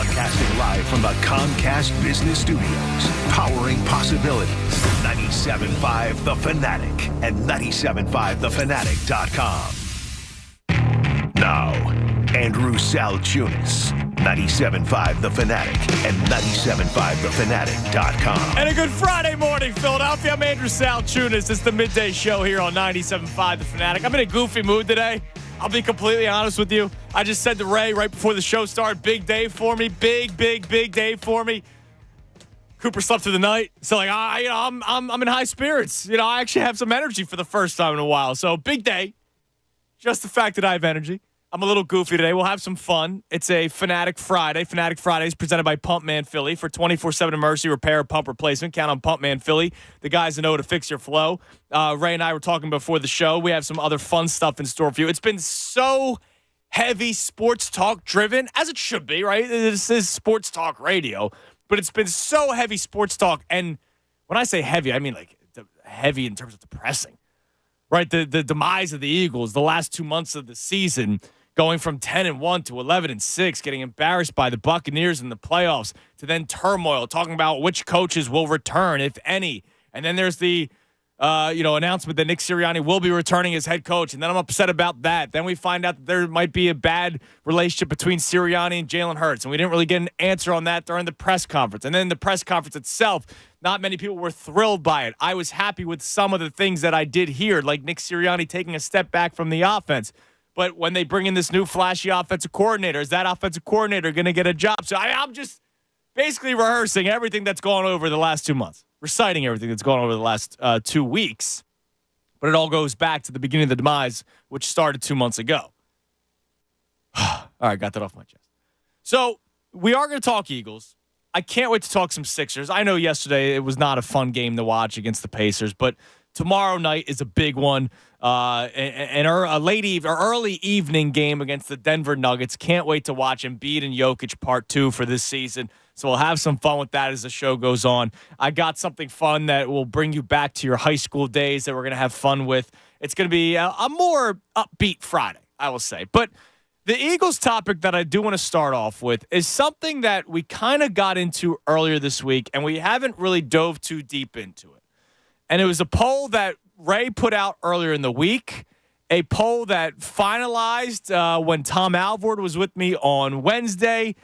Broadcasting live from the Comcast Business Studios. Powering possibilities. 97.5 The Fanatic and 97.5thefanatic.com. Now, Andrew Salchunas. 97.5 The Fanatic and 97.5thefanatic.com. And a good Friday morning, Philadelphia. I'm Andrew Salchunas. It's the midday show here on 97.5 The Fanatic. I'm in a goofy mood today. I'll be completely honest with you. I just said to Ray right before the show started, big day for me. Big day for me. Cooper slept through the night. So, I'm in high spirits. I actually have some energy for the first time in a while. So, big day. Just the fact that I have energy. I'm a little goofy today. We'll have some fun. It's a Fanatic Friday. Fanatic Friday is presented by Pumpman Philly. For 24/7 emergency repair, pump replacement, count on Pumpman Philly, the guys that know how to fix your flow. Ray and I were talking before the show. We have some other fun stuff in store for you. It's been so heavy sports talk driven, as it should be, right? This is sports talk radio, but it's been so heavy sports talk. And when I say heavy, I mean like heavy in terms of depressing, right? The demise of the Eagles, the last 2 months of the season, going from 10-1 to 11-6, getting embarrassed by the Buccaneers in the playoffs, to then turmoil, talking about which coaches will return, if any. And then there's the announcement that Nick Sirianni will be returning as head coach, and then I'm upset about that. Then we find out that there might be a bad relationship between Sirianni and Jalen Hurts, and we didn't really get an answer on that during the press conference. And then the press conference itself, not many people were thrilled by it. I was happy with some of the things that I did hear, like Nick Sirianni taking a step back from the offense. But when they bring in this new flashy offensive coordinator, is that offensive coordinator going to get a job? So I'm just basically rehearsing everything that's gone over the last 2 months, reciting everything that's gone over the last 2 weeks. But it all goes back to the beginning of the demise, which started 2 months ago. All right, got that off my chest. So we are going to talk Eagles. I can't wait to talk some Sixers. I know yesterday it was not a fun game to watch against the Pacers, but tomorrow night is a big one, and a early evening game against the Denver Nuggets. Can't wait to watch Embiid and Jokic Part 2 for this season. So we'll have some fun with that as the show goes on. I got something fun that will bring you back to your high school days that we're going to have fun with. It's going to be a more upbeat Friday, I will say. But the Eagles topic that I do want to start off with is something that we kind of got into earlier this week, and we haven't really dove too deep into it. And it was a poll that Ray put out earlier in the week, a poll that finalized when Tom Alvord was with me on Wednesday,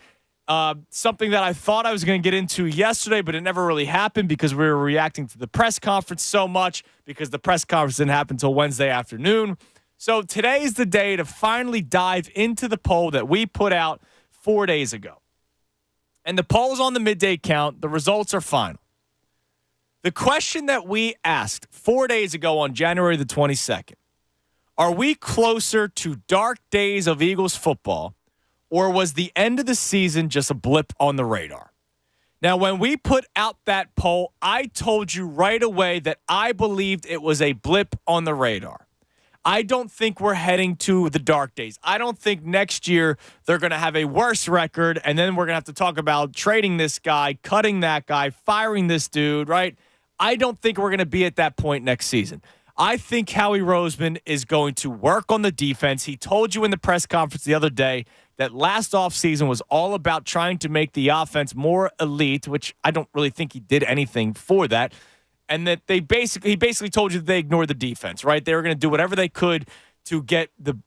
something that I thought I was going to get into yesterday, but it never really happened because we were reacting to the press conference so much, because the press conference didn't happen until Wednesday afternoon. So today is the day to finally dive into the poll that we put out 4 days ago. And the poll's on the midday count. The results are final. The question that we asked 4 days ago on January the 22nd, are we closer to dark days of Eagles football, or was the end of the season just a blip on the radar? Now, when we put out that poll, I told you right away that I believed it was a blip on the radar. I don't think we're heading to the dark days. I don't think next year they're going to have a worse record, and then we're going to have to talk about trading this guy, cutting that guy, firing this dude, right? I don't think we're going to be at that point next season. I think Howie Roseman is going to work on the defense. He told you in the press conference the other day that last offseason was all about trying to make the offense more elite, which I don't really think he did anything for that. And that he basically told you that they ignored the defense, right? They were going to do whatever they could to get the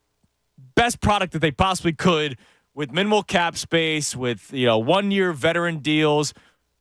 best product that they possibly could with minimal cap space, with 1 year veteran deals,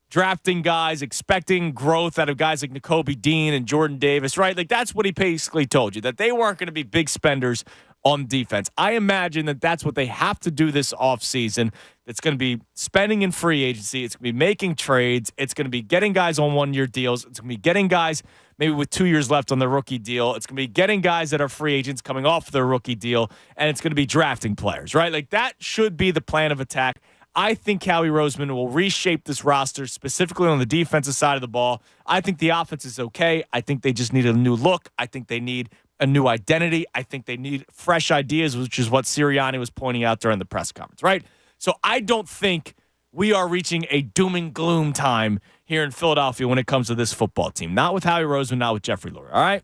drafting guys, expecting growth out of guys like Nakobe Dean and Jordan Davis, right? Like, that's what he basically told you, that they weren't going to be big spenders on defense. I imagine that that's what they have to do this offseason. It's going to be spending in free agency. It's going to be making trades. It's going to be getting guys on 1 year deals. It's going to be getting guys maybe with 2 years left on their rookie deal. It's going to be getting guys that are free agents coming off their rookie deal. And it's going to be drafting players, right? Like, that should be the plan of attack. I think Howie Roseman will reshape this roster, specifically on the defensive side of the ball. I think the offense is okay. I think they just need a new look. I think they need a new identity. I think they need fresh ideas, which is what Sirianni was pointing out during the press conference, right? So I don't think we are reaching a doom and gloom time here in Philadelphia when it comes to this football team. Not with Howie Roseman, not with Jeffrey Lurie, all right?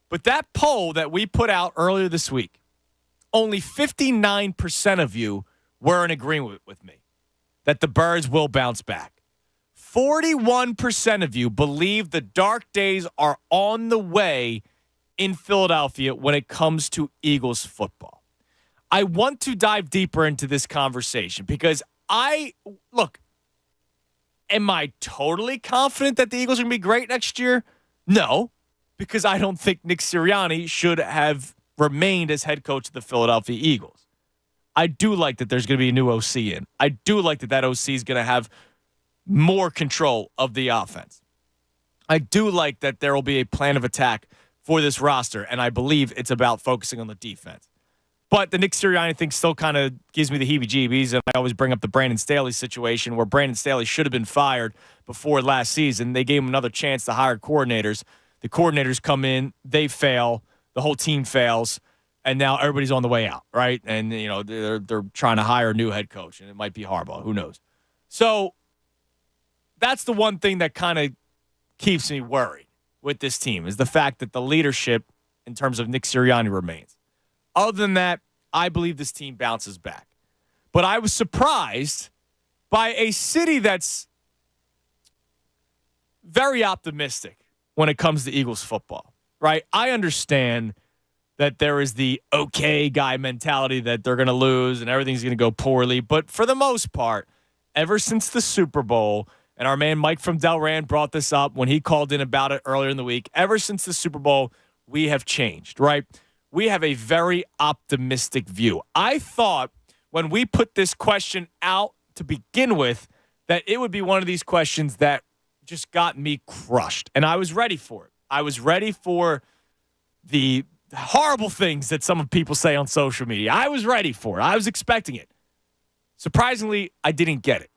But that poll that we put out earlier this week, only 59% of you were in agreement with me. that the Birds will bounce back. 41% of you believe the dark days are on the way in Philadelphia when it comes to Eagles football. I want to dive deeper into this conversation because am I totally confident that the Eagles are going to be great next year? No, because I don't think Nick Sirianni should have remained as head coach of the Philadelphia Eagles. I do like that there's going to be a new OC in. I do like that OC is going to have more control of the offense. I do like that there will be a plan of attack for this roster, and I believe it's about focusing on the defense. But the Nick Sirianni thing still kind of gives me the heebie-jeebies, and I always bring up the Brandon Staley situation where Brandon Staley should have been fired before last season. They gave him another chance to hire coordinators. The coordinators come in, they fail, the whole team fails, and now everybody's on the way out, right? And, they're trying to hire a new head coach, and it might be Harbaugh. Who knows? So that's the one thing that kind of keeps me worried with this team is the fact that the leadership in terms of Nick Sirianni remains. Other than that, I believe this team bounces back. But I was surprised by a city that's very optimistic when it comes to Eagles football, right? I understand that there is the okay guy mentality that they're going to lose and everything's going to go poorly. But for the most part, ever since the Super Bowl, and our man Mike from Delran brought this up when he called in about it earlier in the week, ever since the Super Bowl, we have changed, right? We have a very optimistic view. I thought when we put this question out to begin with that it would be one of these questions that just got me crushed. And I was ready for it. I was ready for the horrible things that some people say on social media. I was ready for it. I was expecting it. Surprisingly, I didn't get it,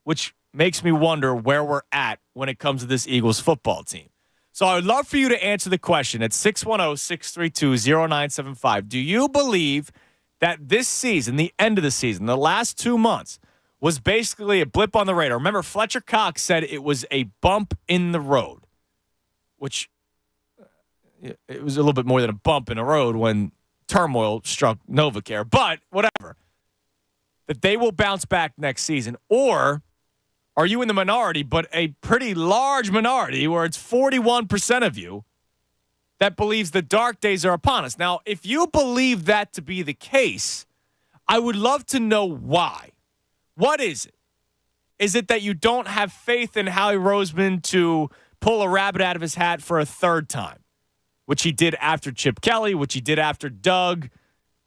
which makes me wonder where we're at when it comes to this Eagles football team. So I would love for you to answer the question at 610-632-0975. Do you believe that this season, the end of the season, the last 2 months, was basically a blip on the radar? Remember, Fletcher Cox said it was a bump in the road, which it was a little bit more than a bump in the road when turmoil struck NovaCare. But whatever. That they will bounce back next season. Or are you in the minority, but a pretty large minority where it's 41% of you that believes the dark days are upon us? Now, if you believe that to be the case, I would love to know why. What is it? Is it that you don't have faith in Howie Roseman to pull a rabbit out of his hat for a third time, which he did after Chip Kelly, which he did after Doug,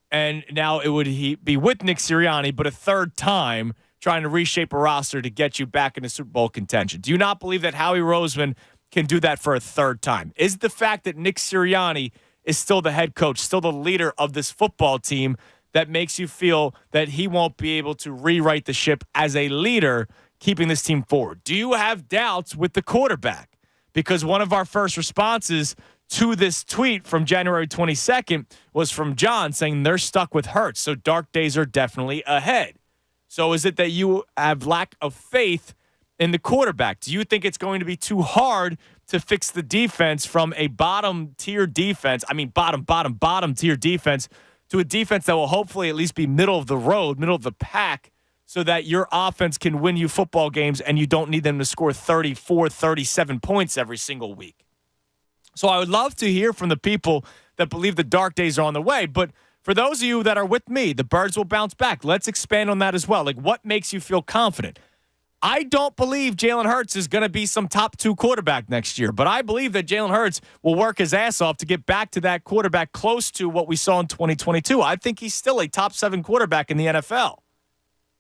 and now it would be with Nick Sirianni, but a third time trying to reshape a roster to get you back into Super Bowl contention? Do you not believe that Howie Roseman can do that for a third time? Is the fact that Nick Sirianni is still the head coach, still the leader of this football team, that makes you feel that he won't be able to rewrite the ship as a leader, keeping this team forward? Do you have doubts with the quarterback? Because one of our first responses to this tweet from January 22nd was from John saying they're stuck with Hurts, so dark days are definitely ahead. So is it that you have lack of faith in the quarterback? Do you think it's going to be too hard to fix the defense from a bottom-tier defense, bottom-tier defense, to a defense that will hopefully at least be middle of the road, middle of the pack, so that your offense can win you football games and you don't need them to score 34, 37 points every single week? So I would love to hear from the people that believe the dark days are on the way, but for those of you that are with me, the Birds will bounce back. Let's expand on that as well. Like, what makes you feel confident? I don't believe Jalen Hurts is going to be some top 2 quarterback next year, but I believe that Jalen Hurts will work his ass off to get back to that quarterback close to what we saw in 2022. I think he's still a top 7 quarterback in the NFL.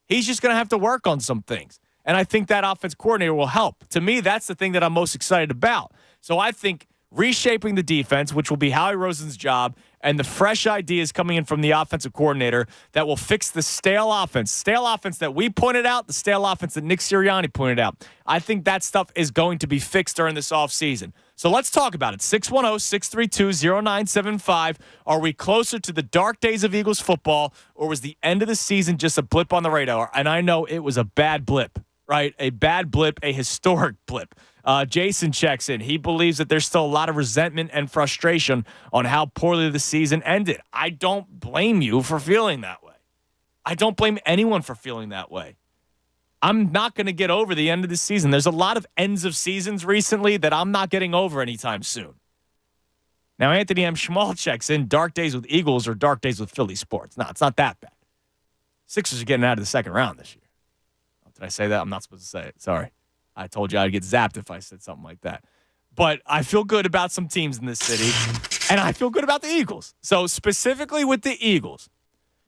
He's just going to have to work on some things, and I think that offense coordinator will help. To me, that's the thing that I'm most excited about. So I think reshaping the defense, which will be Howie Roseman's job, and the fresh ideas coming in from the offensive coordinator that will fix the stale offense that we pointed out, the stale offense that Nick Sirianni pointed out. I think that stuff is going to be fixed during this offseason. So let's talk about it. 610-632-0975. Are we closer to the dark days of Eagles football, or was the end of the season just a blip on the radar? And I know it was a bad blip, right? A bad blip, a historic blip. Jason checks in. He believes that there's still a lot of resentment and frustration on how poorly the season ended. I don't blame you for feeling that way. I don't blame anyone for feeling that way. I'm not going to get over the end of the season. There's a lot of ends of seasons recently that I'm not getting over anytime soon. Now, Anthony M. Schmal checks in, dark days with Eagles or dark days with Philly sports. No, it's not that bad. Sixers are getting out of the second round this year. Did I say that? I'm not supposed to say it. Sorry. I told you I'd get zapped if I said something like that. But I feel good about some teams in this city, and I feel good about the Eagles. So specifically with the Eagles,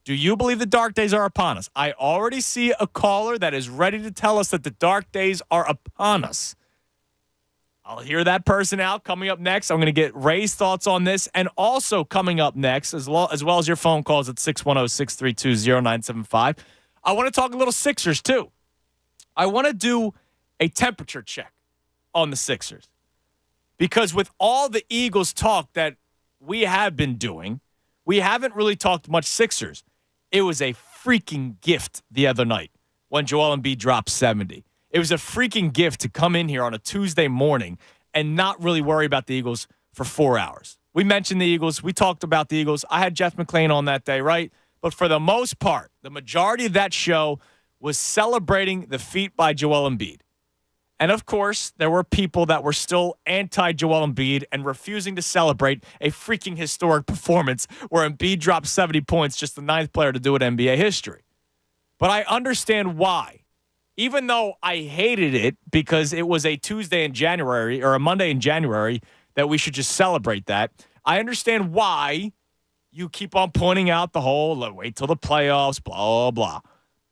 do you believe the dark days are upon us? I already see a caller that is ready to tell us that the dark days are upon us. I'll hear that person out. Coming up next, I'm going to get Ray's thoughts on this. And also coming up next, as well as your phone calls at 610-632-0975, I want to talk a little Sixers too. I want to do a temperature check on the Sixers. Because with all the Eagles talk that we have been doing, we haven't really talked much Sixers. It was a freaking gift the other night when Joel Embiid dropped 70. It was a freaking gift to come in here on a Tuesday morning and not really worry about the Eagles for 4 hours. We mentioned the Eagles. We talked about the Eagles. I had Jeff McClain on that day, right? But for the most part, the majority of that show was celebrating the feat by Joel Embiid. And, of course, there were people that were still anti-Joel Embiid and refusing to celebrate a freaking historic performance where Embiid dropped 70 points, just the ninth player to do it in NBA history. But I understand why. Even though I hated it because it was a Tuesday in January or a Monday in January that we should just celebrate that, I understand why you keep on pointing out the whole wait till the playoffs, blah, blah.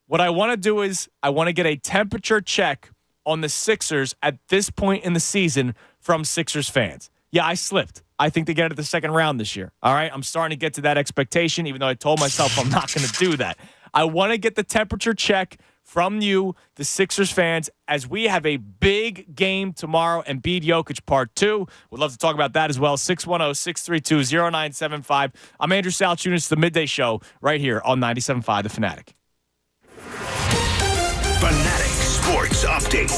What I want to do is I want to get a temperature check on the Sixers at this point in the season from Sixers fans. Yeah, I slipped. I think they get it the second round this year. All right, I'm starting to get to that expectation, even though I told myself I'm not going to do that. I want to get the temperature check from you, the Sixers fans, as we have a big game tomorrow, Embiid Jokic Part 2. We'd love to talk about that as well. 610-632-0975. I'm Andrew Salchunas. It's the Midday Show right here on 97.5 The Fanatic. Fanatic Sports Update.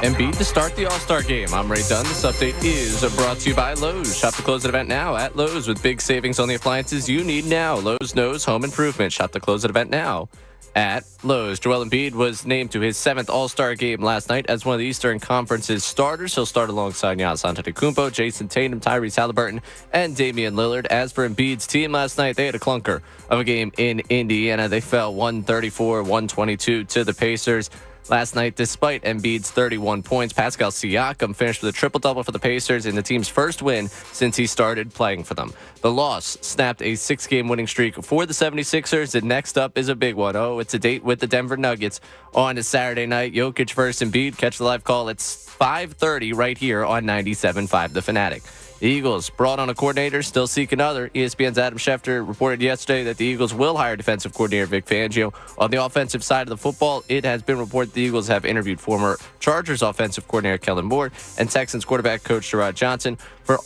Embiid to start the All-Star game. I'm Ray Dunn. This update is brought to you by Lowe's. Shop the close-it event now at Lowe's with big savings on the appliances you need now. Lowe's knows home improvement. Shop the close-it event now at Lowe's. Joel Embiid was named to his 7th All-Star game last night as one of the Eastern Conference's starters. He'll start alongside Giannis Antetokounmpo, Jason Tatum, Tyrese Halliburton, and Damian Lillard. As for Embiid's team last night, they had a clunker of a game in Indiana. They fell 134-122 to the Pacers. Last night, despite Embiid's 31 points, Pascal Siakam finished with a triple-double for the Pacers in the team's first win since he started playing for them. The loss snapped a 6-game winning streak for the 76ers, and next up is a big one. Oh, it's a date with the Denver Nuggets on a Saturday night. Jokic versus Embiid. Catch the live call. It's 5:30 right here on 97.5 The Fanatic. The Eagles brought on a coordinator, still seek another. ESPN's Adam Schefter reported yesterday that the Eagles will hire defensive coordinator Vic Fangio. On the offensive side of the football, it has been reported the Eagles have interviewed former Chargers offensive coordinator Kellen Moore and Texans quarterback coach Gerard Johnson for the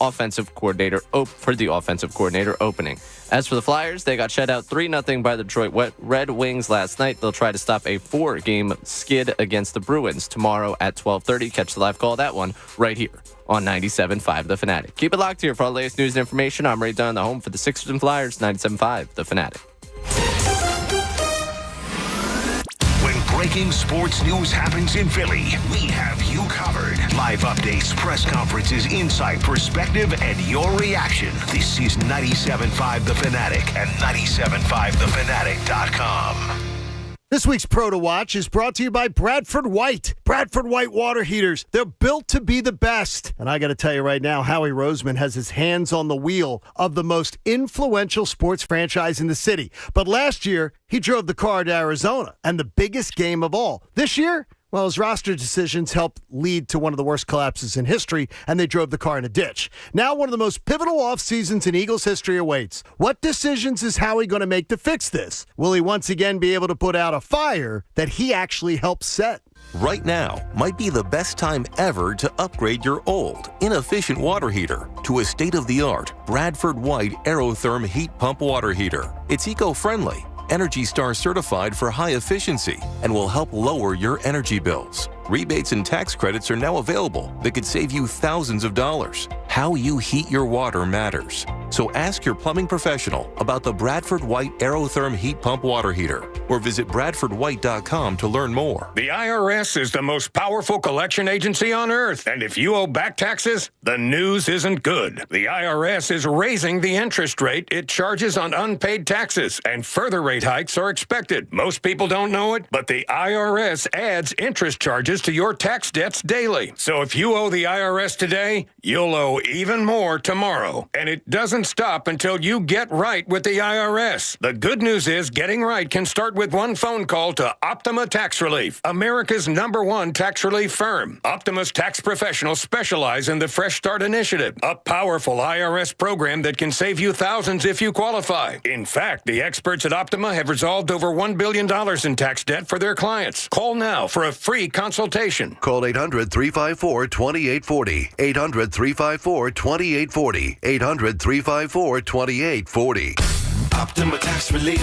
offensive coordinator opening. As for the Flyers, they got shut out 3-0 by the Detroit Red Wings last night. They'll try to stop a 4-game skid against the Bruins tomorrow at 12:30. Catch the live call of that one right here on 97.5 The Fanatic. Keep it locked here for all the latest news and information. I'm Ray Dunn, the home for the Sixers and Flyers, 97.5 The Fanatic. When breaking sports news happens in Philly, we have you covered. Live updates, press conferences, insight, perspective, and your reaction. This is 97.5 The Fanatic and 97.5thefanatic.com. This week's Pro to Watch is brought to you by Bradford White. Bradford White water heaters. They're built to be the best. And I got to tell you right now, Howie Roseman has his hands on the wheel of the most influential sports franchise in the city. But last year, he drove the car to Arizona and the biggest game of all. This year, well, his roster decisions helped lead to one of the worst collapses in history, and they drove the car in a ditch. Now one of the most pivotal off seasons in Eagles history awaits. What decisions is Howie going to make to fix this? Will he once again be able to put out a fire that he actually helped set? Right now might be the best time ever to upgrade your old, inefficient water heater to a state-of-the-art Bradford White Aerotherm heat pump water heater. It's eco-friendly, Energy Star certified for high efficiency, and will help lower your energy bills. Rebates and tax credits are now available that could save you thousands of dollars. how you heat your water matters. So ask your plumbing professional about the Bradford White Aerotherm Heat Pump Water Heater or visit bradfordwhite.com to learn more. The IRS is the most powerful collection agency on earth, and if you owe back taxes, the news isn't good. The IRS is raising the interest rate it charges on unpaid taxes, and further rate hikes are expected. Most people don't know it, but the IRS adds interest charges to your tax debts daily. So if you owe the IRS today, you'll owe even more tomorrow. And it doesn't stop until you get right with the IRS. The good news is getting right can start with one phone call to Optima Tax Relief, America's #1 tax relief firm. Optima's tax professionals specialize in the Fresh Start Initiative, a powerful IRS program that can save you thousands if you qualify. In fact, the experts at Optima have resolved over $1 billion in tax debt for their clients. Call now for a free consultation. Call 800-354-2840. 800-354-2840. 800-354-2840. Optima Tax Relief.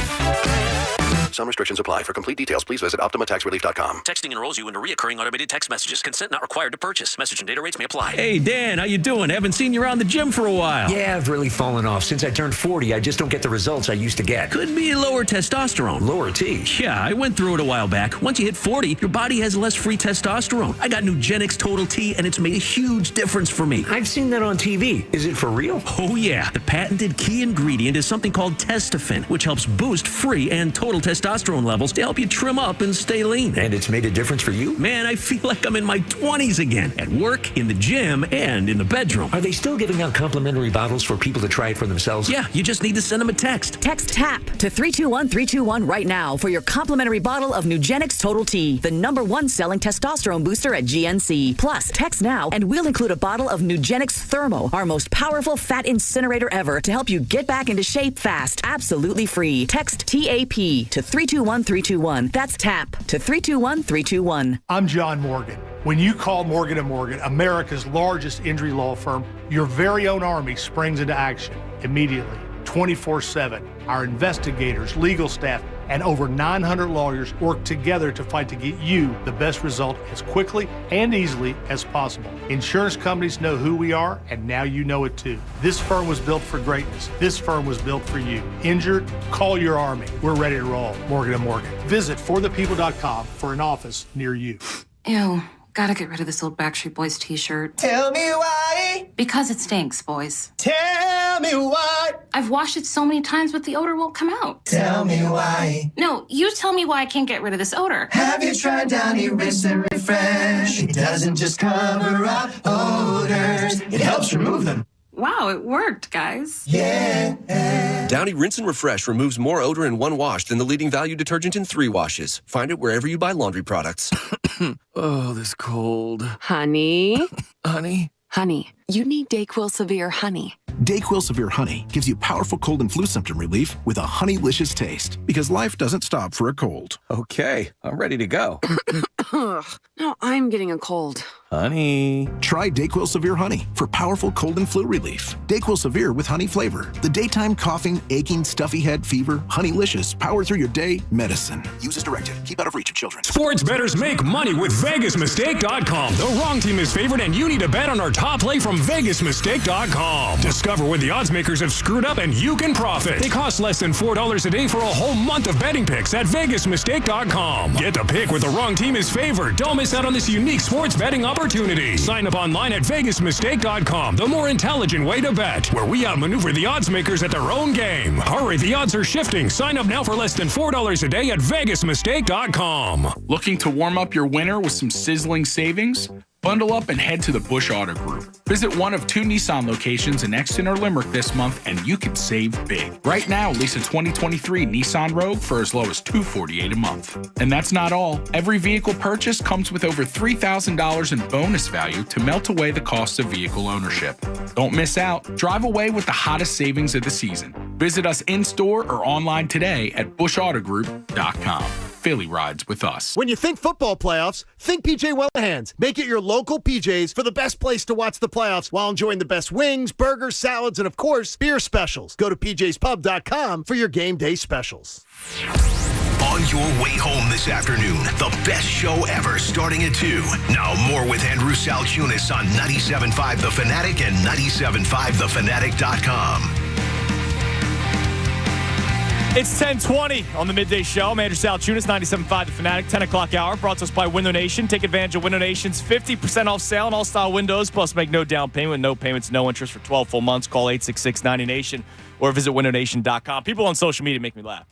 Some restrictions apply. For complete details, please visit OptimaTaxRelief.com. Texting enrolls you into reoccurring automated text messages. Consent not required to purchase. Message and data rates may apply. Hey, Dan, how you doing? Haven't seen you around the gym for a while. Yeah, I've really fallen off. Since I turned 40, I just don't get the results I used to get. Could be lower testosterone. Lower T. Yeah, I went through it a while back. Once you hit 40, your body has less free testosterone. I got Nugenix Total T, and it's made a huge difference for me. I've seen that on TV. Is it for real? Oh, yeah. The patented key ingredient is something called Testofen, which helps boost free and total testosterone levels to help you trim up and stay lean. And it's made a difference for you? Man, I feel like I'm in my 20s again. At work, in the gym, and in the bedroom. Are they still giving out complimentary bottles for people to try it for themselves? Yeah, you just need to send them a text. Text TAP to 321-321 right now for your complimentary bottle of Nugenix Total T, the #1 selling testosterone booster at GNC. Plus, text now and we'll include a bottle of Nugenix Thermo, our most powerful fat incinerator ever, to help you get back into shape fast. Absolutely free. Text TAP to 321-321. That's TAP to 321-321. I'm John Morgan. When you call Morgan & Morgan, America's largest injury law firm, your very own army springs into action immediately, 24/7. Our investigators, legal staff, and over 900 lawyers work together to fight to get you the best result as quickly and easily as possible. Insurance companies know who we are, and now you know it too. This firm was built for greatness. This firm was built for you. Injured? Call your army. We're ready to roll. Morgan & Morgan. Visit forthepeople.com for an office near you. Ew. Gotta get rid of this old Backstreet Boys t-shirt. Tell me why. Because it stinks, boys. Tell me why. I've washed it so many times, but the odor won't come out. Tell me why. No, you tell me why I can't get rid of this odor. Have you tried Downy Rinse and Refresh? It doesn't just cover up odors. It helps remove them. Wow, it worked, guys. Yeah. Downy Rinse and Refresh removes more odor in one wash than the leading value detergent in 3 washes. Find it wherever you buy laundry products. Oh, this cold. Honey? Honey? Honey, you need DayQuil Severe Honey. DayQuil Severe Honey gives you powerful cold and flu symptom relief with a honeylicious taste, because life doesn't stop for a cold. Okay, I'm ready to go. Now I'm getting a cold. Honey. Try DayQuil Severe Honey for powerful cold and flu relief. DayQuil Severe with honey flavor. The daytime coughing, aching, stuffy head, fever, honeylicious, power through your day medicine. Use as directed. Keep out of reach of children. Sports bettors make money with VegasMistake.com. The wrong team is favored, and you need to bet on our top play from VegasMistake.com. Discover where the odds makers have screwed up, and you can profit. They cost less than $4 a day for a whole month of betting picks at VegasMistake.com. Get the pick where the wrong team is favored. Don't miss out on this unique sports betting opportunity. Sign up online at VegasMistake.com, the more intelligent way to bet, where we outmaneuver the odds makers at their own game. Hurry, the odds are shifting. Sign up now for less than $4 a day at VegasMistake.com. Looking to warm up your winter with some sizzling savings? Bundle up and head to the Bush Auto Group. Visit one of 2 Nissan locations in Exton or Limerick this month, and you can save big. Right now, lease a 2023 Nissan Rogue for as low as $248 a month. And that's not all. Every vehicle purchase comes with over $3,000 in bonus value to melt away the cost of vehicle ownership. Don't miss out. Drive away with the hottest savings of the season. Visit us in-store or online today at bushautogroup.com. Philly rides with us. When you think football playoffs, think PJ Wellahans. Make it your local PJs for the best place to watch the playoffs while enjoying the best wings, burgers, salads, and of course, beer specials. Go to pjspub.com for your game day specials. On your way home this afternoon, the best show ever starting at 2. Now more with Andrew Salchunas on 97.5 The Fanatic and 97.5thefanatic.com. It's 10:20 on the Midday Show. I'm Andrew Salchunas, 97.5 The Fanatic, 10 o'clock hour, brought to us by Window Nation. Take advantage of Window Nation's 50% off sale on all style windows, plus make no down payment, no payments, no interest for 12 full months. Call 866-90Nation or visit windownation.com. People on social media make me laugh.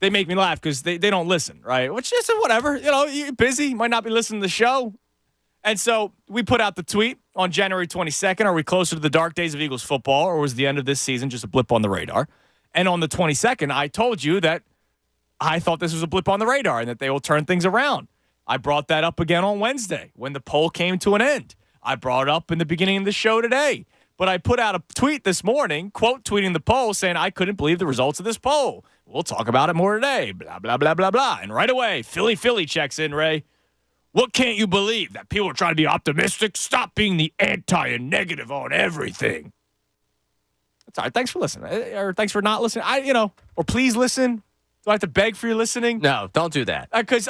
They make me laugh because they don't listen, right? Which is whatever. You know, you're busy, you might not be listening to the show. And so we put out the tweet on January 22nd. Are we closer to the dark days of Eagles football, or was the end of this season just a blip on the radar? And on the 22nd, I told you that I thought this was a blip on the radar and that they will turn things around. I brought that up again on Wednesday when the poll came to an end. I brought it up in the beginning of the show today. But I put out a tweet this morning, quote tweeting the poll, saying I couldn't believe the results of this poll. We'll talk about it more today, blah, blah, blah, blah, blah. And right away, Philly checks in, Ray. What can't you believe? That people are trying to be optimistic? Stop being the anti and negative on everything. That's all right. Thanks for listening. Or thanks for not listening. Or please listen. Do I have to beg for your listening? No, don't do that. Because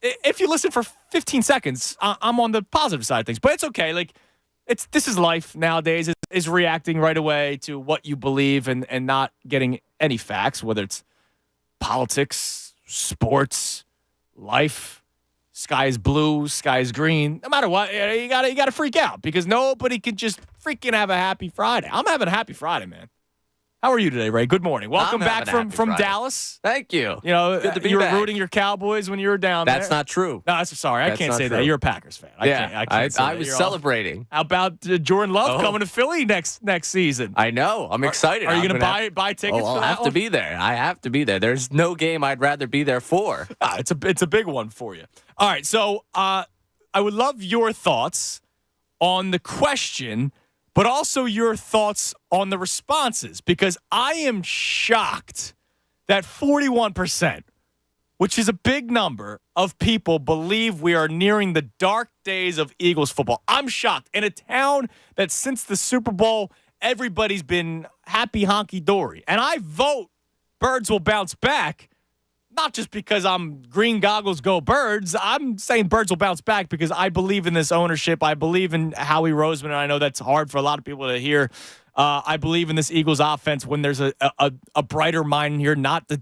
if you listen for 15 seconds, I'm on the positive side of things. But it's okay. Like, this is life nowadays. Is reacting right away to what you believe and not getting any facts, whether it's politics, sports, life. Sky is blue, sky is green. No matter what, you gotta freak out because nobody can just freaking have a happy Friday. I'm having a happy Friday, man. How are you today, Ray? Good morning. Welcome back from Dallas. Thank you. You know, good to be you were back. Rooting your Cowboys when you were down there. That's not true. No, I can't say that. You're a Packers fan. I was celebrating. How about Jordan Love coming to Philly next season? I know. I'm excited. Are you going to buy tickets for that? I'll have to be there. I have to be there. There's no game I'd rather be there for. It's a big one for you. All right, so I would love your thoughts on the question, but also your thoughts on the responses, because I am shocked that 41%, which is a big number of people, believe we are nearing the dark days of Eagles football. I'm shocked. In a town that since the Super Bowl, everybody's been happy honky-dory. And I vote Birds will bounce back, not just because I'm green goggles go Birds. I'm saying Birds will bounce back because I believe in this ownership. I believe in Howie Roseman, and I know that's hard for a lot of people to hear. I believe in this Eagles offense when there's a brighter mind here, not the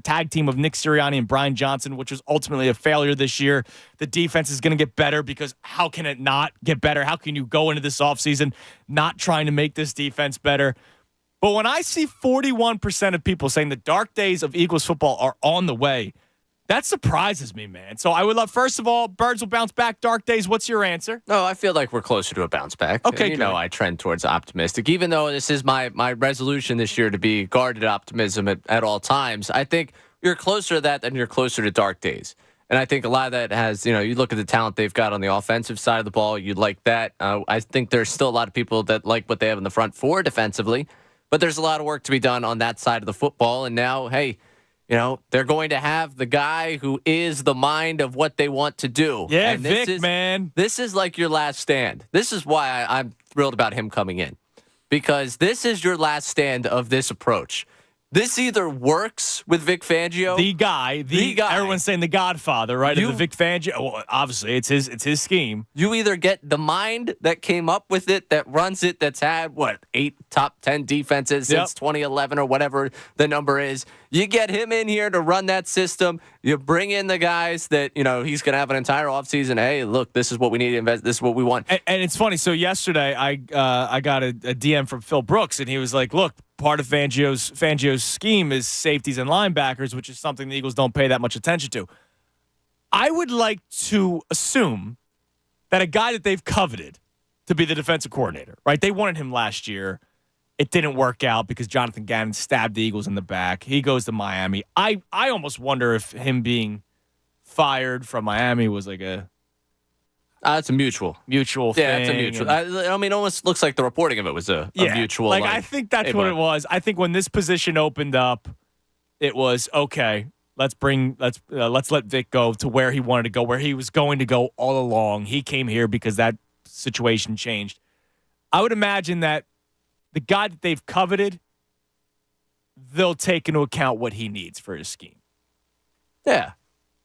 tag team of Nick Sirianni and Brian Johnson, which was ultimately a failure this year. The defense is going to get better because how can it not get better? How can you go into this offseason not trying to make this defense better? But when I see 41% of people saying the dark days of Eagles football are on the way, that surprises me, man. So I would love, first of all, Birds will bounce back, dark days. What's your answer? No, I feel like we're closer to a bounce back. Okay, you know I trend towards optimistic. Even though this is my resolution this year to be guarded optimism at all times, I think you're closer to that than you're closer to dark days. And I think a lot of that has, you look at the talent they've got on the offensive side of the ball, you like that. I think there's still a lot of people that like what they have in the front four defensively. But there's a lot of work to be done on that side of the football. And now, hey, they're going to have the guy who is the mind of what they want to do. Yeah, and Vic, man. This is like your last stand. This is why I'm thrilled about him coming in. Because this is your last stand of this approach. This either works with Vic Fangio. The guy. Everyone's saying the Godfather, right? Of the Vic Fangio. Well, obviously, it's his scheme. You either get the mind that came up with it, that runs it, that's had, 8 top 10 defenses since 2011 or whatever the number is. You get him in here to run that system. You bring in the guys that, he's going to have an entire offseason. Hey, look, this is what we need to invest. This is what we want. And it's funny. So yesterday, I got a DM from Phil Brooks, and he was like, look, part of Fangio's scheme is safeties and linebackers, which is something the Eagles don't pay that much attention to. I would like to assume that a guy that they've coveted to be the defensive coordinator, right? They wanted him last year. It didn't work out because Jonathan Gannon stabbed the Eagles in the back. He goes to Miami. I almost wonder if him being fired from Miami was like it's a mutual thing. Yeah, it's a mutual. It almost looks like the reporting of it was a mutual. I think that's what it was. I think when this position opened up, it was okay. Let's let Vic go to where he wanted to go, where he was going to go all along. He came here because that situation changed. I would imagine that the guy that they've coveted, they'll take into account what he needs for his scheme. Yeah.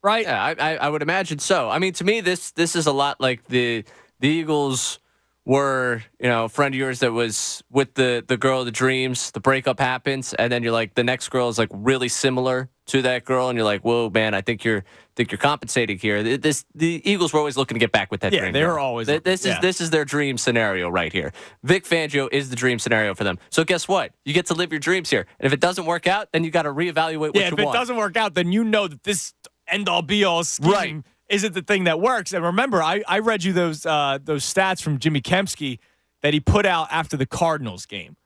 Right? Yeah, I would imagine so. I mean, to me, this is a lot like the Eagles were, a friend of yours that was with the girl of the dreams. The breakup happens, and then you're like, the next girl is like really similar to that girl, and you're like, whoa, man, I think you're compensating here. The Eagles were always looking to get back with that dream. Yeah, they were always. This is their dream scenario right here. Vic Fangio is the dream scenario for them. So guess what? You get to live your dreams here, and if it doesn't work out, then you got to reevaluate what you want. Yeah, if it doesn't work out, then you know that this end-all be-all scheme isn't the thing that works. And remember, I read you those stats from Jimmy Kempski that he put out after the Cardinals game.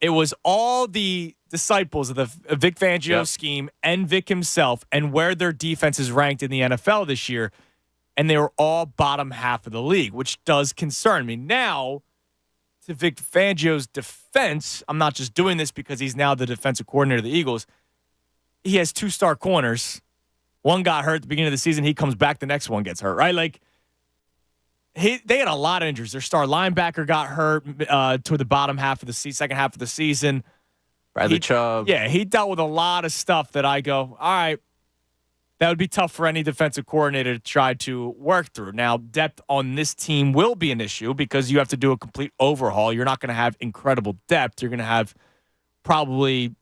It was all the disciples of the Vic Fangio scheme and Vic himself and where their defense is ranked in the NFL this year, and they were all bottom half of the league, which does concern me. Now, to Vic Fangio's defense, I'm not just doing this because he's now the defensive coordinator of the Eagles. He has 2 star corners. One got hurt at the beginning of the season. He comes back. The next one gets hurt, right? Like, they had a lot of injuries. Their star linebacker got hurt toward the bottom half of the second half of the season. Bradley Chubb. Yeah, he dealt with a lot of stuff that I go, all right, that would be tough for any defensive coordinator to try to work through. Now, depth on this team will be an issue because you have to do a complete overhaul. You're not going to have incredible depth. You're going to have probably,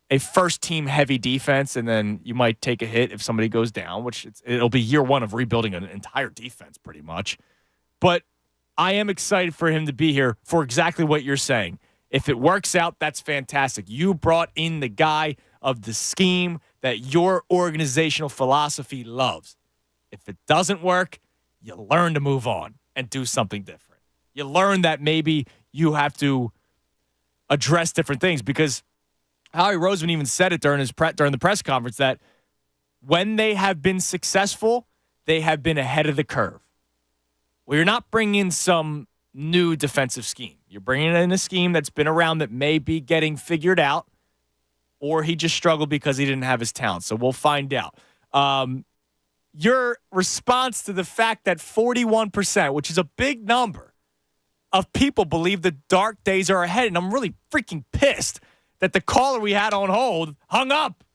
a first-team heavy defense, and then you might take a hit if somebody goes down, which it'll be year one of rebuilding an entire defense pretty much. But I am excited for him to be here for exactly what you're saying. If it works out, that's fantastic. You brought in the guy of the scheme that your organizational philosophy loves. If it doesn't work, you learn to move on and do something different. You learn that maybe you have to address different things because Howie Roseman even said it during the press conference that when they have been successful, they have been ahead of the curve. Well, you're not bringing in some new defensive scheme. You're bringing in a scheme that's been around that may be getting figured out, or he just struggled because he didn't have his talent. So we'll find out. Your response to the fact that 41%, which is a big number, of people believe the dark days are ahead, and I'm really freaking pissed that the caller we had on hold hung up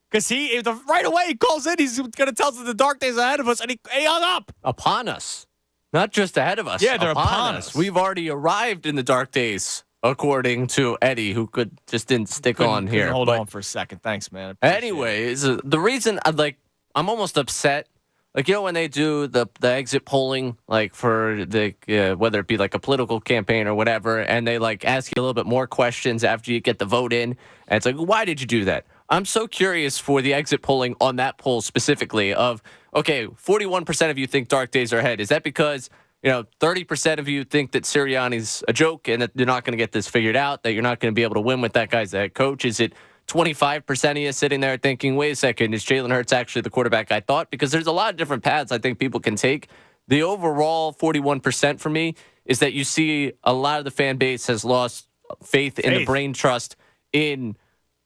because right away he calls in. He's going to tell us that the dark days are ahead of us, and he hung up. Upon us. Not just ahead of us. Yeah, they're upon us. We've already arrived in the dark days, according to Eddie, who just didn't stick on here. Hold on for a second. Thanks, man. Anyways, the reason I'm almost upset. Like, when they do the exit polling, like for the whether it be like a political campaign or whatever, and they like ask you a little bit more questions after you get the vote in, and it's like, why did you do that? I'm so curious for the exit polling on that poll specifically of, okay, 41% of you think dark days are ahead. Is that because 30% of you think that Sirianni's a joke and that you're not going to get this figured out, that you're not going to be able to win with that guy's head coach? Is it 25% of you sitting there thinking, wait a second, is Jalen Hurts actually the quarterback I thought? Because there's a lot of different paths I think people can take. The overall 41% for me is that you see a lot of the fan base has lost faith in the brain trust in,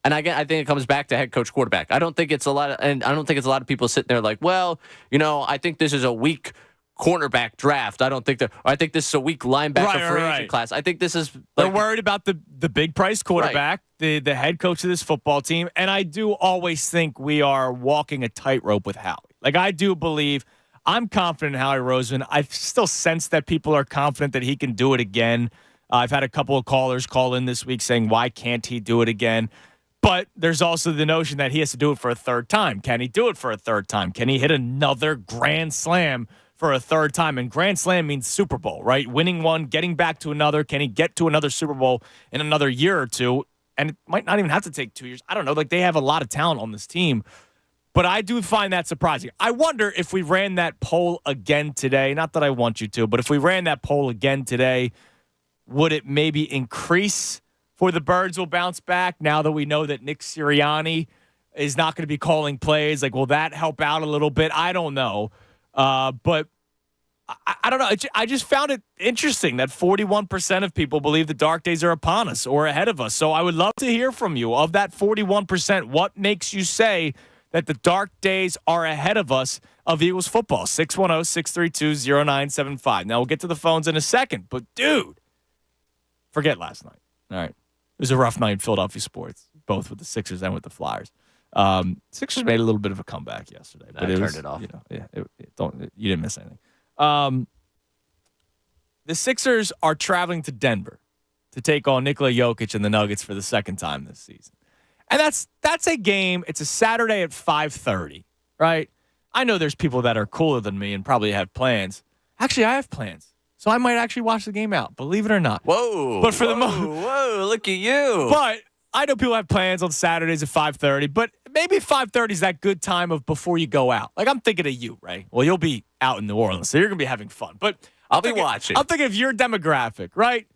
and again, I think it comes back to head coach quarterback. I don't think it's a lot of people sitting there like, well, I think this is a weak cornerback draft. I think this is a weak linebacker free agent class. I think this is they're worried about the big price quarterback, the head coach of this football team, and I do always think we are walking a tightrope with Howie. Like, I do believe I'm confident in Howie Roseman. I still sense that people are confident that he can do it again. I've had a couple of callers call in this week saying, why can't he do it again? But there's also the notion that he has to do it for a third time. Can he do it for a third time? Can he hit another grand slam for a third time? And grand slam means Super Bowl, right? Winning one, getting back to another. Can he get to another Super Bowl in another year or two? And it might not even have to take 2 years. I don't know. Like, they have a lot of talent on this team. But I do find that surprising. I wonder if we ran that poll again today. Not that I want you to, but if we ran that poll again today, would it maybe increase for the Birds will bounce back now that we know that Nick Sirianni is not going to be calling plays? Like, will that help out a little bit? I don't know. But I don't know. I just found it interesting that 41% of people believe the dark days are upon us or ahead of us. So I would love to hear from you. Of that 41%, what makes you say that the dark days are ahead of us of Eagles football? 610-632-0975. Now, we'll get to the phones in a second. But, dude, forget last night. All right. It was a rough night in Philadelphia sports. both with the Sixers and with the Flyers. Sixers made a little bit of a comeback yesterday, but I turned it off. You didn't miss anything. The Sixers are traveling to Denver to take on Nikola Jokic and the Nuggets for the second time this season. And that's a game. It's a Saturday at 5:30, right? I know there's people that are cooler than me and probably have plans. Actually, I have plans. So I might actually watch the game out, believe it or not. Whoa. But for whoa, look at you. But I know people have plans on Saturdays at 5:30, but maybe 5:30 is that good time of before you go out. Like I'm thinking of you, right? Well, you'll be out in New Orleans, so you're going to be having fun. But I'll be watching. I'm thinking of your demographic, right?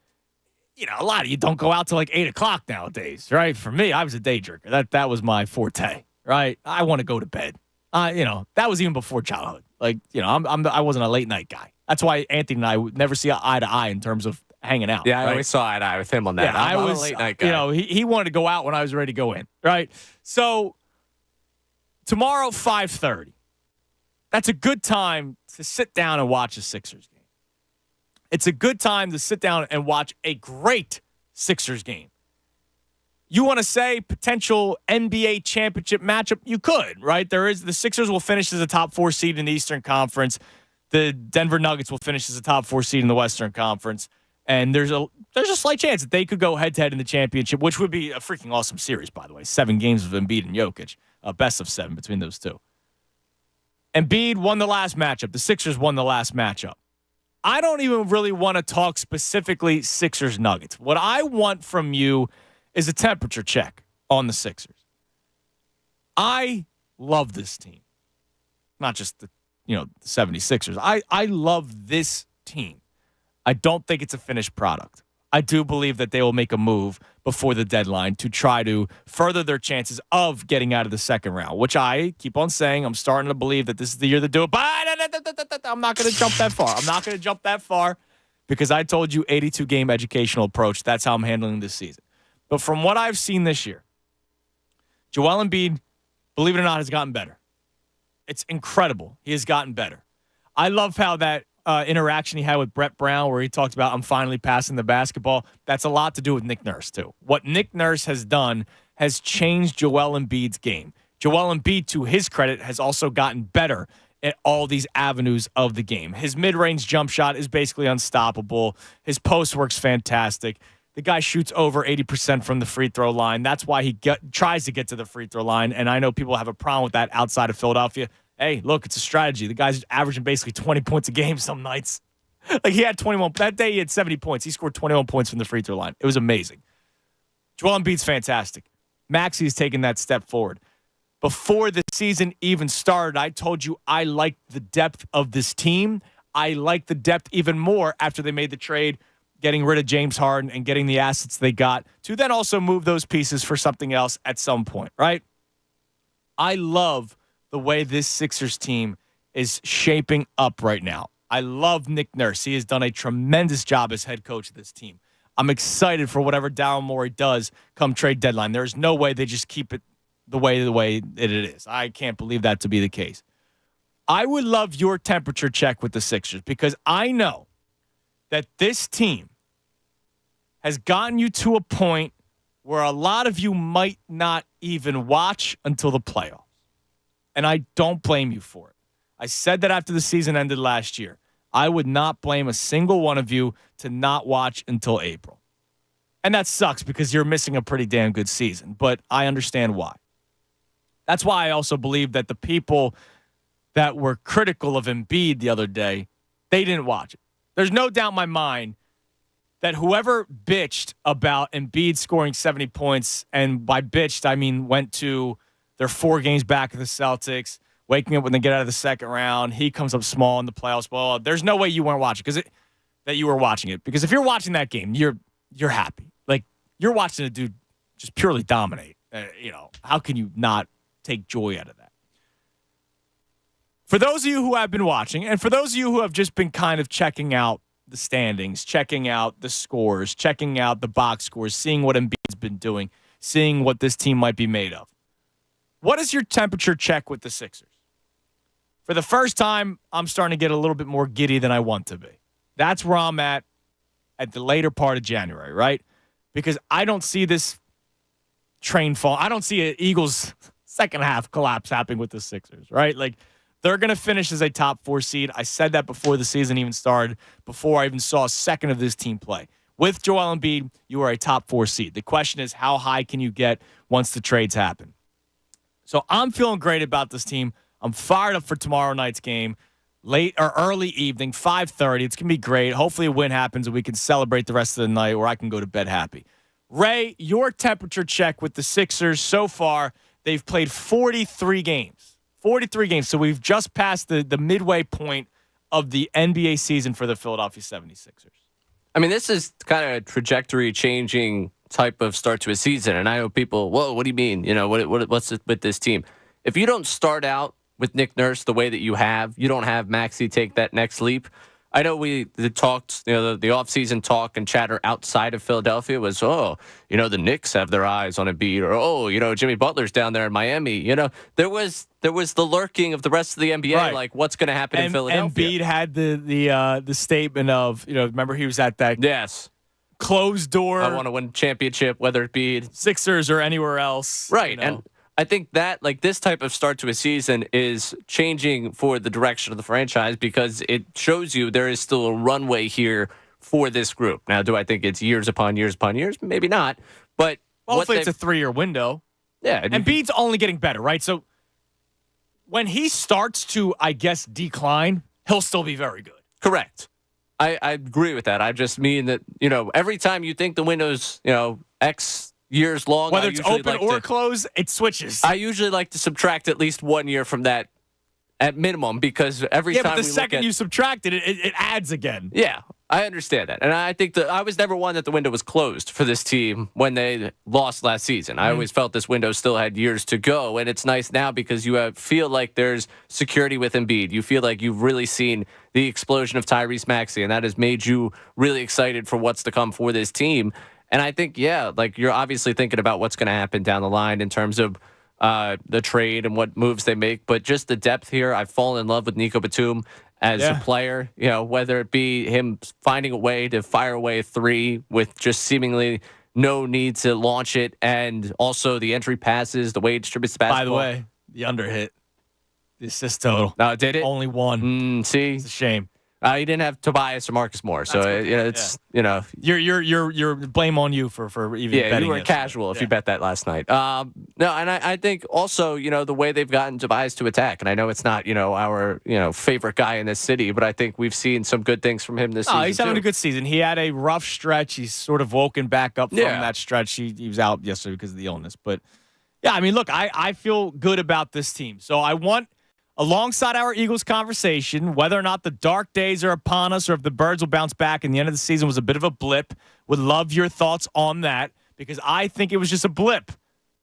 You know, a lot of you don't go out till like 8 o'clock nowadays, right? For me, I was a day drinker. That was my forte, right? I want to go to bed. That was even before childhood. Like, I wasn't a late night guy. That's why Anthony and I would never see eye to eye in terms of hanging out. Yeah, I right? always saw eye to eye with him on that. Yeah, I was a late night guy. He wanted to go out when I was ready to go in, right? So tomorrow, 5:30. That's a good time to sit down and watch a Sixers game. It's a good time to sit down and watch a great Sixers game. You want to say potential NBA championship matchup? You could, right? The Sixers will finish as a top 4 seed in the Eastern Conference. The Denver Nuggets will finish as a top 4 seed in the Western Conference. And there's a slight chance that they could go head-to-head in the championship, which would be a freaking awesome series, by the way. 7 games of Embiid and Jokic. Best of 7 between those two. Embiid won the last matchup. The Sixers won the last matchup. I don't even really want to talk specifically Sixers-Nuggets. What I want from you is a temperature check on the Sixers. I love this team. Not just the 76ers. I love this team. I don't think it's a finished product. I do believe that they will make a move before the deadline to try to further their chances of getting out of the second round, which I keep on saying I'm starting to believe that this is the year to do it. But I'm not going to jump that far. I'm not going to jump that far because I told you 82-game educational approach. That's how I'm handling this season. But from what I've seen this year, Joel Embiid, believe it or not, has gotten better. It's incredible. He has gotten better. I love how that interaction he had with Brett Brown where he talked about, I'm finally passing the basketball. That's a lot to do with Nick Nurse, too. What Nick Nurse has done has changed Joel Embiid's game. Joel Embiid, to his credit, has also gotten better at all these avenues of the game. His mid-range jump shot is basically unstoppable. His post work's fantastic. The guy shoots over 80% from the free throw line. That's why he tries to get to the free throw line, and I know people have a problem with that outside of Philadelphia. Hey, look, it's a strategy. The guy's averaging basically 20 points a game some nights. Like he had 21. That day he had 70 points. He scored 21 points from the free throw line. It was amazing. Joel Embiid's fantastic. Maxey's taken that step forward. Before the season even started, I told you I liked the depth of this team. I liked the depth even more after they made the trade, getting rid of James Harden and getting the assets they got to then also move those pieces for something else at some point, right? I love the way this Sixers team is shaping up right now. I love Nick Nurse. He has done a tremendous job as head coach of this team. I'm excited for whatever Daryl Morey does come trade deadline. There's no way they just keep it the way it is. I can't believe that to be the case. I would love your temperature check with the Sixers because I know that this team has gotten you to a point where a lot of you might not even watch until the playoffs. And I don't blame you for it. I said that after the season ended last year. I would not blame a single one of you to not watch until April. And that sucks because you're missing a pretty damn good season, but I understand why. That's why I also believe that the people that were critical of Embiid the other day, they didn't watch it. There's no doubt in my mind that whoever bitched about Embiid scoring 70 points, and by bitched, I mean went to their 4 games back of the Celtics, waking up when they get out of the second round, he comes up small in the playoffs. Well, there's no way you weren't watching that you were watching it. Because if you're watching that game, you're happy. Like, you're watching a dude just purely dominate. How can you not take joy out of that? For those of you who have been watching, and for those of you who have just been kind of checking out the standings, checking out the scores, checking out the box scores, seeing what Embiid's been doing, seeing what this team might be made of, what is your temperature check with the Sixers? For the first time, I'm starting to get a little bit more giddy than I want to be. That's where I'm at the later part of January, right? Because I don't see this train fall. I don't see an Eagles second half collapse happening with the Sixers, right? Like, they're going to finish as a top 4 seed. I said that before the season even started, before I even saw a second of this team play. With Joel Embiid, you are a top 4 seed. The question is, how high can you get once the trades happen? So I'm feeling great about this team. I'm fired up for tomorrow night's game. Late or early evening, 5:30. It's going to be great. Hopefully a win happens and we can celebrate the rest of the night, or I can go to bed happy. Ray, your temperature check with the Sixers so far, they've played 43 games. 43 games. So we've just passed the midway point of the NBA season for the Philadelphia 76ers. I mean, this is kind of a trajectory-changing type of start to a season. And I know people, whoa, what do you mean? You know, what's it with this team? If you don't start out with Nick Nurse the way that you don't have Maxey take that next leap. I know we talked, the offseason talk and chatter outside of Philadelphia was, the Knicks have their eyes on Embiid, or, Jimmy Butler's down there in Miami. There was the lurking of the rest of the NBA, right. Like what's going to happen in Philadelphia. Embiid had the statement of, remember he was at that closed door. I want to win a championship, whether it be Sixers or anywhere else. Right, and I think that this type of start to a season is changing for the direction of the franchise because it shows you there is still a runway here for this group. Now, do I think it's years upon years upon years? Maybe not. But hopefully it's a 3-year window. Yeah. And Embiid's only getting better, right? So when he starts to, I guess, decline, he'll still be very good. Correct. I agree with that. I just mean that, every time you think the window's, X years long. Whether it's open or closed, it switches. I usually like to subtract at least 1 year from that at minimum because every time but the second you subtract it adds again. Yeah, I understand that. And I think that I was never one that the window was closed for this team when they lost last season. I always felt this window still had years to go. And it's nice now because you feel like there's security with Embiid. You feel like you've really seen the explosion of Tyrese Maxey, and that has made you really excited for what's to come for this team. And I think, you're obviously thinking about what's going to happen down the line in terms of the trade and what moves they make. But just the depth here, I've fallen in love with Nico Batum as a player, whether it be him finding a way to fire away a three with just seemingly no need to launch it. And also the entry passes, the way he distributes the basketball. By the way, the under hit, the assist total. No, did it? Only one. See? It's a shame. He didn't have Tobias or Marcus Moore, so it's you're blame on you for even betting. You were casual if you bet that last night. No, and I think also the way they've gotten Tobias to attack, and I know it's not our favorite guy in this city, but I think we've seen some good things from him this season. He's having a good season. He had a rough stretch. He's sort of woken back up from that stretch. He was out yesterday because of the illness, but yeah, I mean, look, I feel good about this team, so I want. Alongside our Eagles conversation, whether or not the dark days are upon us or if the Birds will bounce back and the end of the season was a bit of a blip, would love your thoughts on that because I think it was just a blip.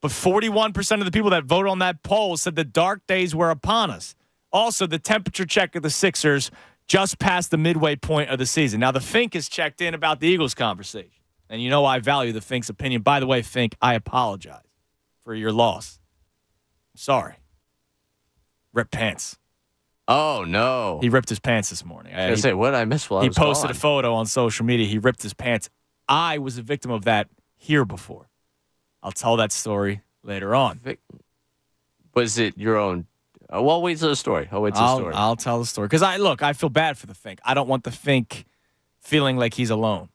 But 41% of the people that voted on that poll said the dark days were upon us. Also, the temperature check of the Sixers just past the midway point of the season. Now, the Fink has checked in about the Eagles conversation. And I value the Fink's opinion. By the way, Fink, I apologize for your loss. I'm sorry. Ripped pants. Oh, no. He ripped his pants this morning. I was going to say, what did I miss while I was He posted gone? a photo on social media. He ripped his pants. I was a victim of that here before. I'll tell that story later on. Was it your own? Well, wait till the story. I'll tell the story. Because I feel bad for the Fink. I don't want the Fink feeling like he's alone.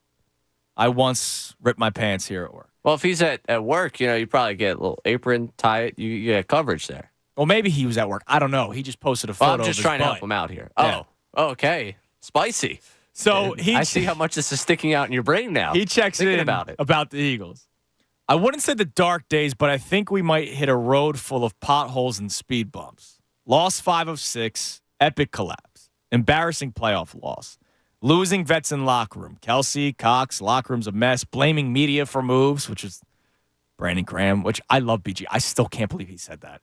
I once ripped my pants here at work. Well, if he's at work, you probably get a little apron, tie it. You get coverage there. Well, maybe he was at work. I don't know. He just posted a photo. I'm just trying to help him out here. Yeah. Oh, okay. Spicy. So I see how much this is sticking out in your brain now. He checks in about the Eagles. I wouldn't say the dark days, but I think we might hit a road full of potholes and speed bumps. Lost 5 of 6. Epic collapse. Embarrassing playoff loss. Losing vets in locker room. Kelsey, Cox, locker room's a mess. Blaming media for moves, which is Brandon Graham, which I love BG. I still can't believe he said that.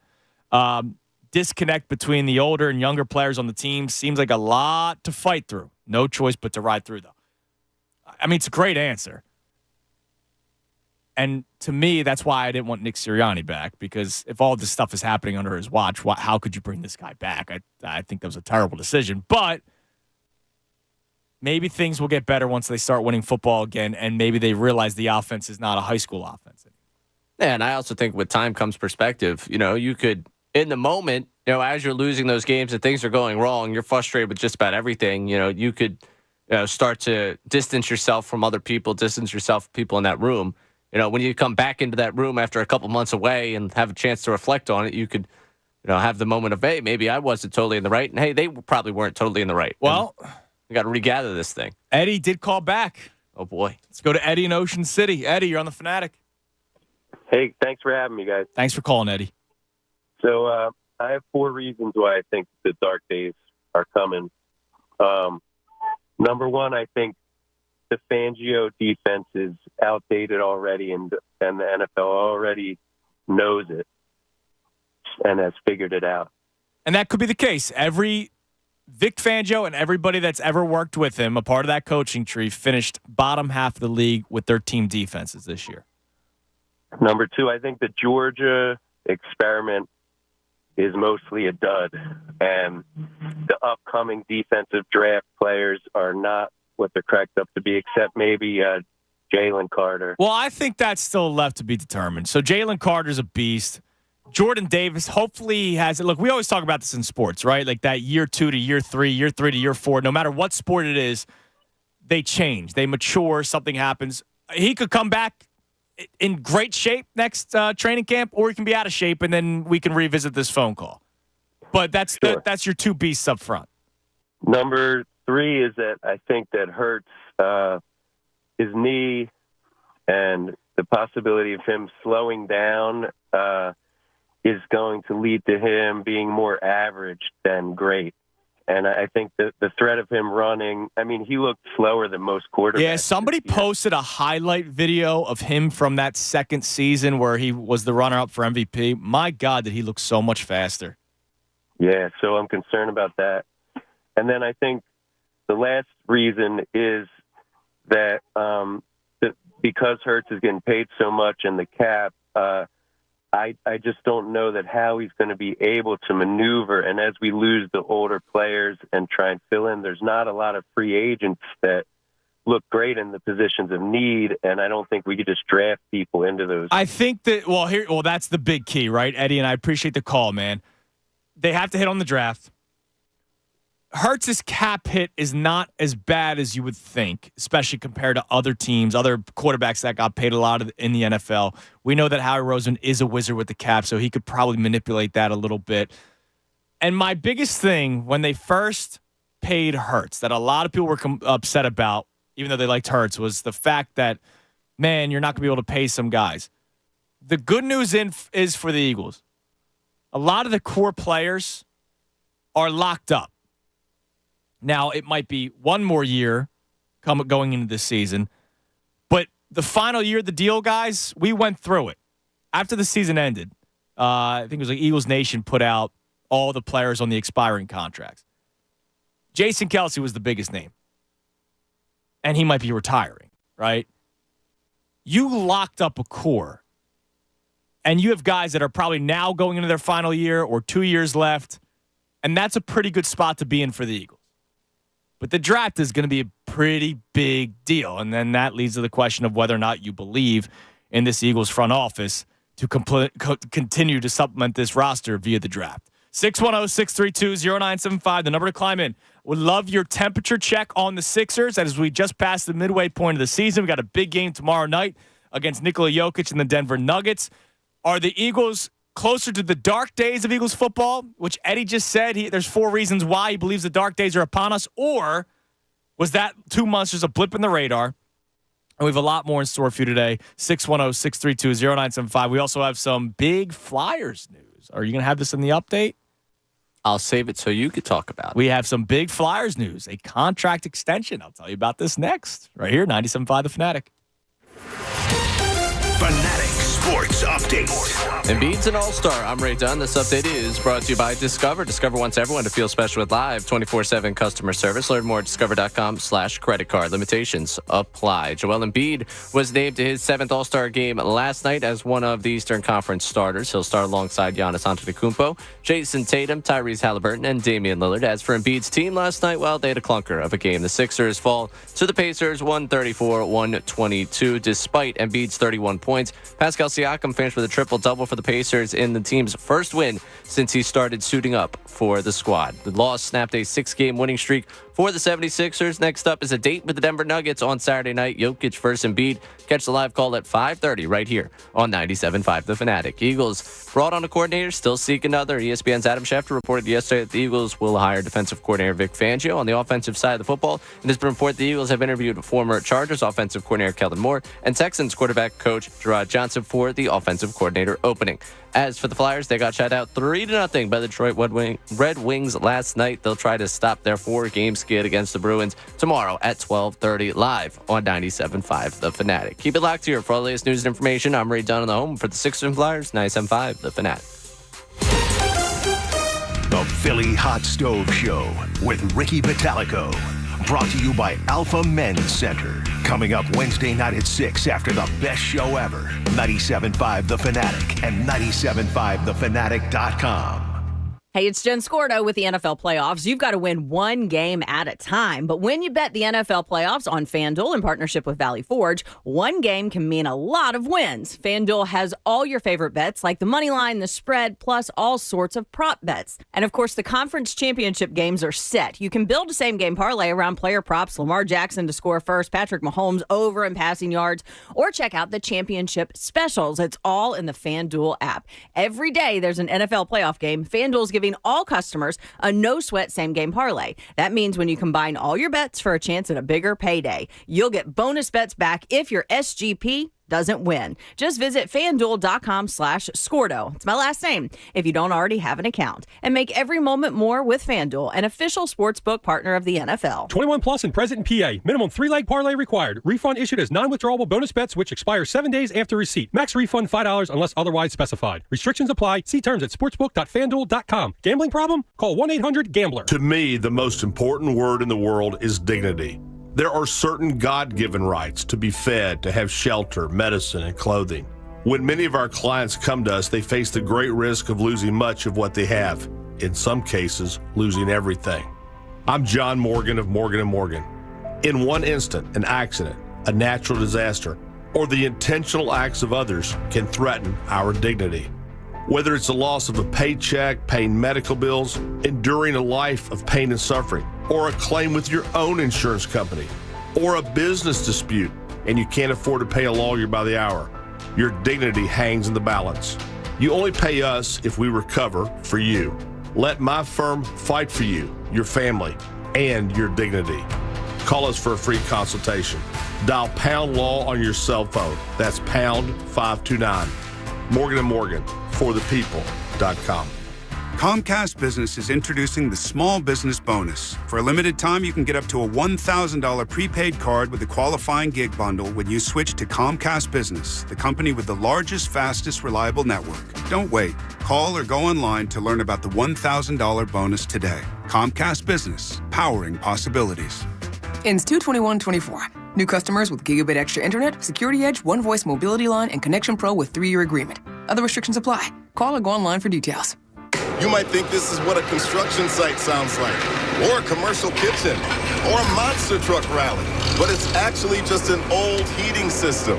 Disconnect between the older and younger players on the team seems like a lot to fight through. No choice but to ride through, though. I mean, it's a great answer. And to me, that's why I didn't want Nick Sirianni back, because if all this stuff is happening under his watch, how could you bring this guy back? I think that was a terrible decision. But maybe things will get better once they start winning football again, and maybe they realize the offense is not a high school offense anymore. Yeah, and I also think with time comes perspective. You could, in the moment, as you're losing those games and things are going wrong, you're frustrated with just about everything. You could start to distance yourself from other people, distance yourself from people in that room. When you come back into that room after a couple months away and have a chance to reflect on it, you could, have the moment of, hey, maybe I wasn't totally in the right. And hey, they probably weren't totally in the right. Well, we got to regather this thing. Eddie did call back. Oh, boy. Let's go to Eddie in Ocean City. Eddie, you're on the Fanatic. Hey, thanks for having me, guys. Thanks for calling, Eddie. So I have 4 reasons why I think the dark days are coming. Number one, I think the Fangio defense is outdated already, and the NFL already knows it and has figured it out. And that could be the case. Every Vic Fangio and everybody that's ever worked with him, a part of that coaching tree, finished bottom half of the league with their team defenses this year. Number two, I think the Georgia experiment is mostly a dud, and the upcoming defensive draft players are not what they're cracked up to be, except maybe Jalen Carter. Well, I think that's still left to be determined. So Jalen Carter's a beast. Jordan Davis, hopefully he has it. Look, we always talk about this in sports, right? Like that year 2 to year 3, year 3 to year 4, no matter what sport it is, they change, they mature, something happens. He could come back in great shape next training camp, or he can be out of shape, and then we can revisit this phone call. But that's that's your 2 beasts up front. Number 3 is that I think that Hurts, his knee and the possibility of him slowing down is going to lead to him being more average than great. And I think that the threat of him running, I mean, he looked slower than most quarterbacks. Yeah, somebody posted a highlight video of him from that second season where he was the runner-up for MVP. My God, did he look so much faster. Yeah, so I'm concerned about that. And then I think the last reason is that, that because Hurts is getting paid so much in the cap, I just don't know that how he's going to be able to maneuver. And as we lose the older players and try and fill in, there's not a lot of free agents that look great in the positions of need. And I don't think we could just draft people into those. I think that, that's the big key, right, Eddie? And I appreciate the call, man. They have to hit on the draft. Hurts' cap hit is not as bad as you would think, especially compared to other teams, other quarterbacks that got paid a lot in the NFL. We know that Howie Roseman is a wizard with the cap, so he could probably manipulate that a little bit. And my biggest thing when they first paid Hurts that a lot of people were upset about, even though they liked Hurts, was the fact that, man, you're not going to be able to pay some guys. The good news is for the Eagles. A lot of the core players are locked up. Now, it might be one more year going into this season, but the final year of the deal, guys, we went through it. After the season ended, I think it was like Eagles Nation put out all the players on the expiring contracts. Jason Kelce was the biggest name, and he might be retiring, right? You locked up a core, and you have guys that are probably now going into their final year or 2 years left, and that's a pretty good spot to be in for the Eagles. But the draft is going to be a pretty big deal. And then that leads to the question of whether or not you believe in this Eagles front office to continue to supplement this roster via the draft. 610-632-0975, the number to climb in. Would love your temperature check on the Sixers as we just passed the midway point of the season. We got a big game tomorrow night against Nikola Jokic and the Denver Nuggets. Are the Eagles closer to the dark days of Eagles football, which Eddie just said there's 4 reasons why he believes the dark days are upon us, or was that 2 months just a blip in the radar? And we have a lot more in store for you today. 610-632-0975. We also have some big Flyers news. Are you going to have this in the update? I'll save it so you could talk about it. We have some big Flyers news, a contract extension. I'll tell you about this next, right here, 97.5 The Fanatic. Fanatic Sports Update. Embiid's an all-star. I'm Ray Dunn. This update is brought to you by Discover. Discover wants everyone to feel special with live 24/7 customer service. Learn more at discover.com/credit card. Limitations apply. Joel Embiid was named to his 7th all-star game last night as one of the Eastern Conference starters. He'll start alongside Giannis Antetokounmpo, Jason Tatum, Tyrese Halliburton, and Damian Lillard. As for Embiid's team last night, well, they had a clunker of a game. The Sixers fall to the Pacers 134-122 despite Embiid's 31 points. Pascal Siakam finished with a triple-double for the Pacers in the team's first win since he started suiting up for the squad. The loss snapped a 6-game winning streak for the 76ers. Next up is a date with the Denver Nuggets on Saturday night. Jokic versus Embiid. Catch the live call at 5:30 right here on 97.5 The Fanatic. Eagles brought on a coordinator, still seek another. ESPN's Adam Schefter reported yesterday that the Eagles will hire defensive coordinator Vic Fangio on the offensive side of the football. It has been reported the Eagles have interviewed former Chargers offensive coordinator Kellen Moore and Texans quarterback coach Gerard Johnson for the offensive coordinator opening. As for the Flyers, they got shut out 3-0 by the Detroit Red Wings last night. They'll try to stop their 4-game skid against the Bruins tomorrow at 12:30 live on 97.5 The Fanatic. Keep it locked here for all the latest news and information. I'm Ray Dunn on the home for the Sixers and Flyers, 97.5 The Fanatic. The Philly Hot Stove Show with Ricky Vitalico. Brought to you by Alpha Men's Center. Coming up Wednesday night at 6 after the best show ever. 97.5 The Fanatic and 97.5thefanatic.com. Hey, it's Jen Scordo with the NFL playoffs. You've got to win one game at a time. But when you bet the NFL playoffs on FanDuel in partnership with Valley Forge, one game can mean a lot of wins. FanDuel has all your favorite bets like the money line, the spread, plus all sorts of prop bets. And of course, the conference championship games are set. You can build a same game parlay around player props, Lamar Jackson to score first, Patrick Mahomes over and passing yards, or check out the championship specials. It's all in the FanDuel app. Every day there's an NFL playoff game. FanDuel's giving all customers a no-sweat same-game parlay. That means when you combine all your bets for a chance at a bigger payday, you'll get bonus bets back if your SGP doesn't win. Just visit FanDuel.com/Scordo. It's my last name if you don't already have an account. And make every moment more with FanDuel, an official sportsbook partner of the NFL. 21 plus and present in PA. Minimum 3-leg parlay required. Refund issued as non-withdrawable bonus bets which expire 7 days after receipt. Max refund $5 unless otherwise specified. Restrictions apply. See terms at sportsbook.fanduel.com. Gambling problem? Call 1-800-GAMBLER. To me, the most important word in the world is dignity. There are certain God-given rights to be fed, to have shelter, medicine, and clothing. When many of our clients come to us, they face the great risk of losing much of what they have. In some cases, losing everything. I'm John Morgan of Morgan & Morgan. In one instant, an accident, a natural disaster, or the intentional acts of others can threaten our dignity. Whether it's the loss of a paycheck, paying medical bills, enduring a life of pain and suffering, or a claim with your own insurance company, or a business dispute, and you can't afford to pay a lawyer by the hour, your dignity hangs in the balance. You only pay us if we recover for you. Let my firm fight for you, your family, and your dignity. Call us for a free consultation. Dial pound law on your cell phone. That's pound 529. Morgan & Morgan, forthepeople.com. Comcast Business is introducing the Small Business Bonus. For a limited time, you can get up to a $1,000 prepaid card with a qualifying gig bundle when you switch to Comcast Business, the company with the largest, fastest, reliable network. Don't wait. Call or go online to learn about the $1,000 bonus today. Comcast Business, powering possibilities. Ends 2/21/24. New customers with Gigabit Extra Internet, Security Edge, One Voice Mobility Line, and Connection Pro with 3-year agreement. Other restrictions apply. Call or go online for details. You might think this is what a construction site sounds like, or a commercial kitchen, or a monster truck rally, but it's actually just an old heating system.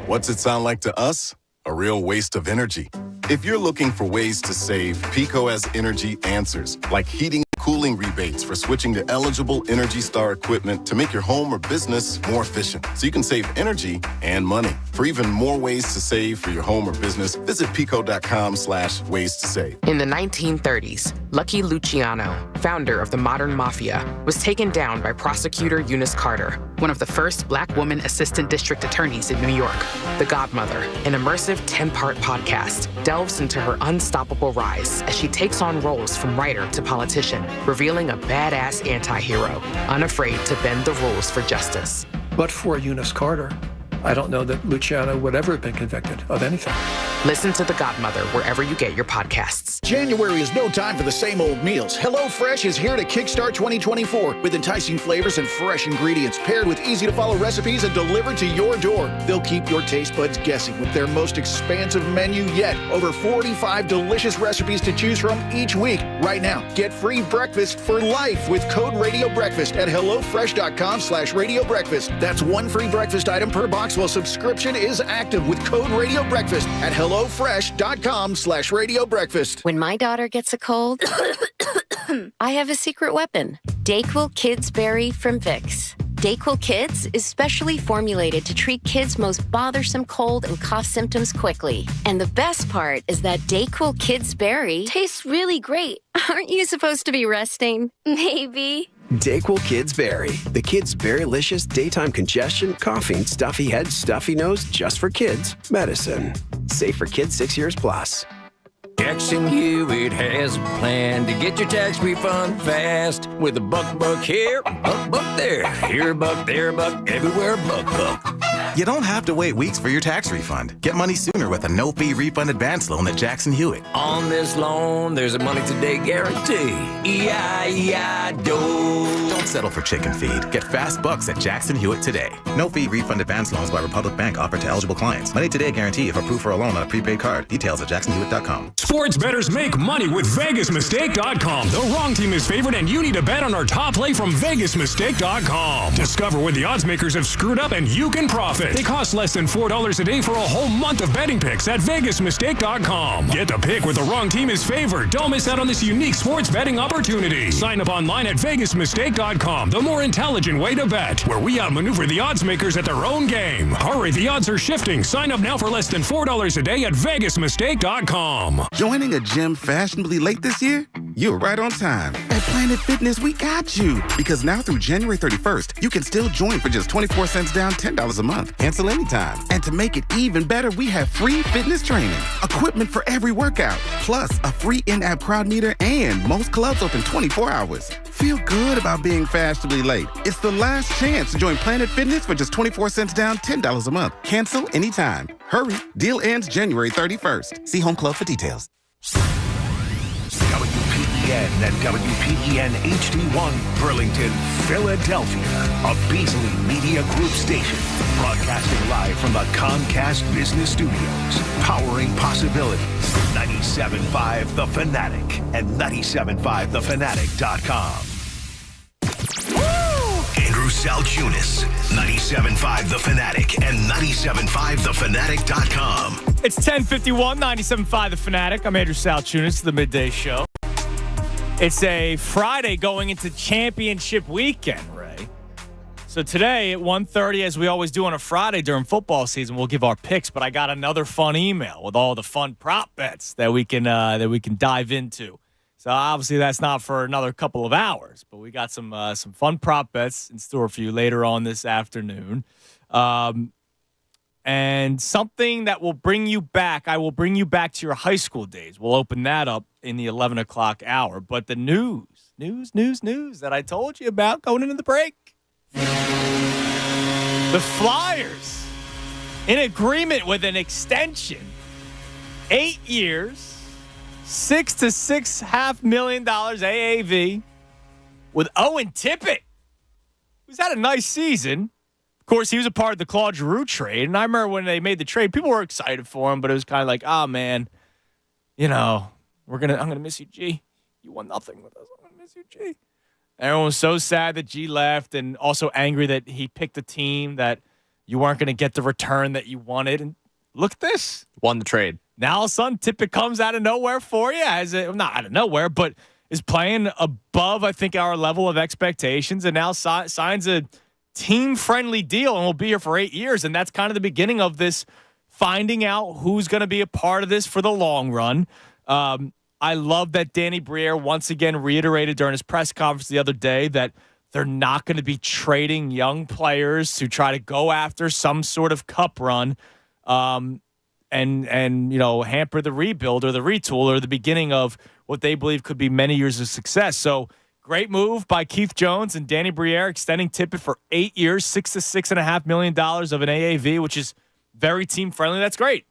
What's it sound like to us? A real waste of energy. If you're looking for ways to save, Pico has energy answers, like heating and cooling rebates for switching to eligible Energy Star equipment to make your home or business more efficient, so you can save energy and money. For even more ways to save for your home or business, visit pico.com/ways to save. In the 1930s, Lucky Luciano, founder of the modern mafia, was taken down by prosecutor Eunice Carter, one of the first Black woman assistant district attorneys in New York. The Godmother, an immersive 10-part podcast, delves into her unstoppable rise as she takes on roles from writer to politician, revealing a badass anti-hero, unafraid to bend the rules for justice. But for Eunice Carter, I don't know that Luciano would ever have been convicted of anything. Listen to The Godmother wherever you get your podcasts. January is no time for the same old meals. HelloFresh is here to kickstart 2024 with enticing flavors and fresh ingredients paired with easy-to-follow recipes and delivered to your door. They'll keep your taste buds guessing with their most expansive menu yet. Over 45 delicious recipes to choose from each week. Right now, get free breakfast for life with code RADIOBREAKFAST at HelloFresh.com/RadioBreakfast. That's one free breakfast item per box box while subscription is active with code Radio Breakfast at HelloFresh.com/Radio Breakfast. When my daughter gets a cold, I have a secret weapon. DayQuil Kids Berry from Vicks. DayQuil Kids is specially formulated to treat kids' most bothersome cold and cough symptoms quickly. And the best part is that DayQuil Kids Berry tastes really great. Aren't you supposed to be resting? Maybe. DayQuil Kids Berry. The Kids Berrylicious daytime congestion, coughing, stuffy head, stuffy nose, just for kids. Medicine. Safe for kids 6 years plus. Jackson Hewitt has a plan to get your tax refund fast with a buck here, buck there. Here a buck, there a buck, everywhere a buck. You don't have to wait weeks for your tax refund. Get money sooner with a no-fee refund advance loan at Jackson Hewitt. On this loan, there's a money today guarantee. E-I-E-I-DO. Don't settle for chicken feed. Get fast bucks at Jackson Hewitt today. No-fee refund advance loans by Republic Bank offered to eligible clients. Money today guarantee if approved for a loan on a prepaid card. Details at jacksonhewitt.com. Sports bettors make money with VegasMistake.com. The wrong team is favored, and you need to bet on our top play from VegasMistake.com. Discover when the odds makers have screwed up, and you can profit. They cost less than $4 a day for a whole month of betting picks at VegasMistake.com. Get the pick where the wrong team is favored. Don't miss out on this unique sports betting opportunity. Sign up online at VegasMistake.com, the more intelligent way to bet, where we outmaneuver the odds makers at their own game. Hurry, the odds are shifting. Sign up now for less than $4 a day at VegasMistake.com. Joining a gym fashionably late this year? You're right on time. At Planet Fitness, we got you. Because now through January 31st, you can still join for just 24 cents down, $10 a month. Cancel anytime. And to make it even better, we have free fitness training, equipment for every workout, plus a free in-app crowd meter, and most clubs open 24 hours. Feel good about being fashionably late. It's the last chance to join Planet Fitness for just 24 cents down, $10 a month. Cancel anytime. Hurry. Deal ends January 31st. See Home Club for details. WPEN and WPEN HD1 Burlington, Philadelphia, a Beasley Media Group station, broadcasting live from the Comcast Business Studios, powering possibilities. 97.5 The Fanatic and 97.5thefanatic.com. Andrew Salchunas, 97.5 The Fanatic and 97.5thefanatic.com. It's 10:51, 97.5 The Fanatic. I'm Andrew Salchunas, the Midday Show. It's a Friday going into championship weekend, Ray. So today at 1:30, as we always do on a Friday during football season, we'll give our picks. But I got another fun email with all the fun prop bets that we can dive into. So obviously that's not for another couple of hours, but we got some fun prop bets in store for you later on this afternoon. And something that will bring you back. I will bring you back to your high school days. We'll open that up in the 11 o'clock hour. But the news that I told you about going into the break. The Flyers, in agreement with an extension, 8 years, $6 to $6.5 million AAV with Owen Tippett, who's had a nice season. Of course, he was a part of the Claude Giroux trade, and I remember when they made the trade, people were excited for him, but it was kind of like, oh, man, I'm gonna miss you, G. You won nothing with us. I'm gonna miss you, G. Everyone was so sad that G left, and also angry that he picked a team that you weren't going to get the return that you wanted. And look at this. Won the trade. Now, all of a sudden, Tippett comes out of nowhere for you. Not out of nowhere, but is playing above, I think, our level of expectations, and now signs a team-friendly deal and will be here for 8 years. And that's kind of the beginning of this finding out who's going to be a part of this for the long run. I love that Danny Briere once again reiterated during his press conference the other day that they're not going to be trading young players to try to go after some sort of cup run and hamper the rebuild or the retool or the beginning of what they believe could be many years of success. So great move by Keith Jones and Danny Briere, extending Tippett for 8 years, $6 to $6.5 million of an AAV, which is very team friendly. That's great.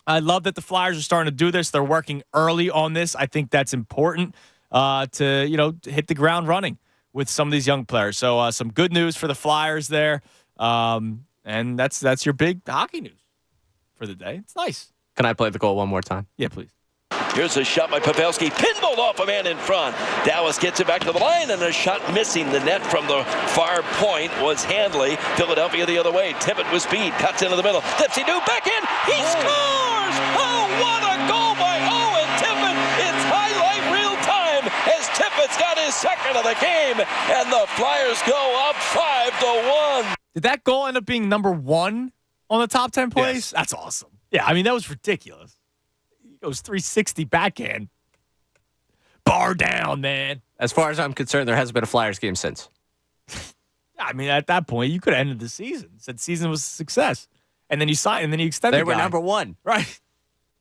I love that the Flyers are starting to do this. They're working early on this. I think that's important to hit the ground running with some of these young players. So some good news for the Flyers there. And that's your big hockey news for the day. It's nice. Can I play the goal one more time? Yeah, please. Here's a shot by Pavelski. Pinballed off a man in front. Dallas gets it back to the line, and a shot missing the net from the far point was Handley. Philadelphia the other way. Tippett with speed. Cuts into the middle. Dipsy-do back in. He scores! Oh, what a goal by Owen Tippett. It's highlight real time as Tippett's got his second of the game, and the Flyers go up 5-1. Did that goal end up being number 1 on the top 10 plays? Yes. That's awesome. Yeah, I mean, that was ridiculous. He goes 360 backhand. Bar down, man. As far as I'm concerned, there hasn't been a Flyers game since. I mean, at that point, you could have ended the season. Said season was a success. And then you signed, and then you extended. They were number 1. Right.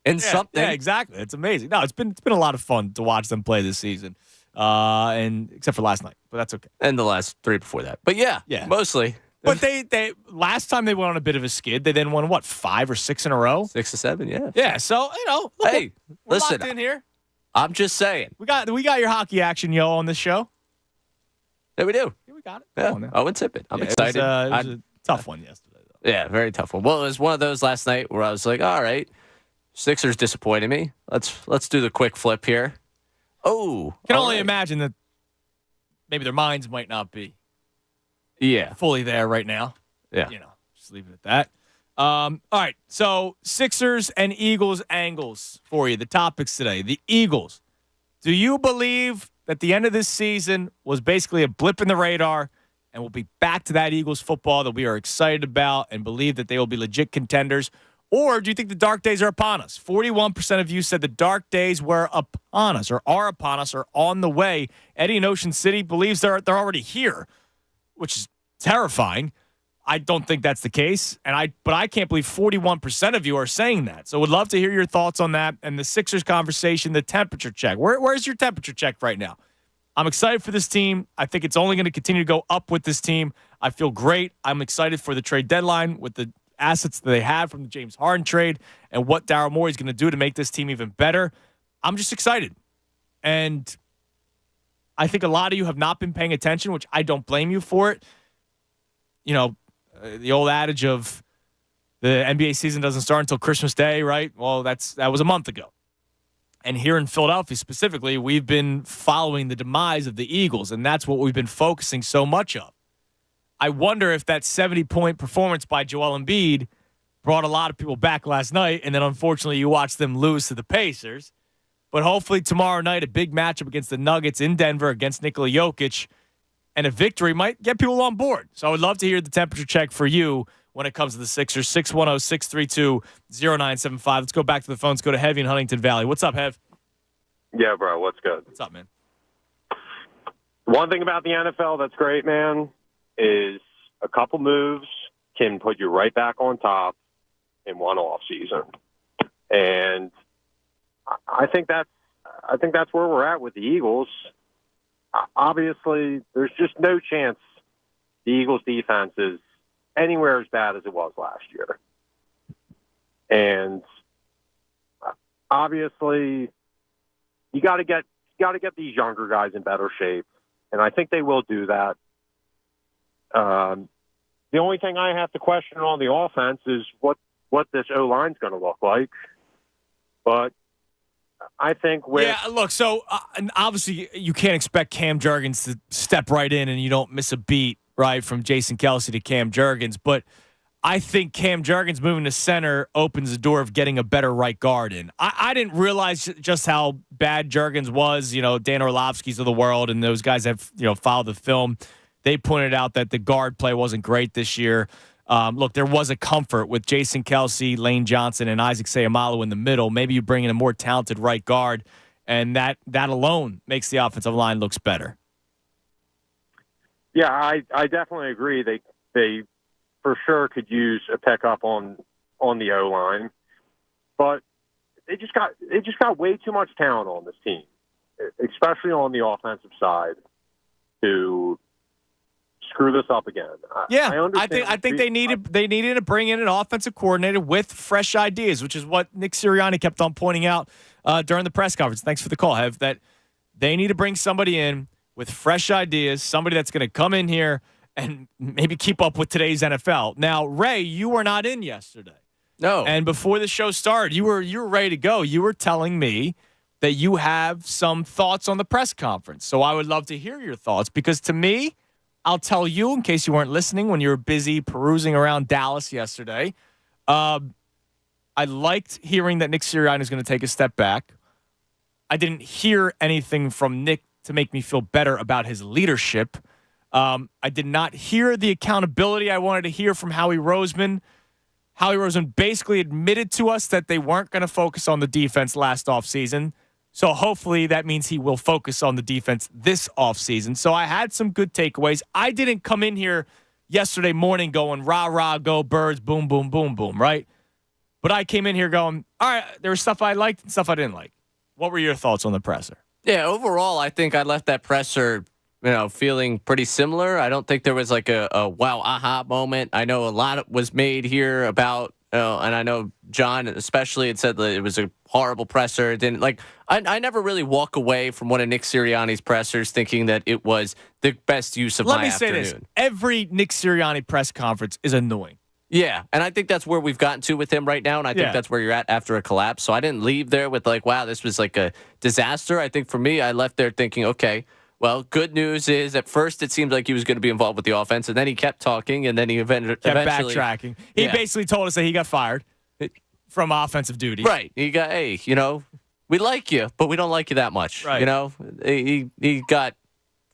In something. Yeah, exactly. It's amazing. No, it's been a lot of fun to watch them play this season. And except for last night. But that's okay. And the last 3 before that. But yeah. Mostly. But they last time they went on a bit of a skid. They then won, 5 or 6 in a row? 6 or 7, yeah. Yeah, so, look, hey, we're listen. locked in here. I'm just saying. We got your hockey action, yo, on this show. Yeah, we do. Yeah, we got it. Yeah. Owen Tippett. I'm excited. It was a tough one yesterday, though. Yeah, very tough one. Well, it was one of those last night where I was like, all right, Sixers disappointed me. Let's do the quick flip here. Oh. Can only imagine that maybe their minds might not be fully there right now. Yeah. Just leave it at that. All right, so Sixers and Eagles angles for you. The topics today. The Eagles. Do you believe that the end of this season was basically a blip in the radar and we'll be back to that Eagles football that we are excited about and believe that they will be legit contenders? Or do you think the dark days are upon us? 41% of you said the dark days were upon us or are upon us or on the way. Eddie in Ocean City believes they're already here, which is terrifying. I don't think that's the case, but I can't believe 41% of you are saying that. So would love to hear your thoughts on that and the Sixers conversation, the temperature check. Where's your temperature check right now? I'm excited for this team. I think it's only going to continue to go up with this team. I feel great. I'm excited for the trade deadline with the assets that they have from the James Harden trade and what Daryl Morey is going to do to make this team even better. I'm just excited. And I think a lot of you have not been paying attention, which I don't blame you for it. The old adage of the NBA season doesn't start until Christmas Day, right? Well, that was a month ago. And here in Philadelphia specifically, we've been following the demise of the Eagles, and that's what we've been focusing so much of. I wonder if that 70-point performance by Joel Embiid brought a lot of people back last night, and then unfortunately you watched them lose to the Pacers. But hopefully tomorrow night, a big matchup against the Nuggets in Denver against Nikola Jokic, and a victory might get people on board. So I would love to hear the temperature check for you when it comes to the Sixers. 610-632-0975. Let's go back to the phones. Go to Heavy in Huntington Valley. What's up, Hev? Yeah, bro. What's good? What's up, man? One thing about the NFL that's great, man, is a couple moves can put you right back on top in one off season. And I think that's where we're at with the Eagles. Obviously, there's just no chance the Eagles' defense is anywhere as bad as it was last year. And obviously, you got to get these younger guys in better shape, and I think they will do that. The only thing I have to question on the offense is what this O-line's going to look like. But I think so and obviously you can't expect Cam Jurgens to step right in and you don't miss a beat, right, from Jason Kelce to Cam Jurgens. But I think Cam Jurgens moving to center opens the door of getting a better right guard in. I didn't realize just how bad Jurgens was. Dan Orlovsky's of the world and those guys have, followed the film. They pointed out that the guard play wasn't great this year. Look, there was a comfort with Jason Kelce, Lane Johnson, and Isaac Seumalo in the middle. Maybe you bring in a more talented right guard, and that alone makes the offensive line looks better. Yeah, I definitely agree. They for sure could use a pickup on the O-line, but they just got way too much talent on this team, especially on the offensive side, to screw this up again. I think they needed to bring in an offensive coordinator with fresh ideas, which is what Nick Sirianni kept on pointing out during the press conference. Thanks for the call, Hev. That they need to bring somebody in with fresh ideas, somebody that's going to come in here and maybe keep up with today's NFL. Now, Ray, you were not in yesterday. No. And before the show started, you were ready to go. You were telling me that you have some thoughts on the press conference. So I would love to hear your thoughts because to me, I'll tell you in case you weren't listening when you were busy perusing around Dallas yesterday. I liked hearing that Nick Sirianni is going to take a step back. I didn't hear anything from Nick to make me feel better about his leadership. I did not hear the accountability I wanted to hear from Howie Roseman. Howie Roseman basically admitted to us that they weren't going to focus on the defense last offseason. So hopefully that means he will focus on the defense this offseason. So I had some good takeaways. I didn't come in here yesterday morning going, rah, rah, go Birds, boom, boom, boom, boom, right? But I came in here going, all right, there was stuff I liked and stuff I didn't like. What were your thoughts on the presser? Yeah, overall, I think I left that presser, feeling pretty similar. I don't think there was like a wow, aha moment. I know a lot was made here about, and I know John especially had said that it was a horrible presser. It didn't I never really walk away from one of Nick Sirianni's pressers thinking that it was the best use of my afternoon. Let me say this. Every Nick Sirianni press conference is annoying. Yeah, and I think that's where we've gotten to with him right now, and I think that's where you're at after a collapse. So I didn't leave there with wow, this was like a disaster. I think for me, I left there thinking, okay, well, good news is at first it seemed like he was going to be involved with the offense, and then he kept talking, and then he eventually kept backtracking. He basically told us that he got fired from offensive duty. Right. He got, hey, we like you, but we don't like you that much. Right. He got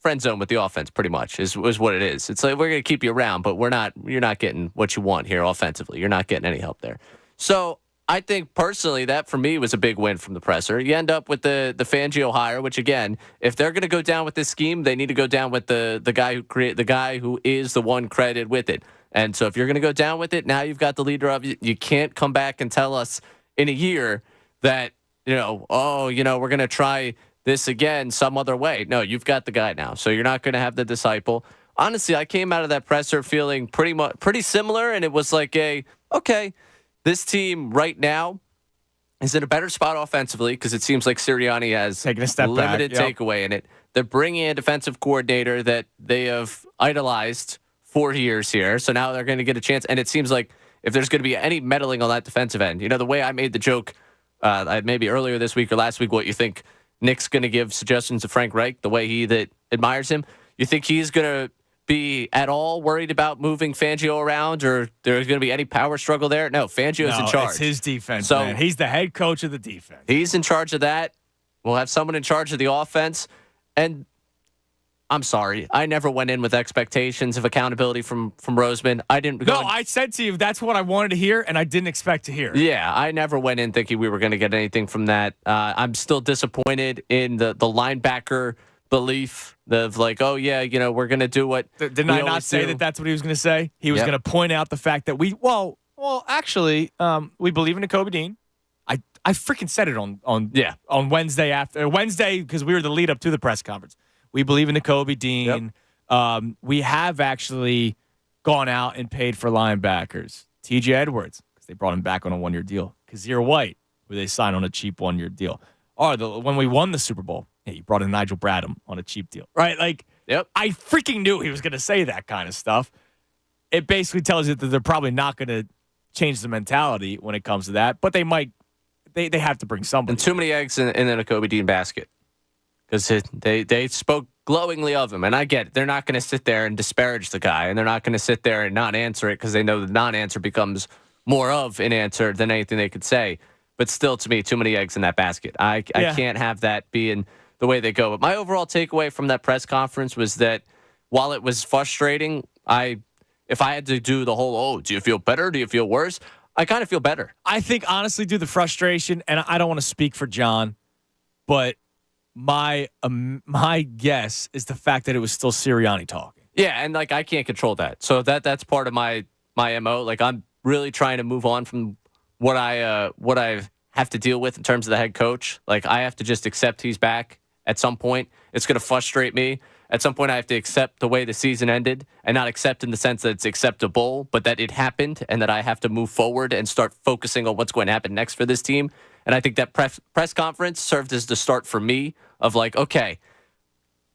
friend zone with the offense pretty much is what it is. It's like we're going to keep you around, but you're not getting what you want here offensively. You're not getting any help there. So I think personally that for me was a big win from the presser. You end up with the Fangio hire, which again, if they're going to go down with this scheme, they need to go down with the guy who is the one credited with it. And so if you're going to go down with it, now you've got the leader of it. You can't come back and tell us in a year that, we're going to try this again some other way. No, you've got the guy now. So you're not going to have the disciple. Honestly, I came out of that presser feeling pretty similar, and it was like okay, this team right now is in a better spot offensively because it seems like Sirianni has taken a step limited back. takeaway in it. They're bringing in a defensive coordinator that they have idolized 4 years here. So now they're going to get a chance. And it seems like if there's going to be any meddling on that defensive end, the way I made the joke maybe earlier this week or last week, what you think Nick's going to give suggestions to Frank Reich, the way he that admires him. You think he's going to be at all worried about moving Fangio around, or there's going to be any power struggle there? No, Fangio's in charge. It's his defense, so man. He's the head coach of the defense. He's in charge of that. We'll have someone in charge of the offense. And I'm sorry, I never went in with expectations of accountability from Roseman. I didn't. I said to you that's what I wanted to hear, and I didn't expect to hear. Yeah, I never went in thinking we were going to get anything from that. I'm still disappointed in the linebacker belief of we're going to do what. Didn't I not say that that's what he was going to say? He was going to point out the fact that we believe in Nakobe Dean. I freaking said it on Wednesday because we were the lead up to the press conference. We believe in Nakobe Dean. Yep. We have actually gone out and paid for linebackers. T.J. Edwards, because they brought him back on a 1-year deal. Kazir White, who they signed on a cheap 1-year deal. When we won the Super Bowl, you brought in Nigel Bradham on a cheap deal. Right? Yep. I freaking knew he was going to say that kind of stuff. It basically tells you that they're probably not going to change the mentality when it comes to that, but they might. They have to bring somebody. And too many eggs in the Nakobe Dean basket. Because they spoke glowingly of him. And I get it. They're not going to sit there and disparage the guy. And they're not going to sit there and not answer it because they know the non-answer becomes more of an answer than anything they could say. But still, to me, too many eggs in that basket. I can't have that being the way they go. But my overall takeaway from that press conference was that while it was frustrating, if I had to do the whole, do you feel better? Do you feel worse? I kind of feel better. I think, honestly, the frustration, and I don't want to speak for John, but my guess is the fact that it was still Sirianni talking. Yeah, and I can't control that. So that's part of my MO. I'm really trying to move on from what I have to deal with in terms of the head coach. I have to just accept he's back at some point. It's going to frustrate me. At some point, I have to accept the way the season ended, and not accept in the sense that it's acceptable, but that it happened and that I have to move forward and start focusing on what's going to happen next for this team. And I think that press conference served as the start for me of okay,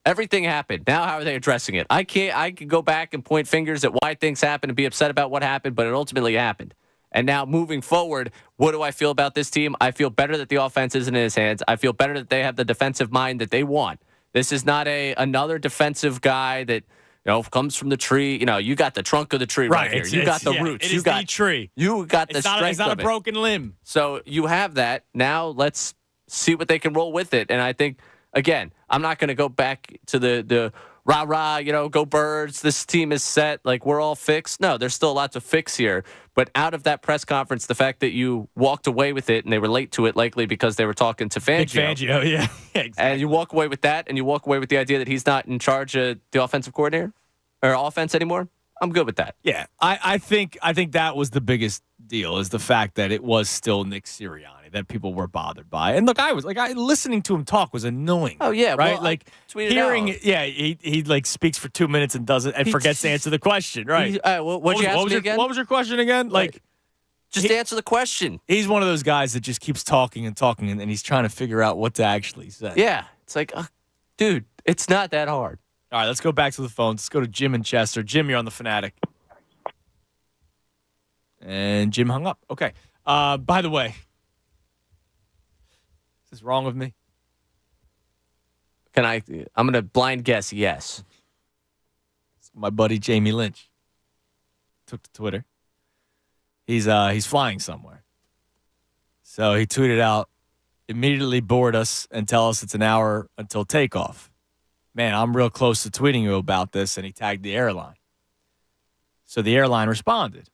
everything happened. Now how are they addressing it? I could go back and point fingers at why things happened and be upset about what happened, but it ultimately happened. And now moving forward, what do I feel about this team? I feel better that the offense isn't in his hands. I feel better that they have the defensive mind that they want. This is not another defensive guy that comes from the tree. You got the trunk of the tree right here. You got the roots. It is the tree. You got the strength. It's not a broken limb. So you have that. Now let's see what they can roll with it. And I think, again, I'm not going to go back to the rah-rah, go Birds, this team is set, like we're all fixed. No, there's still a lot to fix here. But out of that press conference, the fact that you walked away with it, and they were late to it likely because they were talking to Fangio. Big Fangio, yeah. Exactly. And you walk away with that, and you walk away with the idea that he's not in charge of the offensive coordinator or offense anymore. I'm good with that. Yeah, I think that was the biggest deal, is the fact that it was still Nick Sirianni that people were bothered by. And look, listening to him talk was annoying. Oh yeah, right. Well, like hearing, he like speaks for 2 minutes and doesn't forgets to answer the question. Right. What was your question again? Like just answer the question. He's one of those guys that just keeps talking and talking, and he's trying to figure out what to actually say. Yeah, it's like, dude, it's not that hard. All right, let's go back to the phones. Let's go to Jim in Chester. Jim, you're on the Fanatic. And Jim hung up. Okay. By the way, is this wrong with me? I'm going to blind guess yes. My buddy Jamie Lynch took to Twitter. He's flying somewhere. So he tweeted out, immediately board us and tell us it's an hour until takeoff. Man, I'm real close to tweeting you about this, and he tagged the airline. So the airline responded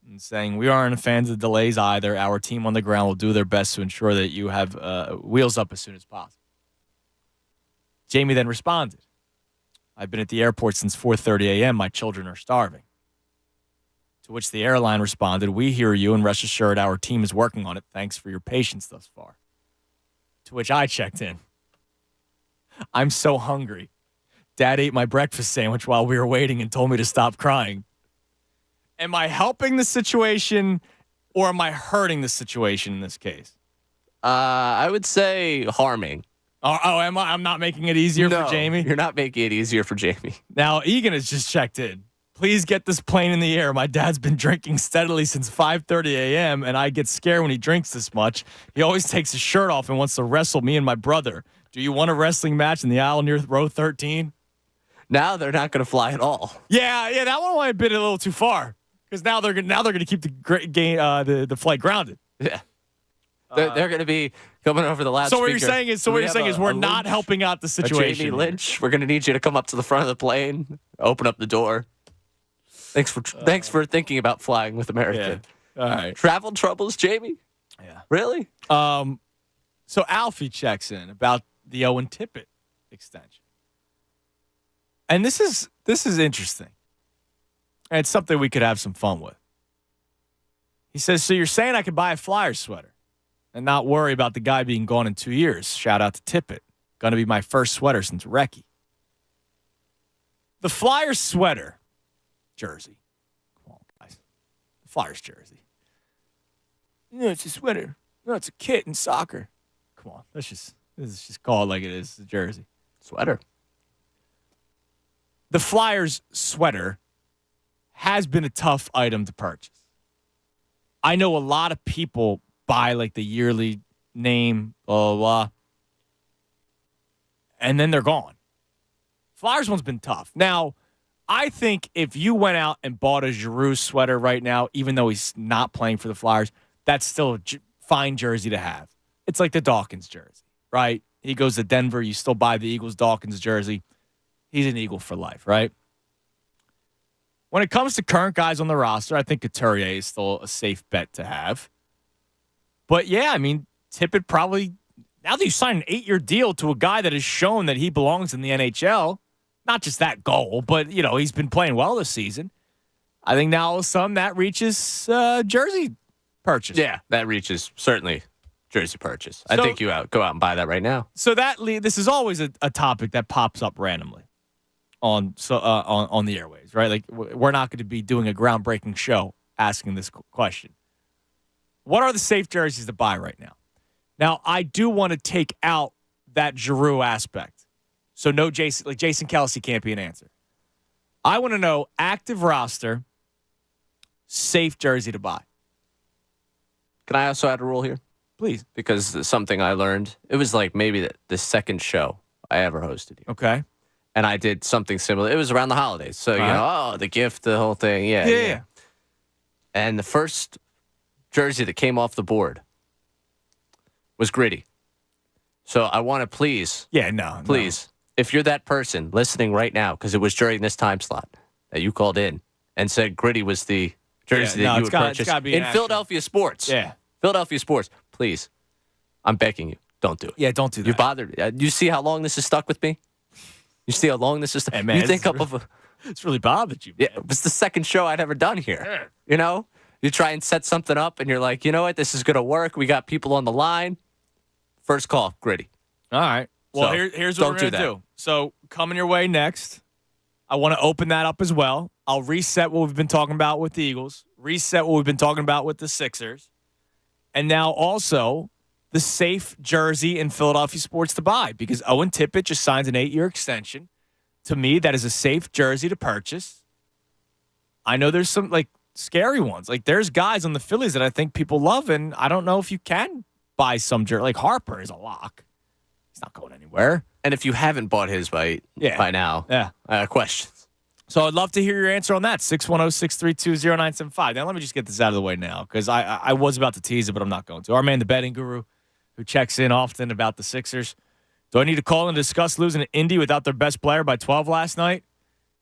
and saying, we aren't fans of delays either. Our team on the ground will do their best to ensure that you have wheels up as soon as possible. Jamie then responded, I've been at the airport since 4:30 a.m. My children are starving. To which the airline responded, we hear you, and rest assured our team is working on it. Thanks for your patience thus far. To which I checked in. I'm so hungry. Dad ate my breakfast sandwich while we were waiting and told me to stop crying. Am I helping the situation, or am I hurting the situation in this case? I would say harming. Am I? I'm not making it easier for Jamie? You're not making it easier for Jamie. Now, Egan has just checked in. Please get this plane in the air. My dad's been drinking steadily since 5:30 a.m., and I get scared when he drinks this much. He always takes his shirt off and wants to wrestle me and my brother. Do you want a wrestling match in the aisle near row 13? Now they're not going to fly at all. Yeah, that one might have been a little too far, because now they're going to keep the flight grounded. Yeah, they're going to be coming over the last. So what you're saying is, we're not helping out the situation. Jamie Lynch, we're going to need you to come up to the front of the plane, open up the door. Thanks for thinking about flying with American. Yeah. All right. Travel troubles, Jamie? Yeah. Really? So Alfie checks in about the Owen Tippett extension. And this is interesting. And it's something we could have some fun with. He says, so you're saying I could buy a Flyers sweater and not worry about the guy being gone in 2 years? Shout out to Tippett. Going to be my first sweater since Recchi. The Flyers sweater jersey. Come on, guys. The Flyers jersey. No, it's a sweater. No, it's a kit in soccer. Come on. Let's just call it like it is. It's a jersey. Sweater. The Flyers sweater has been a tough item to purchase. I know a lot of people buy like the yearly name, blah, blah, blah, and then they're gone. Flyers one's been tough. Now, I think if you went out and bought a Giroux sweater right now, even though he's not playing for the Flyers, that's still a fine jersey to have. It's like the Dawkins jersey, right? He goes to Denver, you still buy the Eagles Dawkins jersey. He's an Eagle for life, right? When it comes to current guys on the roster, I think Couturier is still a safe bet to have. But yeah, I mean, Tippett probably, now that you sign an 8-year deal to a guy that has shown that he belongs in the NHL, not just that goal, but, he's been playing well this season. I think now all of a sudden that reaches jersey purchase. Yeah, that reaches certainly jersey purchase. I think you go out and buy that right now. So this is always a topic that pops up randomly on the airwaves, right? Like, we're not going to be doing a groundbreaking show asking this question. What are the safe jerseys to buy right now? Now, I do want to take out that Giroux aspect. So no Jason Kelsey can't be an answer. I want to know active roster, safe jersey to buy. Can I also add a rule here? Please. Because something I learned, it was like maybe the second show I ever hosted here. Okay. And I did something similar. It was around the holidays. So, the gift, the whole thing. Yeah. And the first jersey that came off the board was Gritty. So I want to please, if you're that person listening right now, because it was during this time slot that you called in and said Gritty was the jersey that you would purchase in Philadelphia sports. Yeah. Philadelphia sports. Please, I'm begging you, don't do it. Yeah, don't do that. You bothered. You see how long this has stuck with me? You see how long this is stuck? Hey, man, you think it's really bothered you. Yeah, it was the second show I'd ever done here. You know? You try and set something up, and you're like, you know what? This is going to work. We got people on the line. First call, Gritty. All right. Well, So, here's what we're going to do. So, coming your way next, I want to open that up as well. I'll reset what we've been talking about with the Eagles, reset what we've been talking about with the Sixers, and now also the safe jersey in Philadelphia sports to buy, because Owen Tippett just signed an 8-year extension. To me, that is a safe jersey to purchase. I know there's some scary ones. There's guys on the Phillies that I think people love, and I don't know if you can buy some jersey. Like Harper is a lock. He's not going anywhere. And if you haven't bought his by now, questions. So I'd love to hear your answer on that. 610-632-0975. Now let me just get this out of the way now, because I was about to tease it, but I'm not going to. Our man, the betting guru, who checks in often about the Sixers. Do I need to call and discuss losing to Indy without their best player by 12 last night?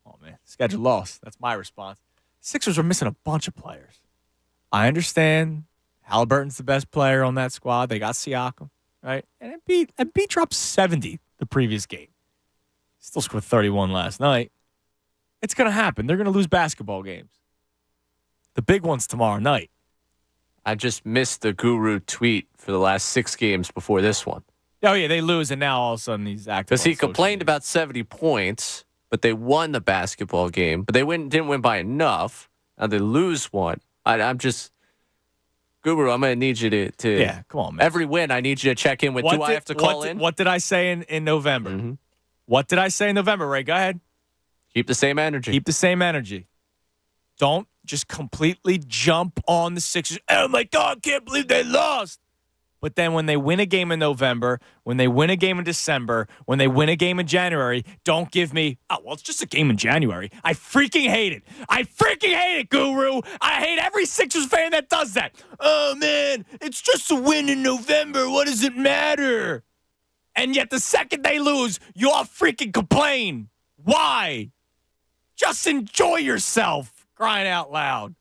Oh, man. Schedule lost. That's my response. Sixers were missing a bunch of players. I understand Halliburton's the best player on that squad. They got Siakam, right? And Embiid dropped 70 the previous game. Still scored 31 last night. It's going to happen. They're going to lose basketball games. The big one's tomorrow night. I just missed the guru tweet for the last 6 games before this one. Oh, yeah, they lose, and now all of a sudden he's active. Because he complained about 70 points, but they won the basketball game. But they didn't win by enough. Now they lose one. I'm just... Guru, I'm going to need you to... Yeah, come on, man. Every win, I need you to check in with, I have to call in? What did I say in November? Mm-hmm. What did I say in November, Ray? Go ahead. Keep the same energy. Keep the same energy. Don't just completely jump on the Sixers. Oh, my God, I can't believe they lost. But then when they win a game in November, when they win a game in December, when they win a game in January, don't give me, it's just a game in January. I freaking hate it. I freaking hate it, Guru. I hate every Sixers fan that does that. Oh, man, it's just a win in November. What does it matter? And yet the second they lose, you all freaking complain. Why? Just enjoy yourself, crying out loud.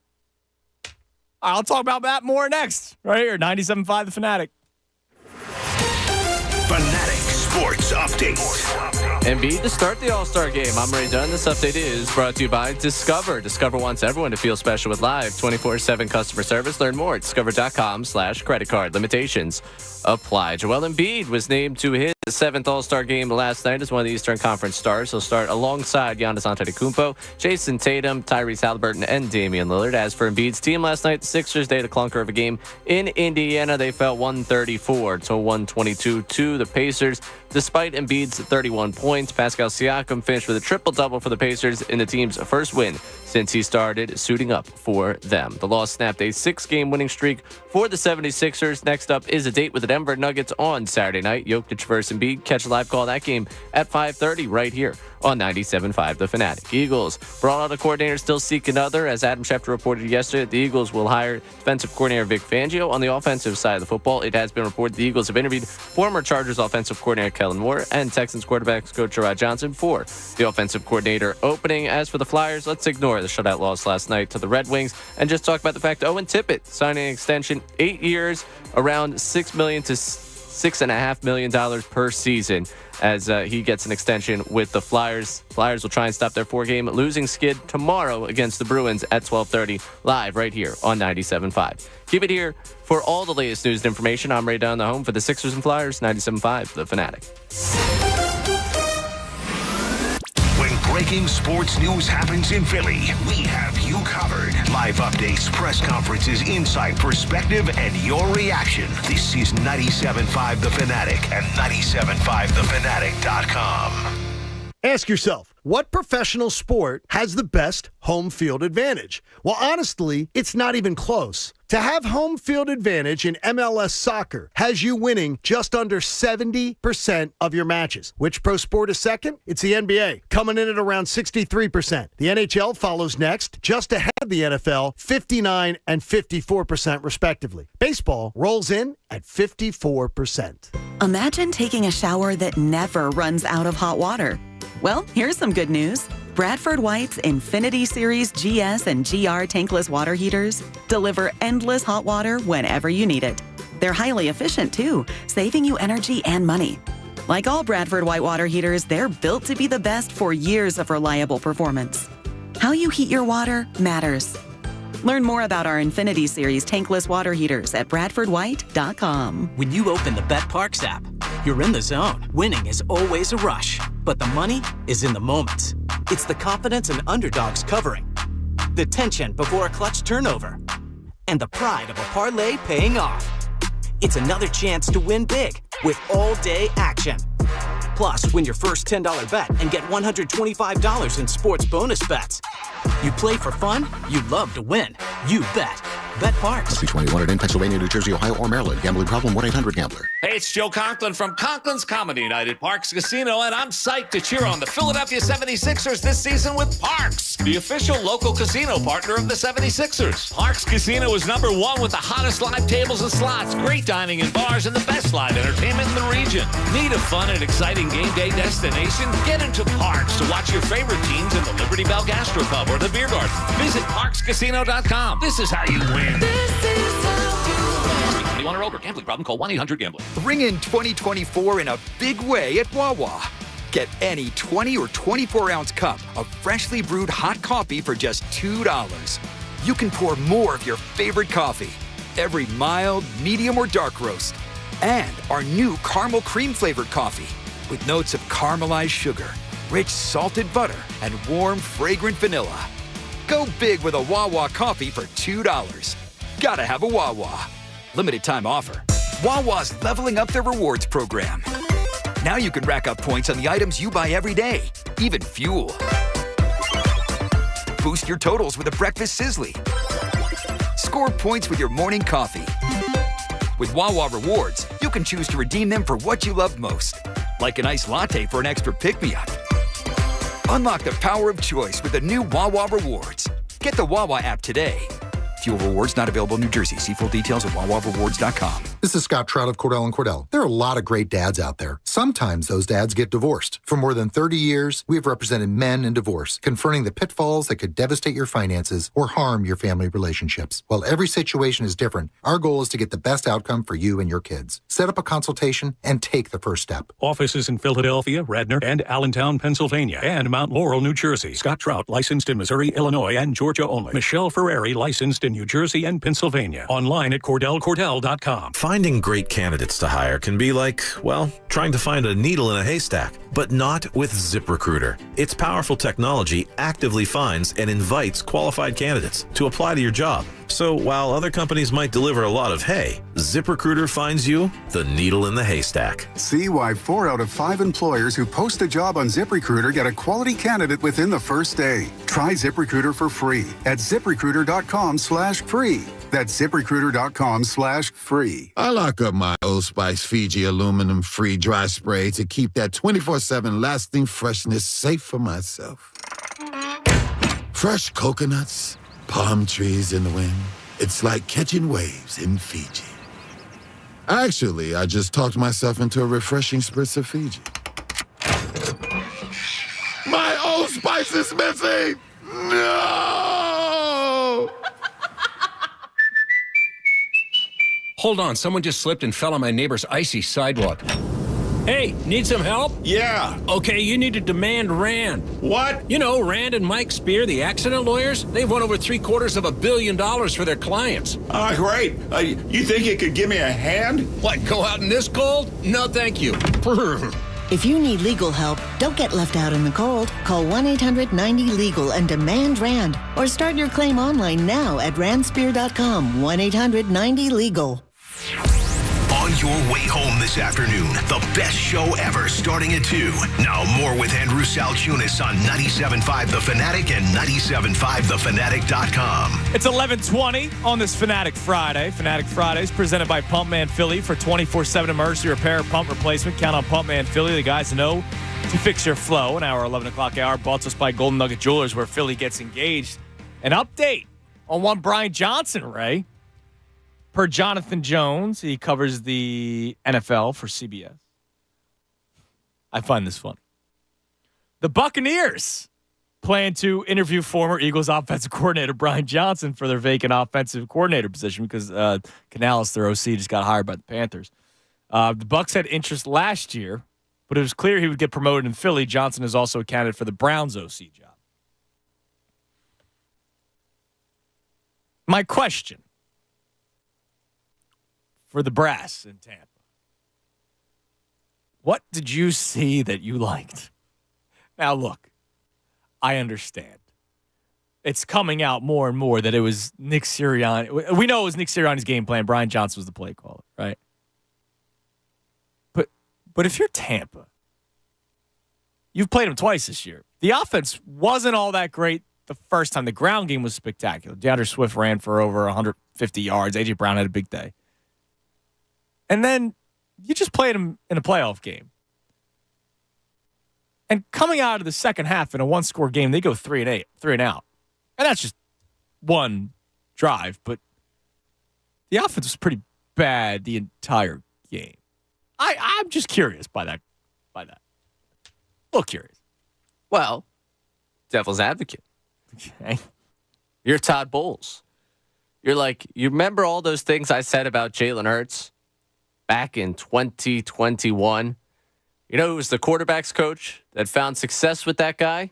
All right, I'll talk about that more next, right here, 97.5 The Fanatic. Fanatic Sports Update. Embiid to start the All-Star game. I'm Ray Dunn. This update is brought to you by Discover. Discover wants everyone to feel special with live 24/7 customer service. Learn more at discover.com/credit card. Limitations apply. Joel Embiid was named to his 7th All-Star game last night as one of the Eastern Conference stars. He'll start alongside Giannis Antetokounmpo, Jason Tatum, Tyrese Halliburton, and Damian Lillard. As for Embiid's team last night, the Sixers, they had a clunker of a game in Indiana. They fell 134 to 122 to the Pacers. Despite Embiid's 31 points, Pascal Siakam finished with a triple-double for the Pacers in the team's first win since he started suiting up for them. The loss snapped a 6-game winning streak for the 76ers. Next up is a date with the Denver Nuggets on Saturday night. Jokic versus Embiid. Catch a live call of that game at 5:30 right here on 97.5 The Fanatic. Eagles brought out a coordinator, still seek another. As Adam Schefter reported yesterday, the Eagles will hire defensive coordinator Vic Fangio. On the offensive side of the football, it has been reported the Eagles have interviewed former Chargers offensive coordinator Kellen Moore and Texans quarterbacks coach Rod Johnson for the offensive coordinator opening. As for the Flyers, let's ignore the shutout loss last night to the Red Wings and just talk about the fact Owen Tippett signing an extension, 8 years, around $6 million to $6.5 million per season as he gets an extension with the Flyers. Flyers will try and stop their 4-game losing skid tomorrow against the Bruins at 12:30 live right here on 97.5. Keep it here for all the latest news and information. I'm Ray Dunn, the home for the Sixers and Flyers, 97.5 The Fanatic. When breaking sports news happens in Philly, we have you covered. Live updates, press conferences, insight, perspective, and your reaction. This is 97.5 The Fanatic and 97.5thefanatic.com. Ask yourself, what professional sport has the best home field advantage? Well, honestly, it's not even close. To have home field advantage in MLS soccer has you winning just under 70% of your matches. Which pro sport is second? It's the NBA, coming in at around 63%. The NHL follows next, just ahead of the NFL, 59 and 54% respectively. Baseball rolls in at 54%. Imagine taking a shower that never runs out of hot water. Well, here's some good news. Bradford White's Infinity Series GS and GR tankless water heaters deliver endless hot water whenever you need it. They're highly efficient too, saving you energy and money. Like all Bradford White water heaters, they're built to be the best for years of reliable performance. How you heat your water matters. Learn more about our Infinity Series tankless water heaters at BradfordWhite.com. When you open the BetParks app, you're in the zone. Winning is always a rush, but the money is in the moments. It's the confidence and underdogs covering, the tension before a clutch turnover, and the pride of a parlay paying off. It's another chance to win big with all-day action. Plus, win your first $10 bet and get $125 in sports bonus bets. You play for fun, you love to win. You bet. BetParks. Must be 21 in Pennsylvania, New Jersey, Ohio, or Maryland. Gambling problem? 1-800-GAMBLER. Hey, it's Joe Conklin from Conklin's Comedy Night at Parks Casino, and I'm psyched to cheer on the Philadelphia 76ers this season with Parks, the official local casino partner of the 76ers. Parks Casino is #1 with the hottest live tables and slots, great dining and bars, and the best live entertainment in the region. Need a fun and exciting game day destination? Get into Parks to watch your favorite teams in the Liberty Bell Gastropub or the Beer Garden. Visit parkscasino.com. This is how you win. This is how you win. 21 or over. Gambling problem? Call 1-800-GAMBLER. Ring in 2024 in a big way at Wawa. Get any 20 or 24-ounce cup of freshly brewed hot coffee for just $2. You can pour more of your favorite coffee, every mild, medium, or dark roast, and our new caramel cream flavored coffee with notes of caramelized sugar, rich salted butter, and warm, fragrant vanilla. Go big with a Wawa coffee for $2. Gotta have a Wawa. Limited time offer. Wawa's leveling up their rewards program. Now you can rack up points on the items you buy every day, even fuel. Boost your totals with a breakfast sizzly. Score points with your morning coffee. With Wawa Rewards, you can choose to redeem them for what you love most, like an iced latte for an extra pick-me-up. Unlock the power of choice with the new Wawa Rewards. Get the Wawa app today. Fuel rewards not available in New Jersey. See full details at wawarewards.com. This is Scott Trout of Cordell & Cordell. There are a lot of great dads out there. Sometimes those dads get divorced. For more than 30 years, we have represented men in divorce, confronting the pitfalls that could devastate your finances or harm your family relationships. While every situation is different, our goal is to get the best outcome for you and your kids. Set up a consultation and take the first step. Offices in Philadelphia, Radnor, and Allentown, Pennsylvania, and Mount Laurel, New Jersey. Scott Trout, licensed in Missouri, Illinois, and Georgia only. Michelle Ferrari, licensed in New Jersey and Pennsylvania. Online at CordellCordell.com. Finding great candidates to hire can be like, well, trying to find a needle in a haystack, but not with ZipRecruiter. Its powerful technology actively finds and invites qualified candidates to apply to your job. So while other companies might deliver a lot of hay, ZipRecruiter finds you the needle in the haystack. See why 4 out of 5 employers who post a job on ZipRecruiter get a quality candidate within the first day. Try ZipRecruiter for free at ZipRecruiter.com/free. That's ZipRecruiter.com/free. I lock up my Old Spice Fiji aluminum-free dry spray to keep that 24/7 lasting freshness safe for myself. Fresh coconuts, palm trees in the wind. It's like catching waves in Fiji. Actually, I just talked myself into a refreshing spritz of Fiji. My Old Spice is missing! No! Hold on, someone just slipped and fell on my neighbor's icy sidewalk. Hey, need some help? Yeah. Okay, you need to demand Rand. What? You know, Rand and Mike Spear, the accident lawyers, they've won over $750 million for their clients. Great. You think you could give me a hand? What, go out in this cold? No, thank you. If you need legal help, don't get left out in the cold. Call 1-800-90-LEGAL and demand Rand. Or start your claim online now at randspear.com. 1-800-90-LEGAL. On your way home this afternoon, the best show ever starting at 2. Now more with Andrew Salchunas on 97.5 The Fanatic and 97.5thefanatic.com. It's 11:20 on this Fanatic Friday. Fanatic Fridays presented by Pumpman Philly for 24/7 emergency repair, pump replacement. Count on Pumpman Philly, the guys know to fix your flow. An hour, 11 o'clock hour, brought to us by Golden Nugget Jewelers, where Philly gets engaged. An update on one Brian Johnson, Ray. Per Jonathan Jones, he covers the NFL for CBS. I find this funny. The Buccaneers plan to interview former Eagles offensive coordinator Brian Johnson for their vacant offensive coordinator position because Canales, their OC, just got hired by the Panthers. The Bucs had interest last year, but it was clear he would get promoted in Philly. Johnson is also a candidate for the Browns OC job. My question for the brass in Tampa. What did you see that you liked? Now, look, I understand. It's coming out more and more that it was Nick Sirianni. We know it was Nick Sirianni's game plan. Brian Johnson was the play caller, right? But if you're Tampa, you've played him twice this year. The offense wasn't all that great the first time. The ground game was spectacular. DeAndre Swift ran for over 150 yards. A.J. Brown had a big day. And then you just played him in a playoff game. And coming out of the second half in a one-score game, they go 3-8, 3-and-out. And that's just one drive. But the offense was pretty bad the entire game. I'm just curious by that. A little curious. Well, devil's advocate. Okay. You're Todd Bowles. You're like, you remember all those things I said about Jalen Hurts back in 2021? You know who was the quarterback's coach that found success with that guy?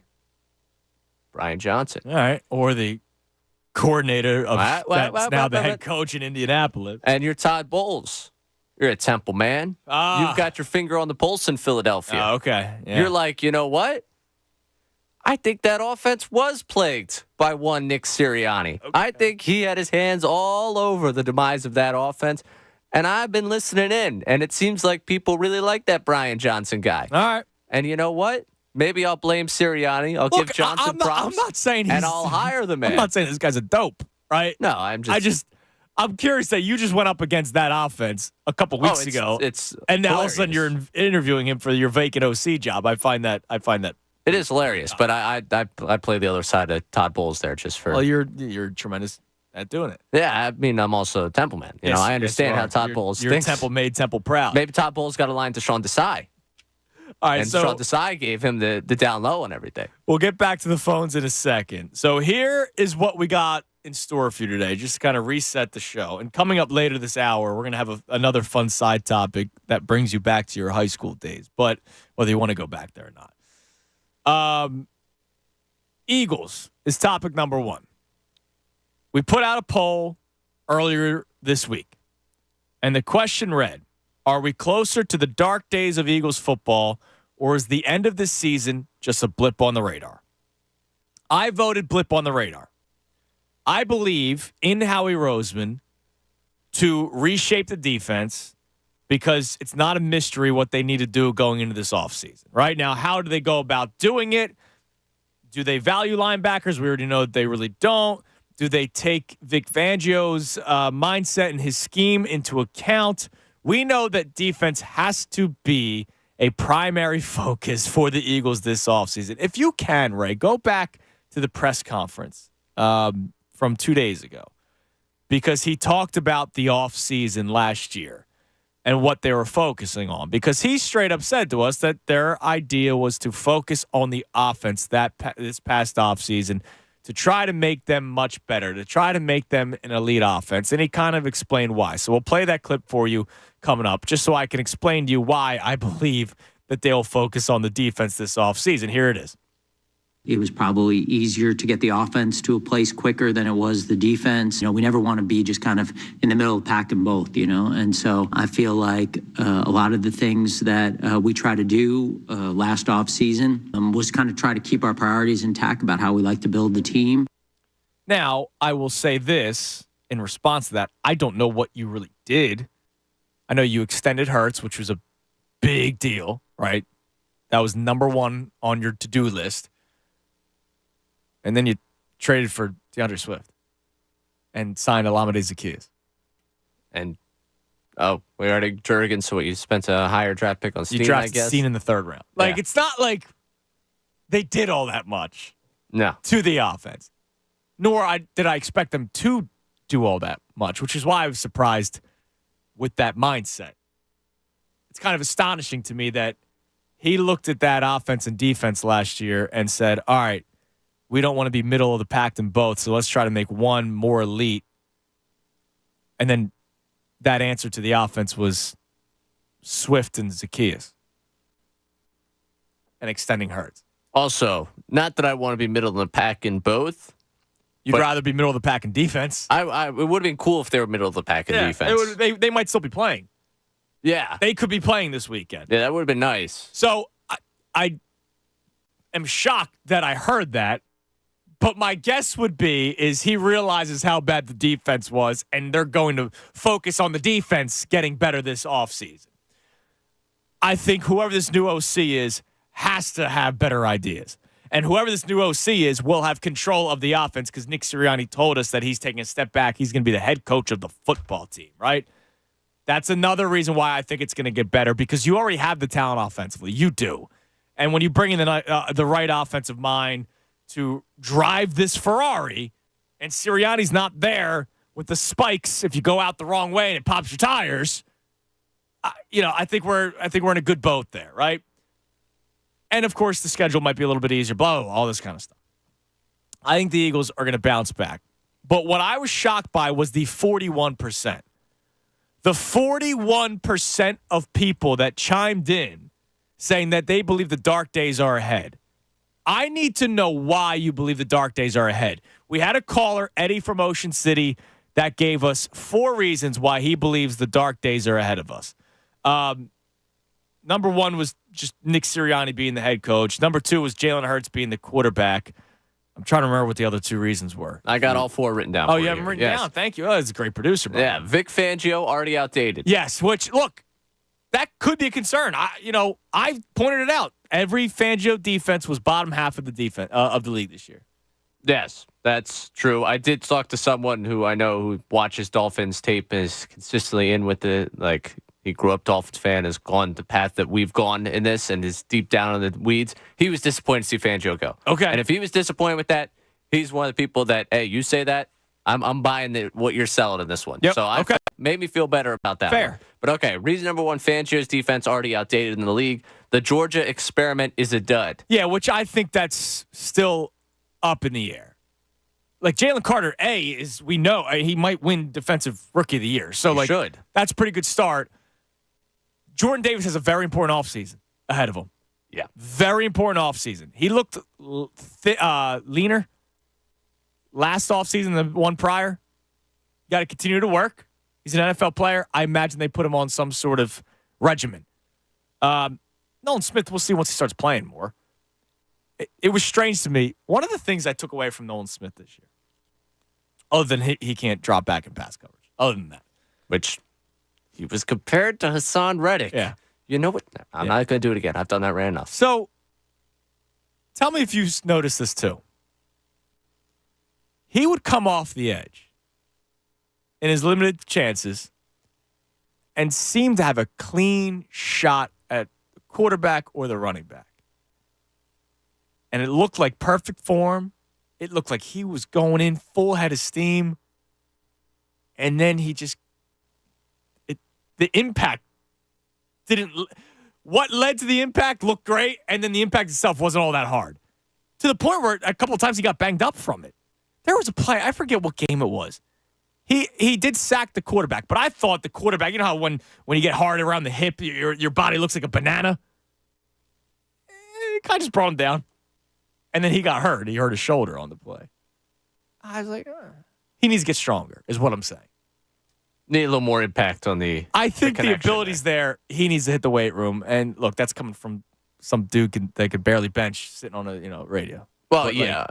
Brian Johnson. All right. Or the coordinator of that's now the head coach in Indianapolis. And you're Todd Bowles. You're a Temple man. You've got your finger on the pulse in Philadelphia. Okay. Yeah. You're like, you know what? I think that offense was plagued by one Nick Sirianni. Okay. I think he had his hands all over the demise of that offense. And I've been listening in, and it seems like people really like that Brian Johnson guy. All right. And you know what? Maybe I'll blame Sirianni. I'll give Johnson props. I'm not saying and I'll hire the man. I'm not saying this guy's a dope, right? No, I'm curious that you just went up against that offense a couple weeks ago. And now all of a sudden you're interviewing him for your vacant OC job. I find that it is hilarious, but I play the other side of Todd Bowles there just for. Well, you're tremendous at doing it. Yeah, I mean, I'm also a Temple man. You know, I understand how Todd Bowles thinks. You're Temple made, Temple proud. Maybe Todd Bowles got a line to Sean Desai. All right, and Sean Desai gave him the down low and everything. We'll get back to the phones in a second. So here is what we got in store for you today, just to kind of reset the show. And coming up later this hour, we're going to have another fun side topic that brings you back to your high school days, but whether you want to go back there or not. Eagles is topic number one. We put out a poll earlier this week, and the question read, are we closer to the dark days of Eagles football, or is the end of this season just a blip on the radar? I voted blip on the radar. I believe in Howie Roseman to reshape the defense because it's not a mystery what they need to do going into this offseason. Right now, how do they go about doing it? Do they value linebackers? We already know that they really don't. Do they take Vic Fangio's mindset and his scheme into account? We know that defense has to be a primary focus for the Eagles this offseason. If you can, Ray, go back to the press conference from 2 days ago because he talked about the offseason last year and what they were focusing on, because he straight up said to us that their idea was to focus on the offense this past offseason to try to make them much better, to try to make them an elite offense. And he kind of explained why. So we'll play that clip for you coming up, just so I can explain to you why I believe that they'll focus on the defense this offseason. Here it is. It was probably easier to get the offense to a place quicker than it was the defense. You know, we never want to be just kind of in the middle of the pack in both, you know. And so I feel like a lot of the things that we try to do last offseason was kind of try to keep our priorities intact about how we like to build the team. Now, I will say this in response to that. I don't know what you really did. I know you extended Hurts, which was a big deal, right? That was number one on your to-do list. And then you traded for DeAndre Swift and signed Olamide Zaccheaus. And, we already Jurgen, so what, you spent a higher draft pick on Steen, You drafted I guess? Steen in the third round. It's not like they did all that much to the offense. Nor did I expect them to do all that much, which is why I was surprised with that mindset. It's kind of astonishing to me that he looked at that offense and defense last year and said, all right, we don't want to be middle of the pack in both, so let's try to make one more elite. And then that answer to the offense was Swift and Zaccheaus and extending Hurts. Also, not that I want to be middle of the pack in both. You'd rather be middle of the pack in defense. It would have been cool if they were middle of the pack in defense. They might still be playing. Yeah. They could be playing this weekend. Yeah, that would have been nice. So I am shocked that I heard that. But my guess would be is he realizes how bad the defense was, and they're going to focus on the defense getting better this offseason. I think whoever this new OC is has to have better ideas. And whoever this new OC is will have control of the offense because Nick Sirianni told us that he's taking a step back. He's going to be the head coach of the football team, right? That's another reason why I think it's going to get better because you already have the talent offensively. You do. And when you bring in the right offensive mind to drive this Ferrari, and Sirianni's not there with the spikes if you go out the wrong way and it pops your tires, I think we're in a good boat there, right? And of course, the schedule might be a little bit easier, blah, blah, blah, all this kind of stuff. I think the Eagles are going to bounce back. But what I was shocked by was the 41%. The 41% of people that chimed in saying that they believe the dark days are ahead. I need to know why you believe the dark days are ahead. We had a caller, Eddie from Ocean City, that gave us 4 reasons why he believes the dark days are ahead of us. Number 1 was just Nick Sirianni being the head coach. Number 2 was Jalen Hurts being the quarterback. I'm trying to remember what the other 2 reasons were. I got all 4 written down. Oh, you have them written down? Thank you. Oh, that's a great producer, bro. Yeah, Vic Fangio already outdated. Yes, which, look, that could be a concern. I pointed it out. Every Fangio defense was bottom half of the defense of the league this year. Yes, that's true. I did talk to someone who I know who watches Dolphins tape and is consistently in with it. Like, he grew up Dolphins fan, has gone the path that we've gone in this, and is deep down in the weeds. He was disappointed to see Fangio go. Okay. And if he was disappointed with that, he's one of the people that, hey, you say that, I'm buying what you're selling in this one. Yep. So made me feel better about that. Fair. One. But okay, reason number 1, Fangio's defense already outdated in the league. The Georgia experiment is a dud. Yeah, which I think that's still up in the air. Like Jalen Carter, we know he might win Defensive Rookie of the Year. So He should. That's a pretty good start. Jordan Davis has a very important offseason ahead of him. Yeah. Very important offseason. He looked leaner last offseason than the one prior. You got to continue to work. He's an NFL player. I imagine they put him on some sort of regimen. Nolan Smith, we'll see once he starts playing more. It was strange to me. One of the things I took away from Nolan Smith this year, other than he can't drop back in pass coverage, other than that. Which he was compared to Hassan Reddick. Yeah. You know what? I'm not going to do it again. I've done that enough. So, tell me if you noticed this too. He would come off the edge in his limited chances and seem to have a clean shot at the quarterback or the running back. And it looked like perfect form. It looked like he was going in full head of steam. And then he just, the impact didn't, what led to the impact looked great. And then the impact itself wasn't all that hard. To the point where a couple of times he got banged up from it. There was a play, I forget what game it was. He did sack the quarterback, but I thought the quarterback, you know how when you get hard around the hip, your body looks like a banana? It kind of just brought him down. And then he got hurt. He hurt his shoulder on the play. I was like, he needs to get stronger, is what I'm saying. Need a little more impact on the I think the ability's there. He needs to hit the weight room. And look, that's coming from some dude that could barely bench sitting on a radio. Well, But, yeah.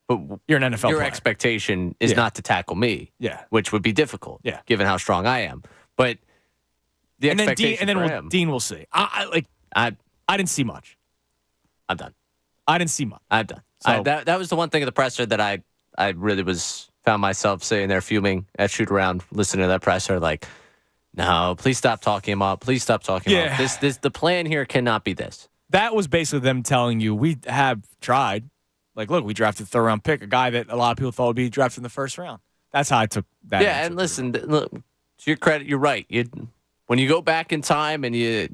But you're an NFL your player. expectation is not to tackle me. Yeah. Which would be difficult. Yeah. Given how strong I am. But The and then expectation for him. Dean will see. I didn't see much. I'm done. I didn't see much. I'm done. So, that was the one thing of the presser that I really found myself sitting there fuming at shoot around, listening to that presser, like, no, please stop talking him up. Please stop talking him up. The plan here cannot be this. That was basically them telling you, we have tried. Like, look, we drafted a 3rd-round pick, a guy that a lot of people thought would be drafted in the 1st round. That's how I took that. Yeah, and listen, look, to your credit, you're right. When you go back in time and you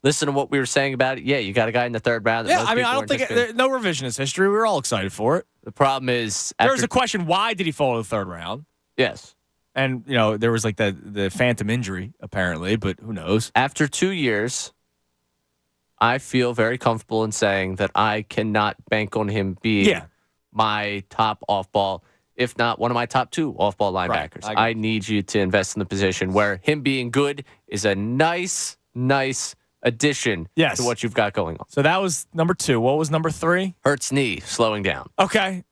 listen to what we were saying about it, yeah, you got a guy in the 3rd round. Yeah, I mean, I don't think no revisionist history. We were all excited for it. The problem is there was a question: why did he fall to the 3rd round? Yes, and there was like the phantom injury apparently, but who knows? After 2 years, I feel very comfortable in saying that I cannot bank on him being my top off-ball, if not one of my top 2 off-ball linebackers. Right. I need you to invest in the position where him being good is a nice addition to what you've got going on. So that was number 2. What was number 3? Hurts knee slowing down. Okay.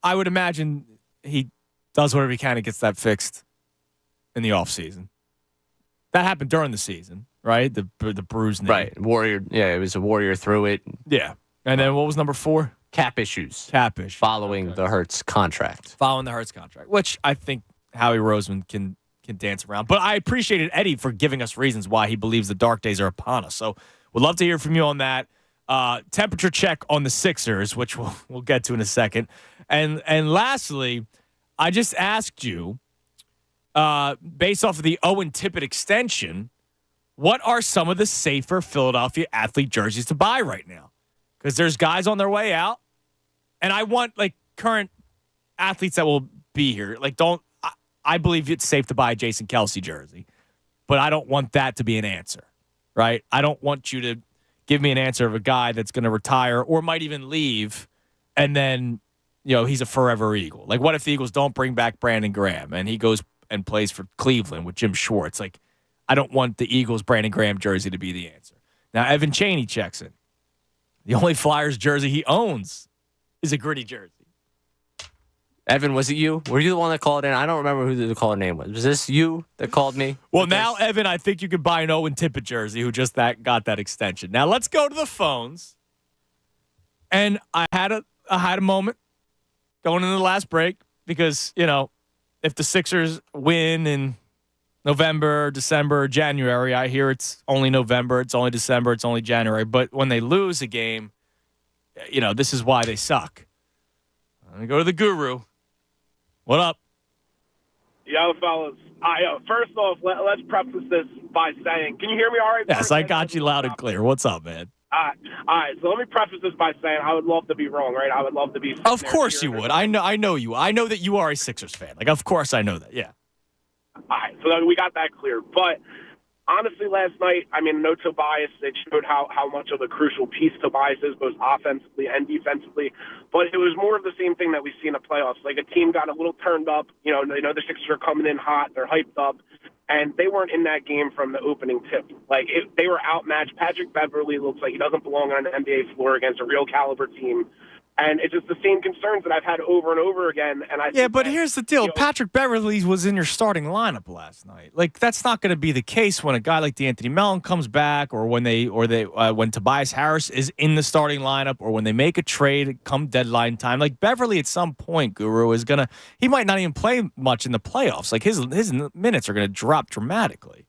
I would imagine he does whatever he can and gets that fixed in the offseason. That happened during the season, right? The bruised knee. Right. Warrior. Yeah, it was a Warrior through it. Yeah. And then what was number 4? Cap issues. Cap issues. Following the Hurts contract. Following the Hurts contract, which I think Howie Roseman can dance around. But I appreciated Eddie for giving us reasons why he believes the dark days are upon us. So we'd love to hear from you on that. Temperature check on the Sixers, which we'll get to in a second. And lastly, I just asked you, based off of the Owen Tippett extension, what are some of the safer Philadelphia athlete jerseys to buy right now? Because there's guys on their way out, and I want like current athletes that will be here. Like, I believe it's safe to buy a Jason Kelce jersey, but I don't want that to be an answer, right? I don't want you to give me an answer of a guy that's going to retire or might even leave, and then he's a forever Eagle. Like, what if the Eagles don't bring back Brandon Graham and he goes and plays for Cleveland with Jim Schwartz? Like, I don't want the Eagles Brandon Graham jersey to be the answer. Now, Evan Chaney checks in. The only Flyers jersey he owns is a gritty jersey. Evan, was it you? Were you the one that called in? I don't remember who the caller name was. Was this you that called me? Well, now, Evan, I think you can buy an Owen Tippett jersey who just got that extension. Now, let's go to the phones. And I had a moment going into the last break because, if the Sixers win in November, December, January, I hear it's only November, it's only December, it's only January. But when they lose a game, this is why they suck. I'm going to go to the guru. What up? Yo, fellas. First off, let's preface this by saying, can you hear me all right? Yes, I got you loud and clear. What's up, man? All right. So let me preface this by saying I would love to be wrong, right? I would love to be. Of course you would. I know you. I know that you are a Sixers fan. Like, of course I know that. Yeah. All right. So we got that clear. But honestly, last night, no Tobias, it showed how much of a crucial piece Tobias is, both offensively and defensively. But it was more of the same thing that we see in the playoffs. Like, a team got a little turned up. They know the Sixers are coming in hot. They're hyped up. And they weren't in that game from the opening tip. Like, they were outmatched. Patrick Beverley looks like he doesn't belong on an NBA floor against a real caliber team. And it's just the same concerns that I've had over and over again. And but here's the deal. Patrick Beverley was in your starting lineup last night. Like, that's not going to be the case when a guy like DeAnthony Mellon comes back, or when when Tobias Harris is in the starting lineup, or when they make a trade come deadline time. Like, Beverley at some point, Guru, he might not even play much in the playoffs. Like, his minutes are going to drop dramatically.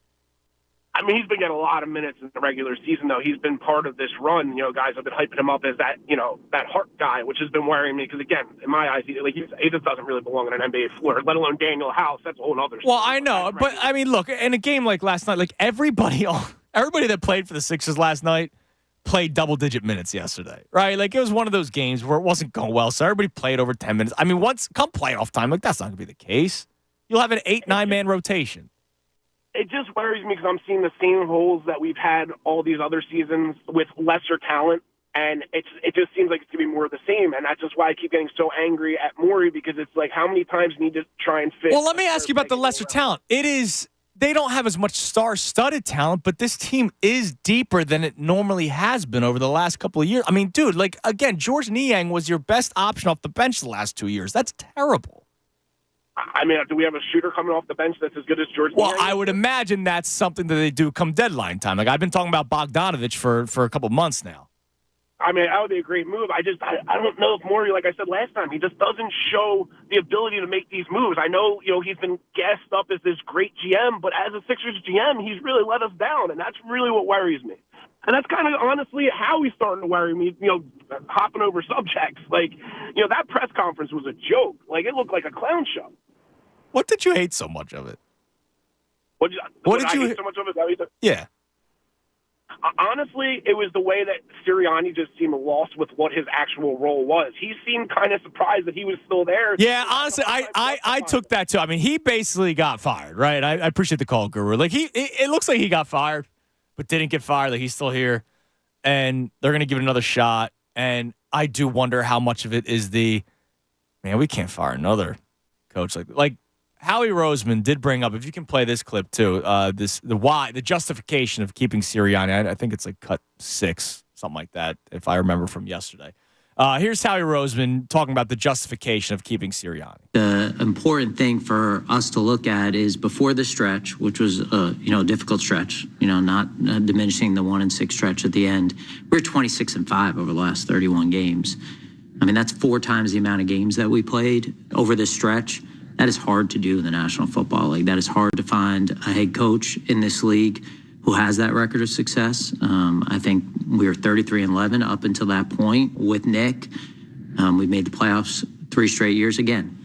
He's been getting a lot of minutes in the regular season, though. He's been part of this run. Guys have been hyping him up as that, that heart guy, which has been worrying me because, again, in my eyes, he just doesn't really belong on an NBA floor, let alone Daniel House. That's a whole other story. Well, I know, but look, in a game like last night, like everybody that played for the Sixers last night played double-digit minutes yesterday, right? Like, it was one of those games where it wasn't going well, so everybody played over 10 minutes. Once come playoff time, like, that's not going to be the case. You'll have an 8-9-man rotation. It just worries me because I'm seeing the same holes that we've had all these other seasons with lesser talent, and it just seems like it's going to be more of the same, and that's just why I keep getting so angry at Morey, because it's like, how many times do you need to try and fit? Well, let me ask you about the lesser talent. They don't have as much star-studded talent, but this team is deeper than it normally has been over the last couple of years. Dude, again, George Niang was your best option off the bench the last 2 years. That's terrible. I mean, do we have a shooter coming off the bench that's as good as Jordan? Well, I would imagine that's something that they do come deadline time. Like, I've been talking about Bogdanovich for a couple months now. I mean, that would be a great move. I don't know if Morey, like I said last time, he just doesn't show the ability to make these moves. I know, he's been gassed up as this great GM, but as a Sixers GM, he's really let us down, and that's really what worries me. And that's kind of honestly how he's starting to worry me, hopping over subjects. Like, that press conference was a joke. Like, it looked like a clown show. What did you hate so much of it? What did you hate so much of it? Yeah. Honestly, it was the way that Sirianni just seemed lost with what his actual role was. He seemed kind of surprised that he was still there. Yeah, honestly, I took that too. I mean, he basically got fired, right? I appreciate the call, Guru. Like, it looks like he got fired, but didn't get fired. Like, he's still here, and they're going to give it another shot. And I do wonder how much of it is man, we can't fire another coach. Like Howie Roseman did bring up, if you can play this clip too, the justification of keeping Sirianni. I think it's like cut 6, something like that, if I remember from yesterday. Here's Howie Roseman talking about the justification of keeping Sirianni. The important thing for us to look at is before the stretch, which was a difficult stretch, not diminishing the 1-6 stretch at the end. We're 26-5 over the last 31 games. I mean, that's 4 times the amount of games that we played over this stretch. That is hard to do in the National Football League. That is hard to find a head coach in this league who has that record of success. I think we were 33-11 up until that point with Nick. We made the playoffs 3 straight years again.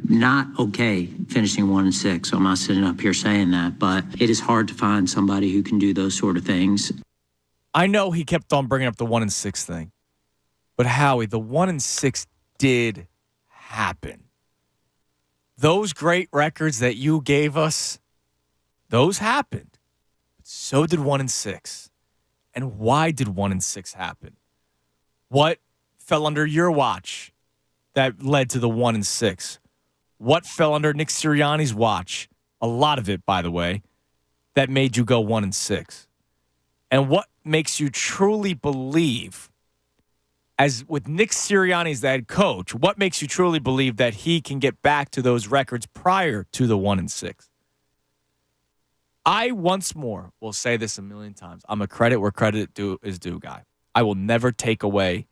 Not okay finishing 1-6, so I'm not sitting up here saying that, but it is hard to find somebody who can do those sort of things. I know he kept on bringing up the 1-6 thing, but Howie, the 1-6 did happen. Those great records that you gave us, those happened. But so did 1-6. And why did 1-6 happen? What fell under your watch that led to the 1-6? What fell under Nick Sirianni's watch? A lot of it, by the way, that made you go 1-6. And what makes you truly believe, as with Nick Sirianni as the head coach, what makes you truly believe that he can get back to those records prior to the 1-6? I once more will say this a million times. I'm a credit where credit is due guy. I will never take away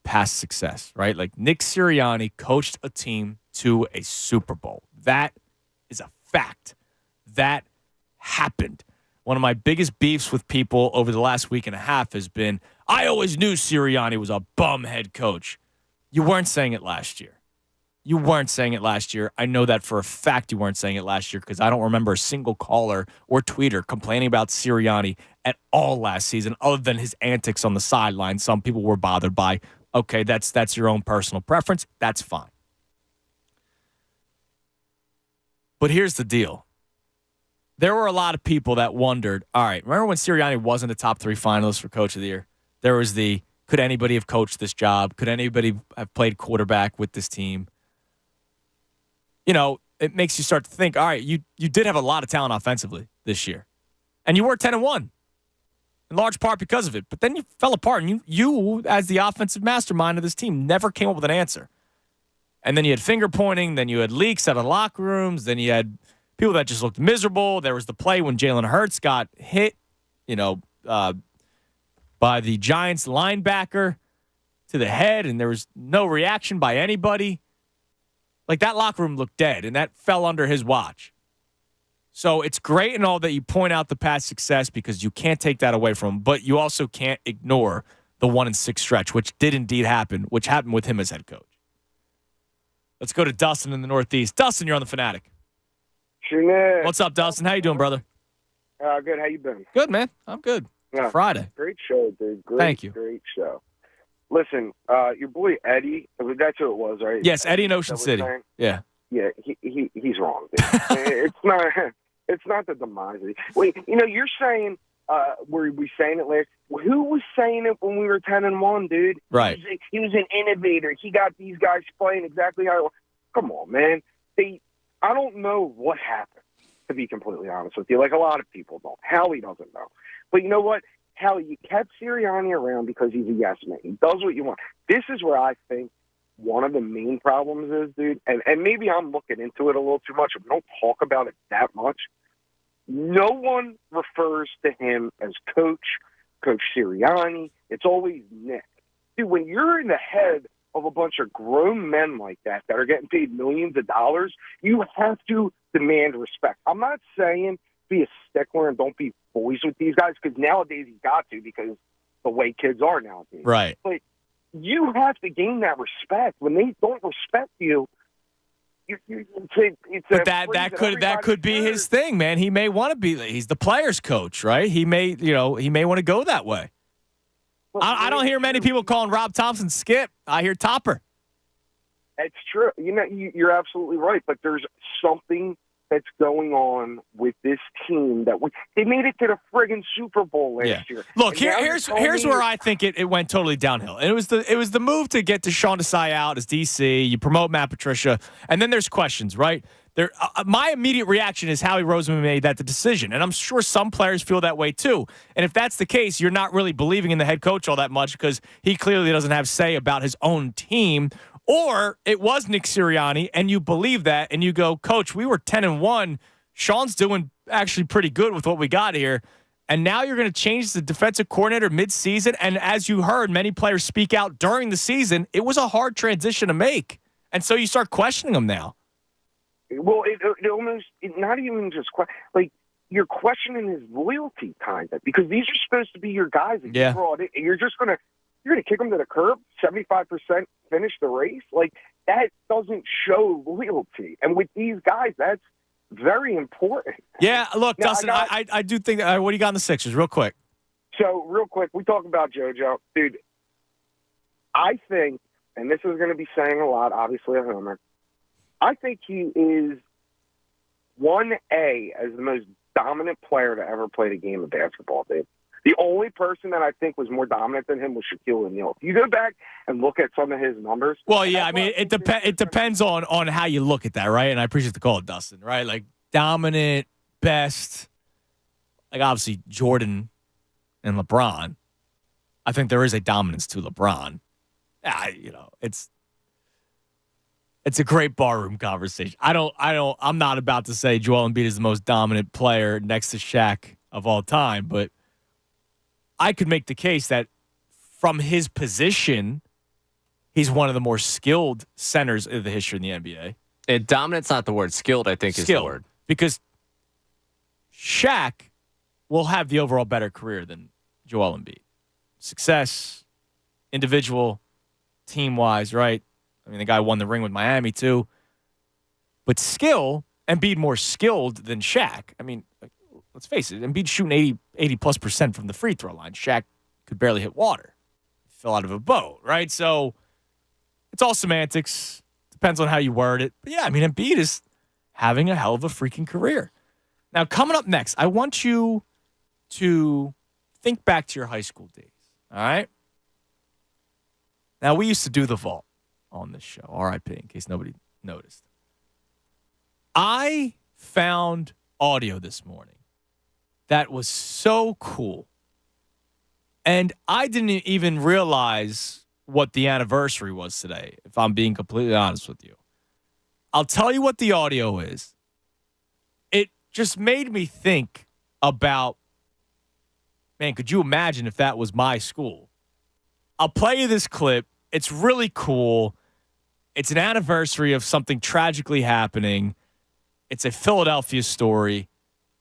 past success, right? Like, Nick Sirianni coached a team to a Super Bowl. That is a fact. That happened. One of my biggest beefs with people over the last week and a half has been, I always knew Sirianni was a bum head coach. You weren't saying it last year. You weren't saying it last year. I know that for a fact you weren't saying it last year because I don't remember a single caller or tweeter complaining about Sirianni at all last season other than his antics on the sideline. Some people were bothered by. Okay, that's your own personal preference. That's fine. But here's the deal. There were a lot of people that wondered, all right, remember when Sirianni wasn't a top 3 finalist for Coach of the Year? There was could anybody have coached this job? Could anybody have played quarterback with this team? It makes you start to think, all right, you did have a lot of talent offensively this year. And you were 10-1, in large part because of it. But then you fell apart, and you as the offensive mastermind of this team, never came up with an answer. And then you had finger pointing, then you had leaks out of locker rooms, then you had people that just looked miserable. There was the play when Jalen Hurts got hit, by the Giants linebacker to the head, and there was no reaction by anybody. Like, that locker room looked dead, and that fell under his watch. So it's great and all that you point out the past success because you can't take that away from him, but you also can't ignore the 1-6 stretch, which did indeed happen, which happened with him as head coach. Let's go to Dustin in the Northeast. Dustin, you're on the Fanatic. Sure. What's up, Dustin? How you doing, brother? Good. How you been? Good, man. I'm good. Yeah. Friday. Great show, dude. Thank you. Great show. Listen, your boy Eddie, that's who it was, right? Yes, Eddie in Ocean City. Yeah. Yeah, he's wrong, dude. It's not the demise. Wait, you're saying, were we saying it last? Who was saying it when we were 10-1, dude? Right. He was an innovator. He got these guys playing exactly how. Come on, man. I don't know what happened, to be completely honest with you. Like, a lot of people don't. Howie doesn't know. But you know what? Howie, you kept Sirianni around because he's a yes man. He does what you want. This is where I think one of the main problems is, dude, and maybe I'm looking into it a little too much, but we don't talk about it that much. No one refers to him as Coach Sirianni. It's always Nick. Dude, when you're in the head of a bunch of grown men like that are getting paid millions of dollars, you have to demand respect. I'm not saying be a stickler and don't be boys with these guys, because nowadays you got to, because the way kids are nowadays. Right. But you have to gain that respect. When they don't respect you, but that could be his thing, man. He may want to be. He's the players' coach, right? He may want to go that way. I don't hear many people calling Rob Thompson Skip. I hear Topper. It's true. You're absolutely right. But there's something that's going on with this team that they made it to the friggin' Super Bowl last year. Look, here's where I think it went totally downhill. And it was the move to get Deshaun Desai out as DC. You promote Matt Patricia, and then there's questions, right? My immediate reaction is Howie Roseman made that the decision, and I'm sure some players feel that way too. And if that's the case, you're not really believing in the head coach all that much, because he clearly doesn't have say about his own team. Or it was Nick Sirianni, and you believe that, and you go, Coach, we were 10-1. Sean's doing actually pretty good with what we got here. And now you're going to change the defensive coordinator midseason. And as you heard, many players speak out during the season. It was a hard transition to make. And so you start questioning them now. Well, it almost not even just like you're questioning his loyalty, kind of, because these are supposed to be your guys that you brought in. And you're going to kick them to the curb, 75% finish the race. Like, that doesn't show loyalty. And with these guys, that's very important. Yeah, look, now, Dustin, I do think that. What do you got in the Sixers, real quick? So, real quick, we talk about JoJo. Dude, I think, and this is going to be saying a lot, obviously, a homer, I think he is 1A as the most dominant player to ever play the game of basketball, dude. The only person that I think was more dominant than him was Shaquille O'Neal. If you go back and look at some of his numbers. Well, yeah, I mean, it depends on how you look at that, right? And I appreciate the call, Dustin, right? Like, dominant, best, like, obviously, Jordan and LeBron. I think there is a dominance to LeBron. It's a great barroom conversation. I'm not about to say Joel Embiid is the most dominant player next to Shaq of all time, but I could make the case that from his position, he's one of the more skilled centers in the history in the NBA. And dominant's not the word. Skilled, I think, is the word. Because Shaq will have the overall better career than Joel Embiid. Success, individual, team-wise, right? I mean, the guy won the ring with Miami, too. But skill, Embiid more skilled than Shaq. I mean, let's face it, Embiid shooting 80+% from the free throw line. Shaq could barely hit water. He fell out of a boat, right? So it's all semantics. Depends on how you word it. But yeah, I mean, Embiid is having a hell of a freaking career. Now, coming up next, I want you to think back to your high school days, all right? Now, we used to do the vault on this show, RIP, in case nobody noticed. I found audio this morning that was so cool. And I didn't even realize what the anniversary was today, if I'm being completely honest with you. I'll tell you what the audio is. It just made me think about, man, could you imagine if that was my school? I'll play you this clip. It's really cool. It's an anniversary of something tragically happening. It's a Philadelphia story.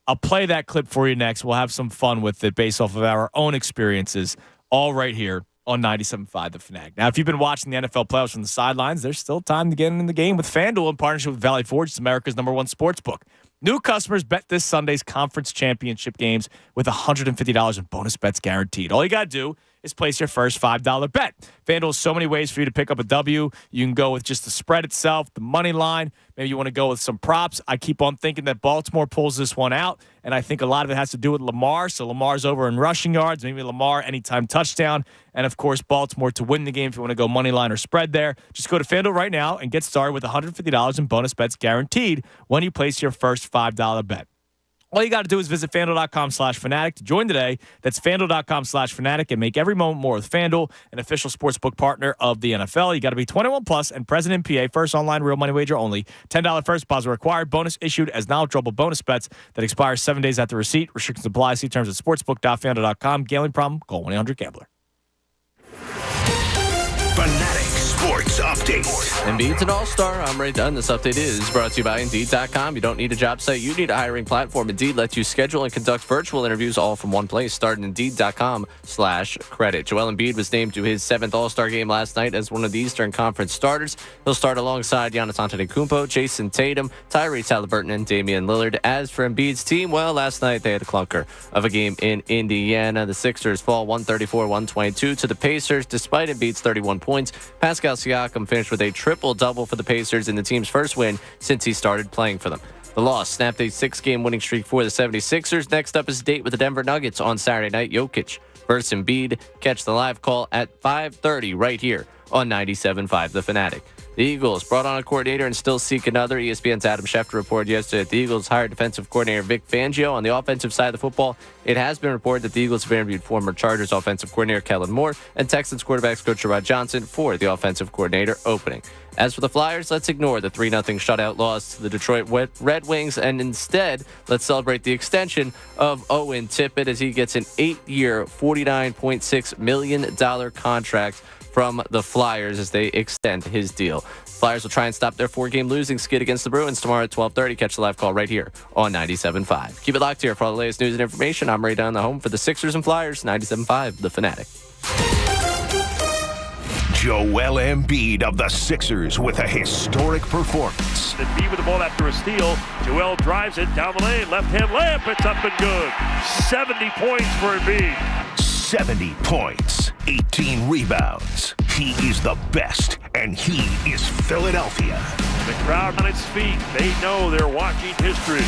I'll play that clip for you next. We'll have some fun with it based off of our own experiences, all right here on 97.5 The Fanatic. Now, if you've been watching the NFL playoffs from the sidelines, there's still time to get in the game with FanDuel in partnership with Valley Forge. It's America's #1 sports book. New customers bet this Sunday's conference championship games with $150 in bonus bets guaranteed. All you got to do is place your first $5 bet. FanDuel has so many ways for you to pick up a W. You can go with just the spread itself, the money line. Maybe you want to go with some props. I keep on thinking that Baltimore pulls this one out, and I think a lot of it has to do with Lamar. So Lamar's over in rushing yards, maybe Lamar anytime touchdown, and, of course, Baltimore to win the game if you want to go money line or spread there. Just go to FanDuel right now and get started with $150 in bonus bets guaranteed when you place your first $5 bet. All you got to do is visit FanDuel.com/Fanatic to join today. That's FanDuel.com/Fanatic and make every moment more with FanDuel, an official sportsbook partner of the NFL. You got to be 21 plus and present in PA. First online real money wager only. $10 first deposit required. Bonus issued as knowledgeable bonus bets that expires 7 days after receipt. Restrictions apply. See terms at sportsbook.fanduel.com. Gambling problem? Call 1-800-GAMBLER. Fanatic Sports Update. Embiid's an all-star. I'm Ray Dunn. This update is brought to you by Indeed.com. You don't need a job site. You need a hiring platform. Indeed lets you schedule and conduct virtual interviews all from one place. Start at Indeed.com/credit. Joel Embiid was named to his 7th all-star game last night as one of the Eastern Conference starters. He'll start alongside Giannis Antetokounmpo, Jason Tatum, Tyrese Halliburton, and Damian Lillard. As for Embiid's team, well, last night they had a clunker of a game in Indiana. The Sixers fall 134-122 to the Pacers despite Embiid's 31 points. Pascal Siakam finished with a triple-double for the Pacers in the team's first win since he started playing for them. The loss snapped a 6-game winning streak for the 76ers. Next up is a date with the Denver Nuggets on Saturday night. Jokic versus Embiid. Catch the live call at 5:30 right here on 97.5 The Fanatic. The Eagles brought on a coordinator and still seek another. ESPN's Adam Schefter reported yesterday that the Eagles hired defensive coordinator Vic Fangio. On the offensive side of the football, it has been reported that the Eagles have interviewed former Chargers offensive coordinator Kellen Moore and Texans quarterbacks coach Rod Johnson for the offensive coordinator opening. As for the Flyers, let's ignore the 3-0 shutout loss to the Detroit Red Wings, and instead, let's celebrate the extension of Owen Tippett as he gets an 8-year, $49.6 million contract from the Flyers as they extend his deal. Flyers will try and stop their 4-game losing skid against the Bruins tomorrow at 12:30. Catch the live call right here on 97.5. Keep it locked here for all the latest news and information. I'm Ray Dunn, the home for the Sixers and Flyers, 97.5 The Fanatic. Joel Embiid of the Sixers with a historic performance. Embiid with the ball after a steal. Joel drives it down the lane. Left-hand layup. It's up and good. 70 points for Embiid. 70 points, 18 rebounds. He is the best, and he is Philadelphia. The crowd on its feet. They know they're watching history.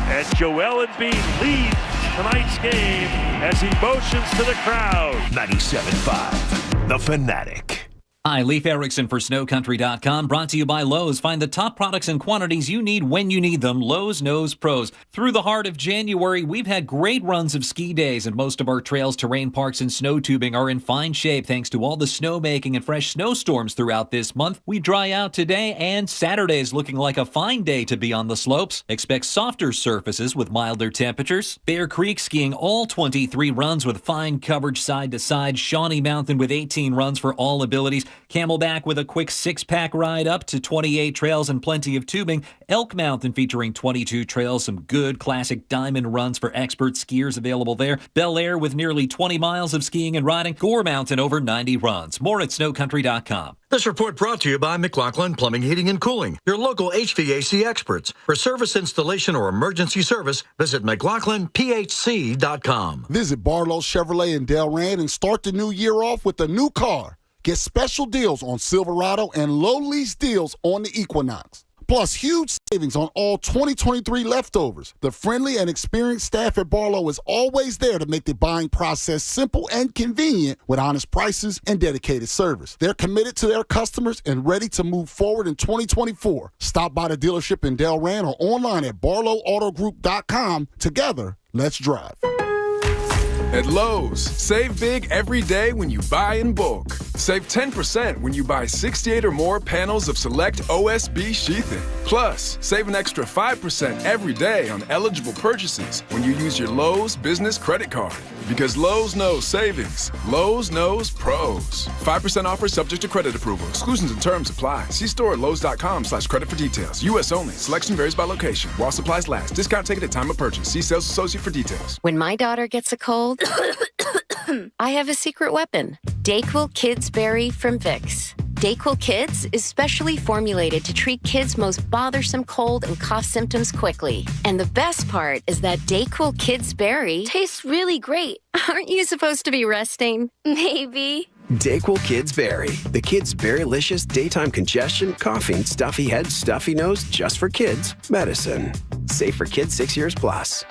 And Joel Embiid leads tonight's game as he motions to the crowd. 97.5, The Fanatic. Hi, Leif Erickson for SnowCountry.com, brought to you by Lowe's. Find the top products and quantities you need when you need them. Lowe's knows pros. Through the heart of January, we've had great runs of ski days, and most of our trails, terrain parks, and snow tubing are in fine shape thanks to all the snowmaking and fresh snowstorms throughout this month. We dry out today, and Saturday is looking like a fine day to be on the slopes. Expect softer surfaces with milder temperatures. Bear Creek skiing all 23 runs with fine coverage side to side. Shawnee Mountain with 18 runs for all abilities. Camelback with a quick 6-pack ride up to 28 trails and plenty of tubing. Elk Mountain featuring 22 trails, some good classic diamond runs for expert skiers available there. Bel Air with nearly 20 miles of skiing and riding. Gore Mountain over 90 runs. More at snowcountry.com. This report brought to you by McLaughlin Plumbing, Heating, and Cooling, your local HVAC experts. For service installation or emergency service, visit McLaughlinPHC.com. Visit Barlow Chevrolet in Delran and start the new year off with a new car. Get special deals on Silverado and low lease deals on the Equinox. Plus, huge savings on all 2023 leftovers. The friendly and experienced staff at Barlow is always there to make the buying process simple and convenient with honest prices and dedicated service. They're committed to their customers and ready to move forward in 2024. Stop by the dealership in Delran or online at barlowautogroup.com. Together, let's drive. At Lowe's, save big every day when you buy in bulk. Save 10% when you buy 68 or more panels of select OSB sheathing. Plus, save an extra 5% every day on eligible purchases when you use your Lowe's business credit card. Because Lowe's knows savings. Lowe's knows pros. 5% offer subject to credit approval. Exclusions and terms apply. See store at Lowe's.com/credit for details. U.S. only. Selection varies by location. While supplies last. Discount taken at time of purchase. See sales associate for details. When my daughter gets a cold, I have a secret weapon. DayQuil Kids Berry from Vicks. DayQuil Kids is specially formulated to treat kids' most bothersome cold and cough symptoms quickly. And the best part is that DayQuil Kids Berry tastes really great. Aren't you supposed to be resting? Maybe. DayQuil Kids Berry. The kids' berrylicious daytime congestion, coughing, stuffy head, stuffy nose, just for kids medicine. Safe for kids 6 years plus.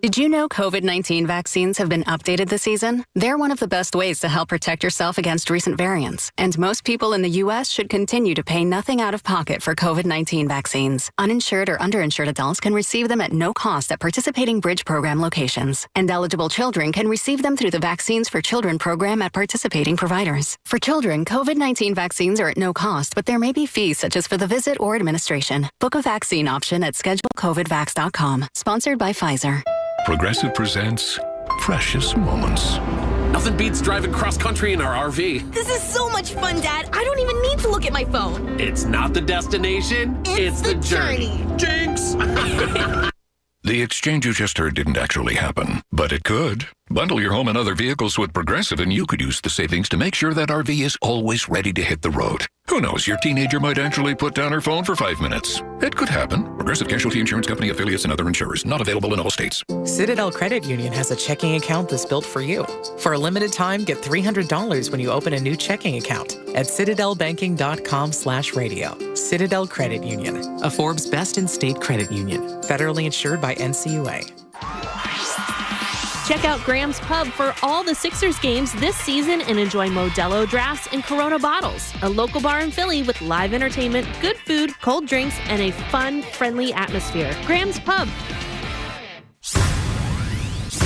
Did you know COVID-19 vaccines have been updated this season? They're one of the best ways to help protect yourself against recent variants. And most people in the U.S. should continue to pay nothing out of pocket for COVID-19 vaccines. Uninsured or underinsured adults can receive them at no cost at participating Bridge program locations. And eligible children can receive them through the Vaccines for Children program at participating providers. For children, COVID-19 vaccines are at no cost, but there may be fees such as for the visit or administration. Book a vaccine option at schedulecovidvax.com. Sponsored by Pfizer. Progressive presents Precious Moments. Nothing beats driving cross-country in our RV. This is so much fun, Dad. I don't even need to look at my phone. It's not the destination, it's the journey. Jinx! The exchange you just heard didn't actually happen, but it could. Bundle your home and other vehicles with Progressive and you could use the savings to make sure that RV is always ready to hit the road. Who knows, your teenager might actually put down her phone for 5 minutes. It could happen. Progressive Casualty Insurance Company, affiliates, and other insurers. Not available in all states. Citadel Credit Union has a checking account that's built for you. For a limited time, get $300 when you open a new checking account at citadelbanking.com/radio. Citadel Credit Union, a Forbes Best in State credit union. Federally insured by NCUA. Check out Graham's Pub for all the Sixers games this season and enjoy Modelo drafts and Corona bottles. A local bar in Philly with live entertainment, good food, cold drinks, and a fun, friendly atmosphere. Graham's Pub.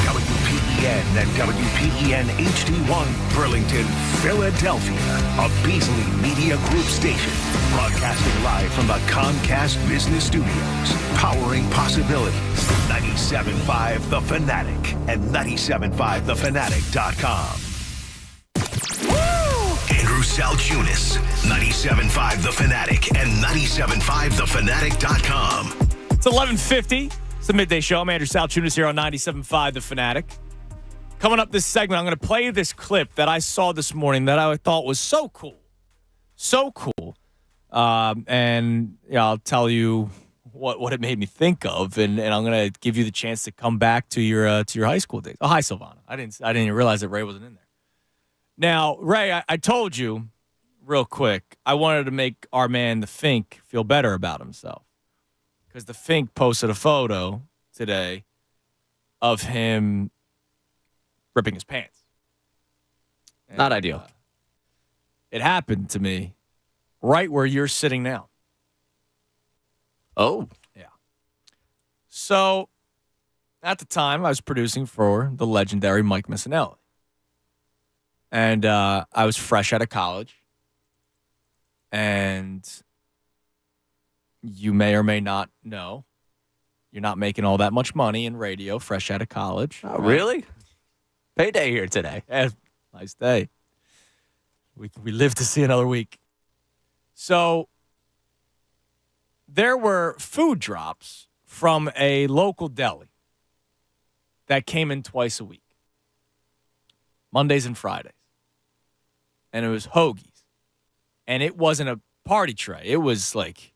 WPEN and WPEN HD1 Burlington, Philadelphia. A Beasley Media Group station. Broadcasting live from the Comcast Business Studios. Powering possibilities. 97.5 The Fanatic and 97.5thefanatic.com. Andrew Salchunas, 97.5 The Fanatic and 97.5thefanatic.com. It's 11:50. It's the Midday Show. I'm Andrew Salchunas here on 97.5 The Fanatic. Coming up this segment, I'm going to play this clip that I saw this morning that I thought was so cool. So cool. And I'll tell you what it made me think of, and I'm going to give you the chance to come back to your high school days. Oh, hi, Silvana. I didn't even realize that Ray wasn't in there. Now, Ray, I told you real quick, I wanted to make our man, the Fink, feel better about himself. Because the Fink posted a photo today of him ripping his pants. And, not ideal. It happened to me right where you're sitting now. Oh. Yeah. So, at the time, I was producing for the legendary Mike Missinelli. And I was fresh out of college. And you may or may not know, you're not making all that much money in radio fresh out of college. Oh, really? Payday here today. Yeah, nice day. We live to see another week. So there were food drops from a local deli that came in twice a week, Mondays and Fridays. And it was hoagies. And it wasn't a party tray. It was like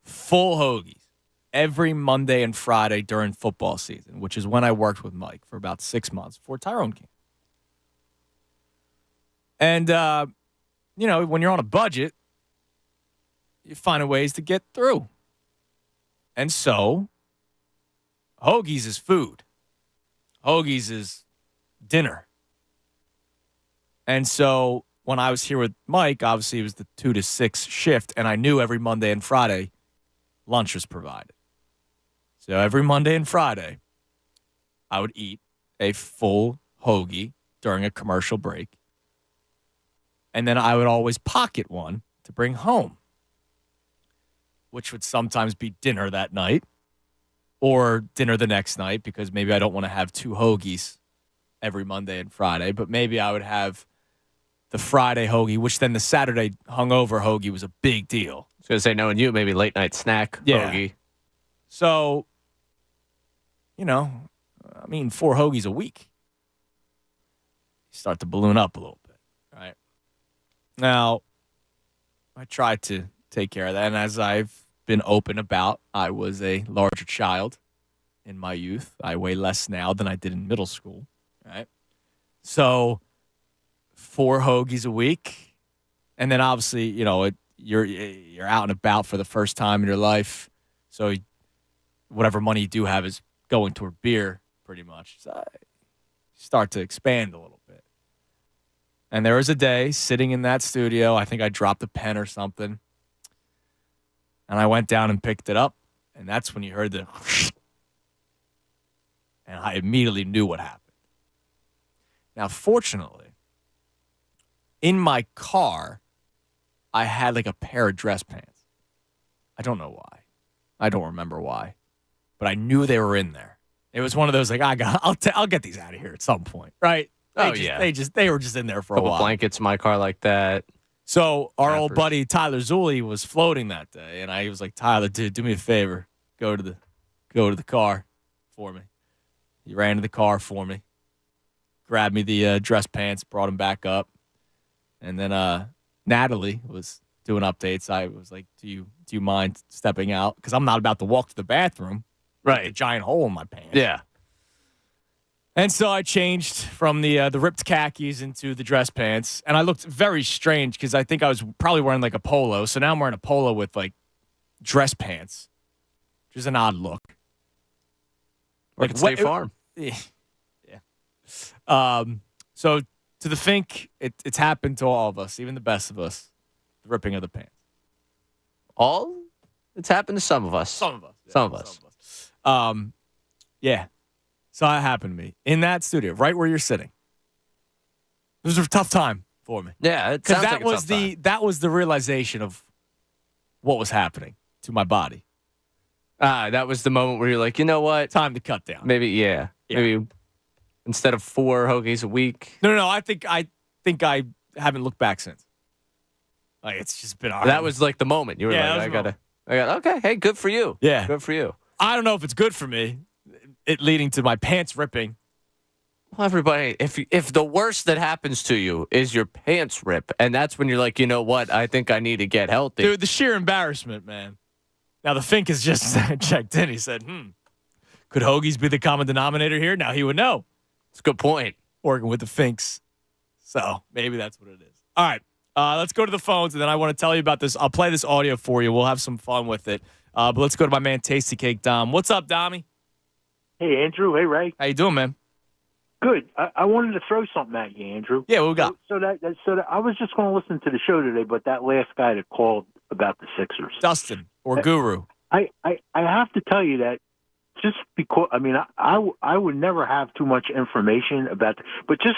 full hoagies every Monday and Friday during football season, which is when I worked with Mike for about 6 months before Tyrone came. And, when you're on a budget, you find ways to get through. And so, hoagies is food. Hoagies is dinner. And so, when I was here with Mike, obviously it was the 2 to 6 shift, and I knew every Monday and Friday lunch was provided. So every Monday and Friday, I would eat a full hoagie during a commercial break. And then I would always pocket one to bring home, which would sometimes be dinner that night or dinner the next night, because maybe I don't want to have 2 hoagies every Monday and Friday, but maybe I would have the Friday hoagie, which then the Saturday hungover hoagie was a big deal. I was going to say, knowing you, maybe late night snack hoagie. So, I'm eating 4 hoagies a week. You start to balloon up a little bit, right? Now, I tried to take care of that. And as I've been open about, I was a larger child in my youth. I weigh less now than I did in middle school, right? So 4 hoagies a week. And then obviously, you're out and about for the first time in your life. So whatever money you do have is going toward beer. pretty much. So I start to expand a little bit. And there was a day sitting in that studio. I think I dropped a pen or something. And I went down and picked it up. And that's when you heard the and I immediately knew what happened. Now, fortunately, in my car, I had like a pair of dress pants. I don't know why. I don't remember why. But I knew they were in there. It was one of those like, I'll get these out of here at some point, right? They were just in there for a Couple while. blankets in my car like that. So our old buddy Tyler Zulli was floating that day, and I was like, Tyler, dude, do me a favor, go to the car for me. He ran to the car for me, grabbed me the dress pants, brought them back up, and then Natalie was doing updates. I was like, do you mind stepping out? Because I'm not about to walk to the bathroom, right? A giant hole in my pants. Yeah. And so I changed from the ripped khakis into the dress pants, and I looked very strange because I think I was probably wearing like a polo. So now I'm wearing a polo with like dress pants, which is an odd look. Like State Farm. Yeah. So to the Fink, it's happened to all of us, even the best of us, the ripping of the pants. It's happened to some of us. Some of us. Yeah, some of us. Yeah. So that happened to me in that studio, right where you're sitting. It was a tough time for me. Yeah, it sounds like a tough time. That was the realization of what was happening to my body. That was the moment where you're like, you know what? Time to cut down. Maybe, yeah. Maybe instead of 4 hoagies a week. No. I think I haven't looked back since. Like it's just been. That was like the moment you were like, I got. Okay, hey, good for you. Yeah, good for you. I don't know if it's good for me. It leading to my pants ripping. Well, everybody, if the worst that happens to you is your pants rip, and that's when you're like, you know what? I think I need to get healthy. Dude, the sheer embarrassment, man. Now the Fink has just checked in. He said, could hoagies be the common denominator here? Now he would know. It's a good point. Working with the Finks. So maybe that's what it is. All right. Let's go to the phones, and then I want to tell you about this. I'll play this audio for you. We'll have some fun with it. But let's go to my man, Tasty Cake Dom. What's up, Dommy? Hey, Andrew. Hey, Ray. How you doing, man? Good. I wanted to throw something at you, Andrew. Yeah, what we got? So that I was just going to listen to the show today, but that last guy that called about the Sixers, Dustin or Guru. I have to tell you that just because I would never have too much information about, but just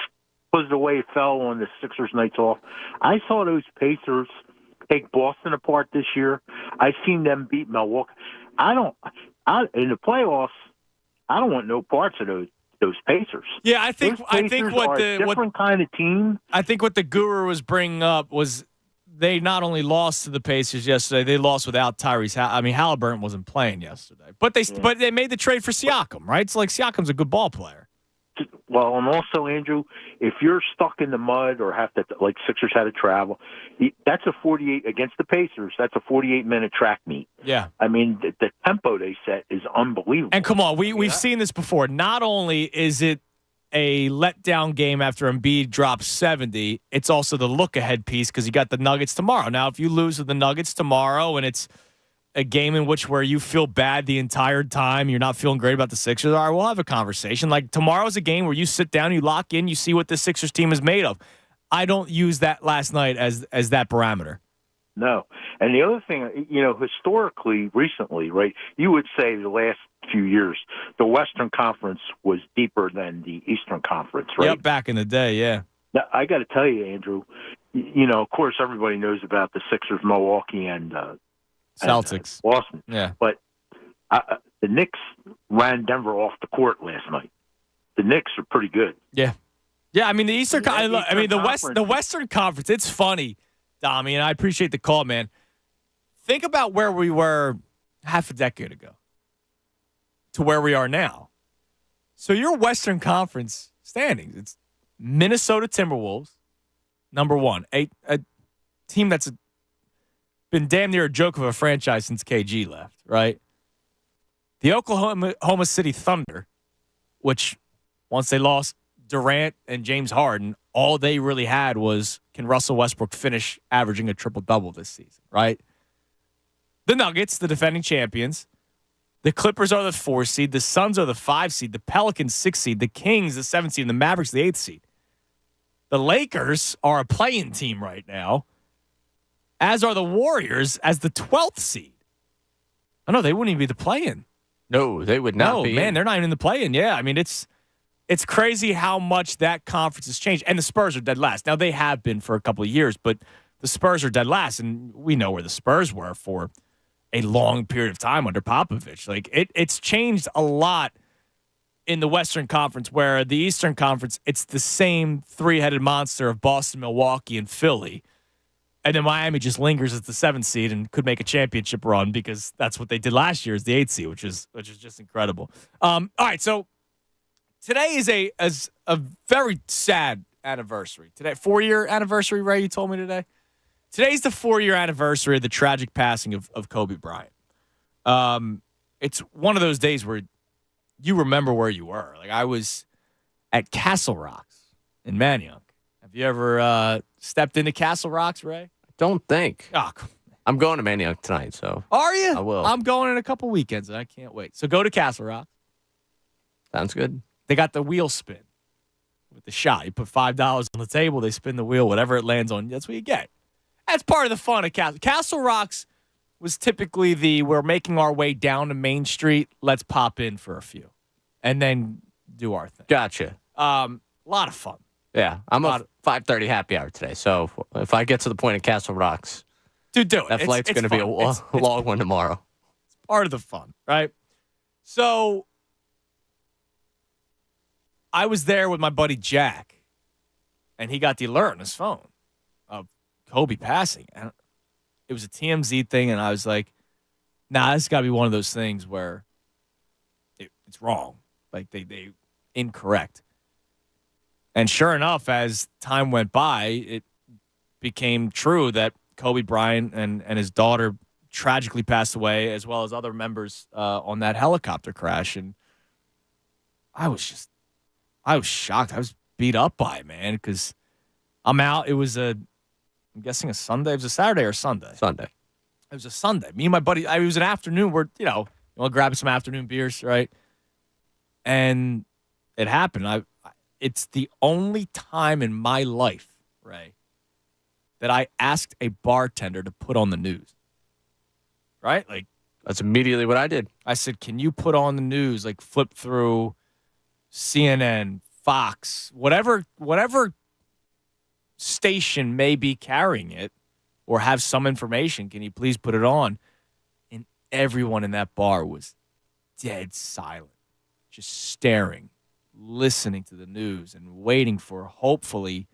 was the way it fell on the Sixers nights off. I saw those Pacers take Boston apart this year. I've seen them beat Milwaukee. In the playoffs, I don't want no parts of those Pacers. Yeah, I think what the different kind of team. I think what the Guru was bringing up was they not only lost to the Pacers yesterday, they lost without Tyrese. Halliburton wasn't playing yesterday, but they made the trade for Siakam, right? It's like Siakam's a good ball player. Well, and also, Andrew, if you're stuck in the mud or have to, like Sixers had to travel, that's a 48 against the Pacers. That's a 48-minute track meet. Yeah. I mean, the tempo they set is unbelievable. And come on, we've seen this before. Not only is it a letdown game after Embiid drops 70, it's also the look-ahead piece because you got the Nuggets tomorrow. Now, if you lose to the Nuggets tomorrow and it's a game in where you feel bad the entire time, you're not feeling great about the Sixers, all right, we'll have a conversation. Like tomorrow's a game where you sit down, you lock in, you see what the Sixers team is made of. I don't use that last night as that parameter. No. And the other thing, historically, recently, right, you would say the last few years, the Western Conference was deeper than the Eastern Conference, right? Yep, back in the day, yeah. Now, I got to tell you, Andrew, of course, everybody knows about the Sixers, Milwaukee, and Celtics. Boston. Yeah. But the Knicks ran Denver off the court last night. The Knicks are pretty good. Yeah. Yeah, I mean, the Western Conference, it's funny, Dommy, and I appreciate the call, man. Think about where we were half a decade ago to where we are now. So your Western Conference standings, it's Minnesota Timberwolves, number one, a team that's been damn near a joke of a franchise since KG left, right? The Oklahoma City Thunder, which once they lost Durant and James Harden, all they really had was, can Russell Westbrook finish averaging a triple-double this season, right? The Nuggets, the defending champions, The Clippers are the 4 seed. The Suns are the 5 seed. The Pelicans 6 seed. The Kings the 7 seed. And the Mavericks the 8th seed. The Lakers are a play-in team right now, as are the Warriors as the 12th seed. Oh, no, they wouldn't even be the play-in. No, they would not be. No, man, they're not even in the play-in. Yeah, I mean, it's crazy how much that conference has changed. And the Spurs are dead last. Now, they have been for a couple of years, but the Spurs are dead last, and we know where the Spurs were for a long period of time under Popovich. Like, it's changed a lot in the Western Conference, where the Eastern Conference, it's the same three-headed monster of Boston, Milwaukee, and Philly. And then Miami just lingers as the 7th seed and could make a championship run because that's what they did last year as the 8th seed, which is just incredible. All right, so today is a very sad anniversary. Today, 4-year anniversary, Ray, you told me today? Today's the 4-year anniversary of the tragic passing of Kobe Bryant. It's one of those days where you remember where you were. Like, I was at Castle Rocks in Manayunk. Have you ever stepped into Castle Rocks, Ray? Don't think. Oh, I'm going to Manayunk tonight, so. Are you? I will. I'm going in a couple weekends, and I can't wait. So go to Castle Rocks. Sounds good. They got the wheel spin with the shot. You put $5 on the table, they spin the wheel, whatever it lands on, that's what you get. That's part of the fun of Castle. Castle Rocks was typically we're making our way down to Main Street, let's pop in for a few, and then do our thing. Gotcha. A lot of fun. Yeah, I'm a 5:30 happy hour today, so if I get to the point of Castle Rocks, dude, do it. That flight's going to be a long one tomorrow. It's part of the fun, right? So I was there with my buddy Jack, and he got the alert on his phone of Kobe passing. And it was a TMZ thing, and I was like, nah, this got to be one of those things where it's wrong. Like, they incorrect. And sure enough, as time went by, it became true that Kobe Bryant and his daughter tragically passed away, as well as other members on that helicopter crash. And I was shocked. I was beat up by it, man, because I'm out. It was I'm guessing a Sunday. It was a Saturday or Sunday? Sunday. It was a Sunday. Me and my buddy, it was an afternoon where, you want to grab some afternoon beers, right? And it happened. It's the only time in my life, Ray, that I asked a bartender to put on the news. Right? Like, that's immediately what I did. I said, can you put on the news, like flip through CNN, Fox, whatever station may be carrying it or have some information, can you please put it on? And everyone in that bar was dead silent, just staring, listening to the news and waiting for, hopefully,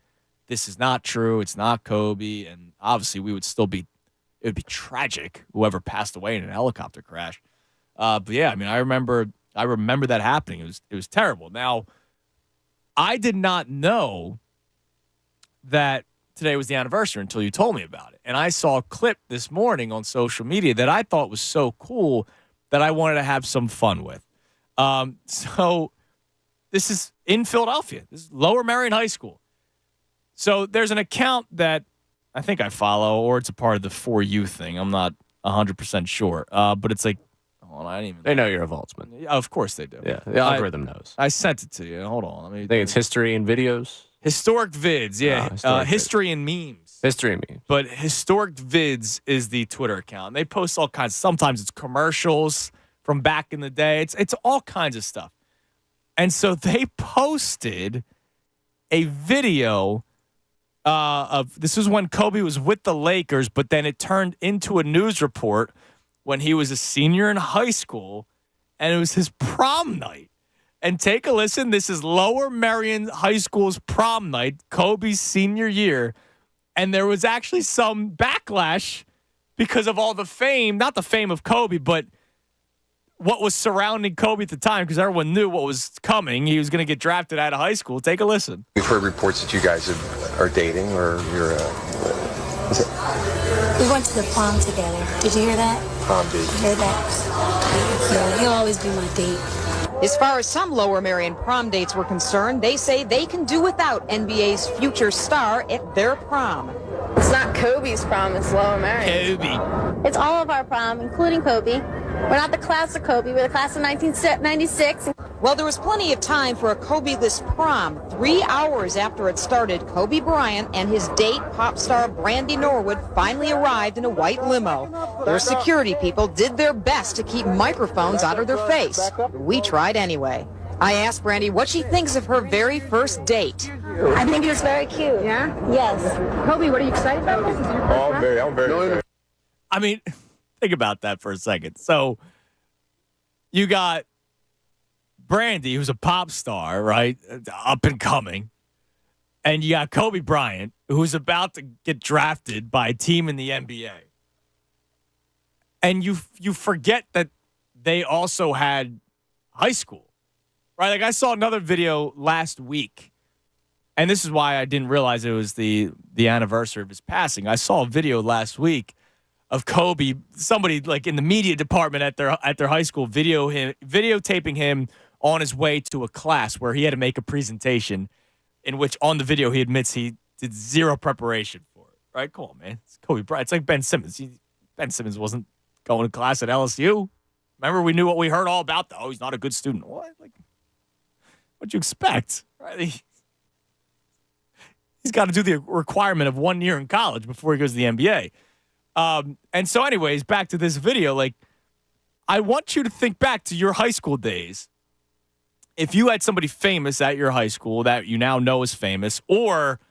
this is not true, it's not Kobe, and obviously it would be tragic, whoever passed away in a helicopter crash. But yeah, I mean, I remember that happening. It was terrible. Now, I did not know that today was the anniversary until you told me about it. And I saw a clip this morning on social media that I thought was so cool that I wanted to have some fun with. So this is in Philadelphia. This is Lower Merion High School. So there's an account that I think I follow, or it's a part of the For You thing. I'm not 100% sure. But it's like, hold on, I didn't even. They know you're a Voltsman. Yeah, of course they do. Yeah, the algorithm knows. I sent it to you. Hold on. I think it's history and videos. Historic Vids, yeah. History and memes. History and memes. But Historic Vids is the Twitter account. They post all kinds. Sometimes it's commercials from back in the day. It's all kinds of stuff. And so they posted a video of, this was when Kobe was with the Lakers, but then it turned into a news report when he was a senior in high school, and it was his prom night. And take a listen. This is Lower Merion High School's prom night, Kobe's senior year. And there was actually some backlash because of all the fame, not the fame of Kobe, but what was surrounding Kobe at the time, because everyone knew what was coming. He was going to get drafted out of high school. Take a listen. We've heard reports that you guys are dating, or you're We went to the prom together. Did you hear that? Prom date. You heard that? Yeah, he'll always be my date. As far as some Lower Merion prom dates were concerned, they say they can do without NBA's future star at their prom. It's not Kobe's prom, it's Lower Merion. Kobe. It's all of our prom, including Kobe. We're not the class of Kobe. We're the class of 1996. Well, there was plenty of time for a Kobe-less prom. 3 hours after it started, Kobe Bryant and his date, pop star Brandy Norwood, finally arrived in a white limo. Their security people did their best to keep microphones out of their face. We tried anyway. I asked Brandy what she thinks of her very first date. I think it's very cute. Yeah? Yes. Kobe, what are you excited about this? I'm very excited. I mean, think about that for a second. So you got Brandy, who's a pop star, right? Up and coming. And you got Kobe Bryant, who's about to get drafted by a team in the NBA. And you forget that they also had high school, right? Like I saw another video last week, and this is why I didn't realize it was the anniversary of his passing. I saw a video last week of Kobe, somebody like in the media department at their high school, videotaping him on his way to a class where he had to make a presentation, in which on the video he admits he did zero preparation for it. Right? Come on, man. It's Kobe Bryant. It's like Ben Simmons. Ben Simmons wasn't going to class at LSU. Remember, we knew what we heard all about. Oh, he's not a good student. What? Like, what'd you expect? Right? He's got to do the requirement of 1 year in college before he goes to the NBA. And so, anyways, back to this video. Like, I want you to think back to your high school days. If you had somebody famous at your high school that you now know is famous, or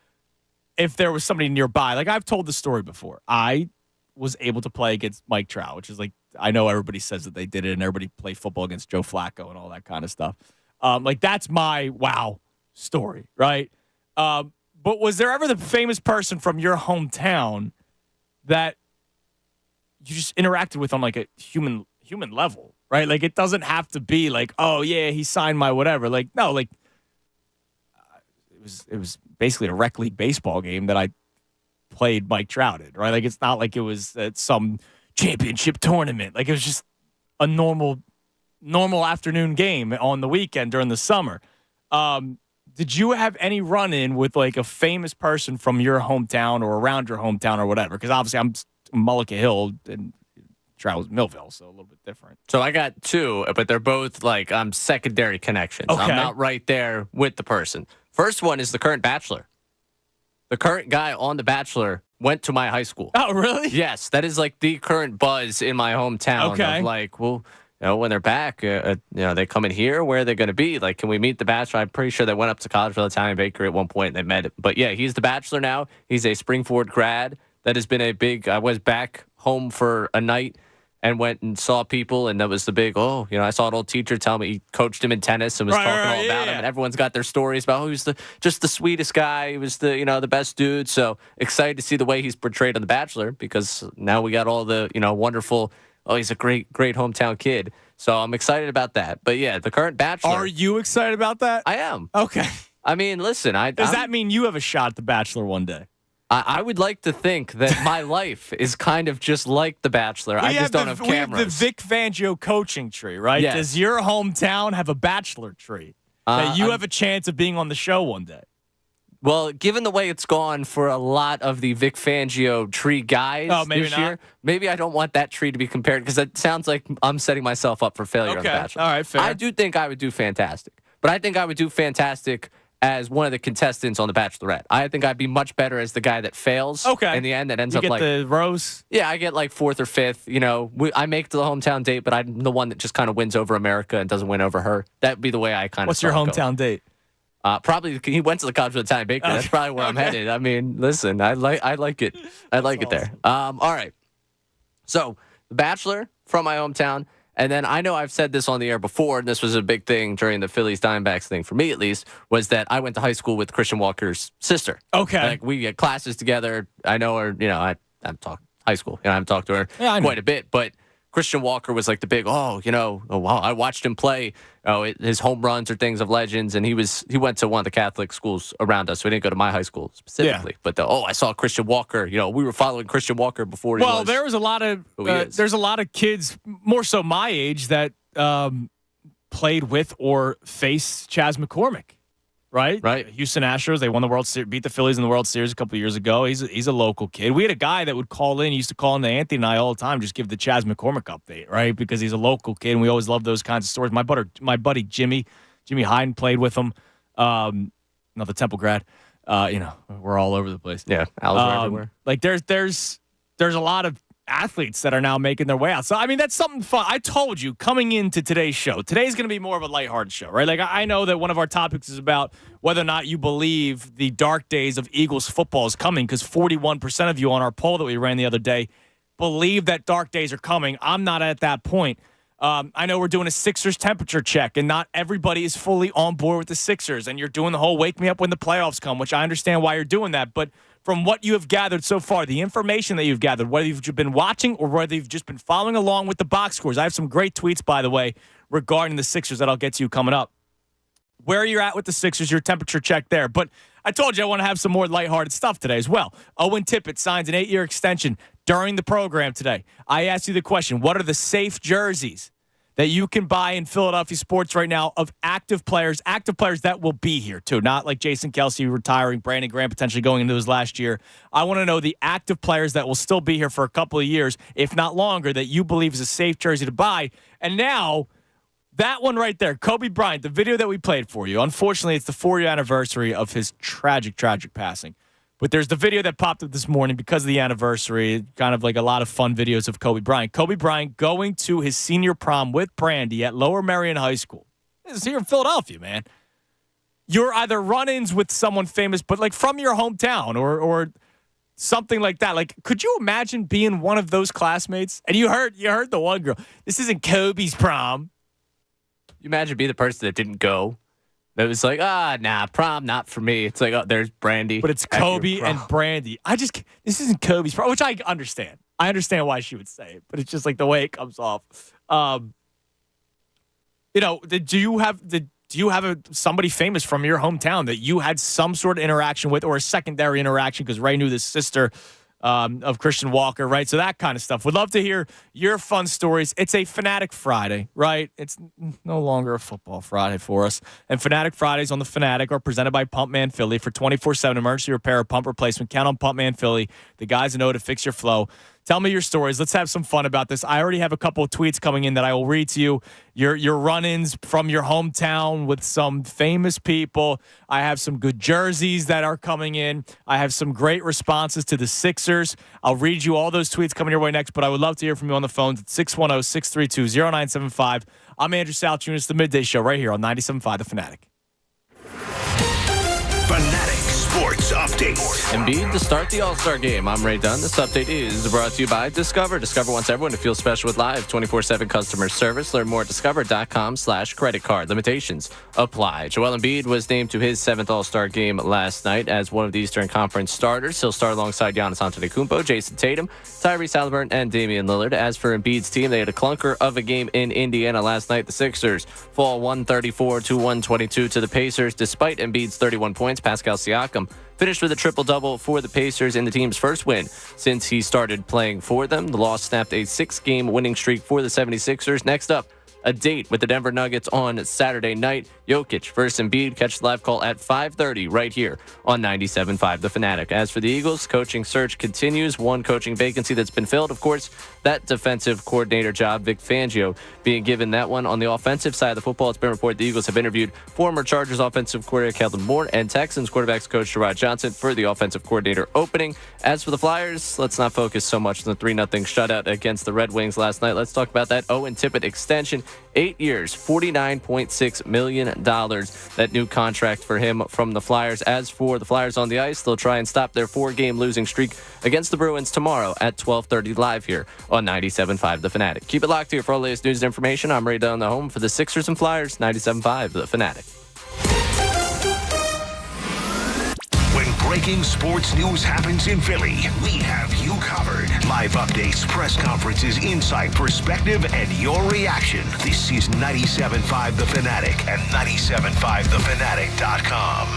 if there was somebody nearby. Like, I've told the story before. I was able to play against Mike Trout, which is like, I know everybody says that they did it, and everybody played football against Joe Flacco and all that kind of stuff. Like, that's my wow story, right? But was there ever the famous person from your hometown that you just interacted with on like a human level, right? Like, it doesn't have to be like, oh yeah, he signed my whatever. Like, no, like it was basically a rec league baseball game that I played Mike Trout in, right? Like, it's not like it was at some championship tournament. Like, it was just a normal afternoon game on the weekend during the summer. Did you have any run-in with like a famous person from your hometown or around your hometown or whatever? Because obviously I'm Mullica Hill and Trout was Millville, so a little bit different. So I got two, but they're both like secondary connections. Okay. I'm not right there with the person. First one is the current Bachelor. The current guy on The Bachelor went to my high school. Oh, really? Yes, that is like the current buzz in my hometown. Okay. Of like, well, you know, when they're back, they come in here. Where are they going to be? Like, can we meet The Bachelor? I'm pretty sure they went up to Collegeville Italian Bakery at one point and they met. But yeah, he's The Bachelor now. He's a Springford grad. That has been a big. I was back home for a night and went and saw people, and that was the big. Oh, I saw an old teacher tell me he coached him in tennis and was talking all about him, and everyone's got their stories about. Oh, he was just the sweetest guy. He was the best dude. So excited to see the way he's portrayed on The Bachelor, because now we got all the wonderful. Oh, he's a great hometown kid. So I'm excited about that. But yeah, the current Bachelor. Are you excited about that? I am. Okay. I mean, listen. Does that mean you have a shot at The Bachelor one day? I would like to think that my life is kind of just like The Bachelor. I just don't have cameras. We have the Vic Fangio coaching tree, right? Yes. Does your hometown have a Bachelor tree that you have a chance of being on the show one day? Well, given the way it's gone for a lot of the Vic Fangio tree guys this year, maybe I don't want that tree to be compared, because that sounds like I'm setting myself up for failure on The Bachelor. All right, fair. I do think I would do fantastic, but I think I would do fantastic as one of the contestants on The Bachelorette. I think I'd be much better as the guy that fails in the end, that ends up like... You get the rose? Yeah, I get like fourth or fifth. I make the hometown date, but I'm the one that just kind of wins over America and doesn't win over her. That'd be the way I kind of... What's your hometown date? Probably he went to the College of Italian Bakery. That's probably where I'm headed. I mean, listen, I like it. I like it there. All right. So, The Bachelor from my hometown. And then I know I've said this on the air before, and this was a big thing during the Phillies Diamondbacks thing for me, at least, was that I went to high school with Christian Walker's sister. Okay. Like, we had classes together. I know her, I've talked high school. I haven't talked to her quite a bit, but Christian Walker was like the big, wow, I watched him play his home runs or things of legends, and he went to one of the Catholic schools around us, so he didn't go to my high school specifically. Yeah. But I saw Christian Walker. We were following Christian Walker before he was. Well, there was a lot of there's a lot of kids, more so my age, that played with or faced Chas McCormick, right? Right. Houston Astros, they won the World Series, beat the Phillies in the World Series a couple of years ago. He's a local kid. We had a guy that would call in, he used to call in to Anthony and I all the time, just give the Chaz McCormick update, right? Because he's a local kid, and we always love those kinds of stories. My buddy Jimmy Hyden played with him, another Temple grad. We're all over the place. Yeah, Al's are everywhere. Like there's a lot of athletes that are now making their way out. So, I mean, that's something fun. I told you coming into today's show, today's going to be more of a lighthearted show, right? Like, I know that one of our topics is about whether or not you believe the dark days of Eagles football is coming, because 41% of you on our poll that we ran the other day believe that dark days are coming. I'm not at that point. I know we're doing a Sixers temperature check, and not everybody is fully on board with the Sixers, and you're doing the whole wake me up when the playoffs come, which I understand why you're doing that. But from what you have gathered so far, the information that you've gathered, whether you've been watching or whether you've just been following along with the box scores, I have some great tweets, by the way, regarding the Sixers that I'll get to you coming up. Where you're at with the Sixers, your temperature check there. But I told you I want to have some more lighthearted stuff today as well. Owen Tippett signs an 8-year extension during the program today. I asked you the question, what are the safe jerseys that you can buy in Philadelphia sports right now of active players that will be here too, not like Jason Kelsey retiring, Brandon Graham potentially going into his last year. I want to know the active players that will still be here for a couple of years, if not longer, that you believe is a safe jersey to buy. And now, that one right there, Kobe Bryant, the video that we played for you. Unfortunately, it's the 4-year anniversary of his tragic passing. But there's the video that popped up this morning because of the anniversary, kind of like a lot of fun videos of Kobe Bryant. Kobe Bryant going to his senior prom with Brandy at Lower Merion High School. This is here in Philadelphia, man. You're either run-ins with someone famous, but like from your hometown or something like that. Like, could you imagine being one of those classmates? And you heard the one girl. This isn't Kobe's prom. You imagine being the person that didn't go. That was like, prom, not for me. It's like, there's Brandy. But it's Kobe and Brandy. This isn't Kobe's prom, which I understand. I understand why she would say it, but it's just like the way it comes off. Do you have somebody famous from your hometown that you had some sort of interaction with, or a secondary interaction because Ray knew the sister of Christian Walker, right? So that kind of stuff. Would love to hear your fun stories. It's a Fanatic Friday, right? It's no longer a football Friday for us. And Fanatic Fridays on the Fanatic are presented by Pumpman Philly for 24/7 emergency repair or pump replacement. Count on Pumpman Philly, the guys who know to fix your flow. Tell me your stories. Let's have some fun about this. I already have a couple of tweets coming in that I will read to you. Your run-ins from your hometown with some famous people. I have some good jerseys that are coming in. I have some great responses to the Sixers. I'll read you all those tweets coming your way next, but I would love to hear from you on the phones at 610-632-0975. I'm Andrew South Jr. It's the Midday Show right here on 97.5 The Fanatic. Fanatic Sports Update. Embiid to start the All-Star game. I'm Ray Dunn. This update is brought to you by Discover. Discover wants everyone to feel special with live 24/7 customer service. Learn more at discover.com/credit card. Limitations apply. Joel Embiid was named to his 7th All-Star game last night as one of the Eastern Conference starters. He'll start alongside Giannis Antetokounmpo, Jason Tatum, Tyrese Halliburton, and Damian Lillard. As for Embiid's team, they had a clunker of a game in Indiana last night. The Sixers fall 134-122 to the Pacers. Despite Embiid's 31 points, Pascal Siakam finished with a triple-double for the Pacers in the team's first win since he started playing for them. The loss snapped a 6-game winning streak for the 76ers. Next up, a date with the Denver Nuggets on Saturday night. Jokic versus Embiid. Catch the live call at 5:30 right here on 97.5 The Fanatic. As for the Eagles, coaching search continues. One coaching vacancy that's been filled, of course, that defensive coordinator job, Vic Fangio, being given that one. On the offensive side of the football, it's been reported the Eagles have interviewed former Chargers offensive coordinator Kellen Moore and Texans quarterbacks coach Gerard Johnson for the offensive coordinator opening. As for the Flyers, let's not focus so much on the 3-0 shutout against the Red Wings last night. Let's talk about that Owen Tippett extension. 8 years, $49.6 million. That new contract for him from the Flyers. As for the Flyers on the ice, they'll try and stop their 4-game losing streak against the Bruins tomorrow at 12:30 live here on 97.5 The Fanatic. Keep it locked here for all the latest news and information. I'm Ray Dunn, the home for the Sixers and Flyers, 97.5 The Fanatic. When breaking sports news happens in Philly, we have you covered. Live updates, press conferences, insight, perspective, and your reaction. This is 97.5 The Fanatic and 97.5thefanatic.com.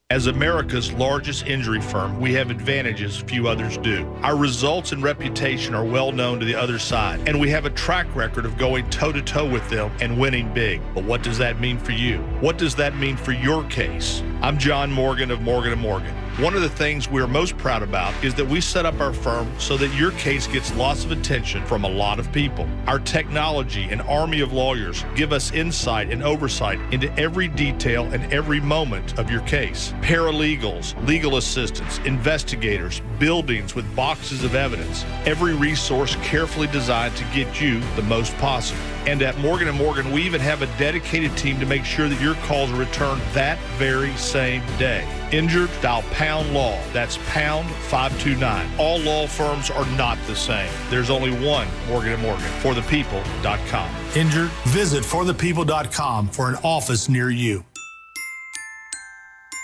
As America's largest injury firm, we have advantages few others do. Our results and reputation are well known to the other side, and we have a track record of going toe-to-toe with them and winning big. But what does that mean for you? What does that mean for your case? I'm John Morgan of Morgan & Morgan. One of the things we're most proud about is that we set up our firm so that your case gets lots of attention from a lot of people. Our technology and army of lawyers give us insight and oversight into every detail and every moment of your case. Paralegals, legal assistants, investigators, buildings with boxes of evidence. Every resource carefully designed to get you the most possible. And at Morgan & Morgan, we even have a dedicated team to make sure that your calls are returned that very same day. Injured? Dial pound law. That's pound 529. All law firms are not the same. There's only one Morgan & Morgan. ForThePeople.com. Injured? Visit ForThePeople.com for an office near you.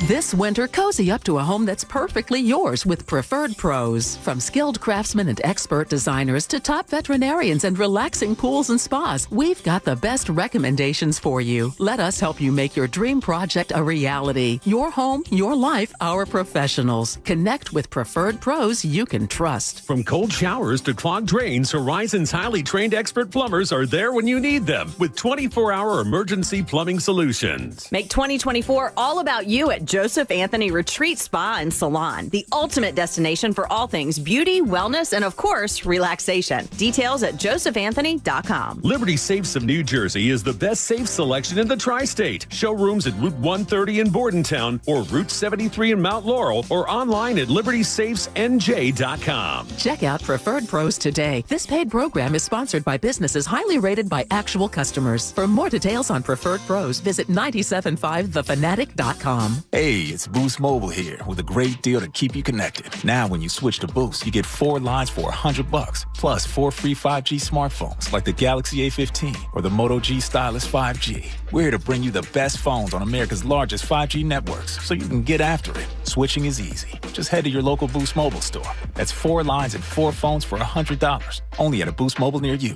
This winter, cozy up to a home that's perfectly yours with Preferred Pros. From skilled craftsmen and expert designers to top veterinarians and relaxing pools and spas, we've got the best recommendations for you. Let us help you make your dream project a reality. Your home, your life, our professionals. Connect with Preferred Pros you can trust. From cold showers to clogged drains, Horizon's highly trained expert plumbers are there when you need them with 24-hour emergency plumbing solutions. Make 2024 all about you at Joseph Anthony Retreat Spa and Salon, the ultimate destination for all things beauty, wellness, and of course, relaxation. Details at josephanthony.com. Liberty Safes of New Jersey is the best safe selection in the tri-state. Showrooms at Route 130 in Bordentown or Route 73 in Mount Laurel or online at libertysafesnj.com. Check out Preferred Pros today. This paid program is sponsored by businesses highly rated by actual customers. For more details on Preferred Pros, visit 975thefanatic.com. Hey, it's Boost Mobile here with a great deal to keep you connected. Now, when you switch to Boost, you get 4 lines for $100, plus 4 free 5G smartphones like the Galaxy A15 or the Moto G Stylus 5G. We're here to bring you the best phones on America's largest 5G networks so you can get after it. Switching is easy. Just head to your local Boost Mobile store. That's 4 lines and 4 phones for $100, only at a Boost Mobile near you.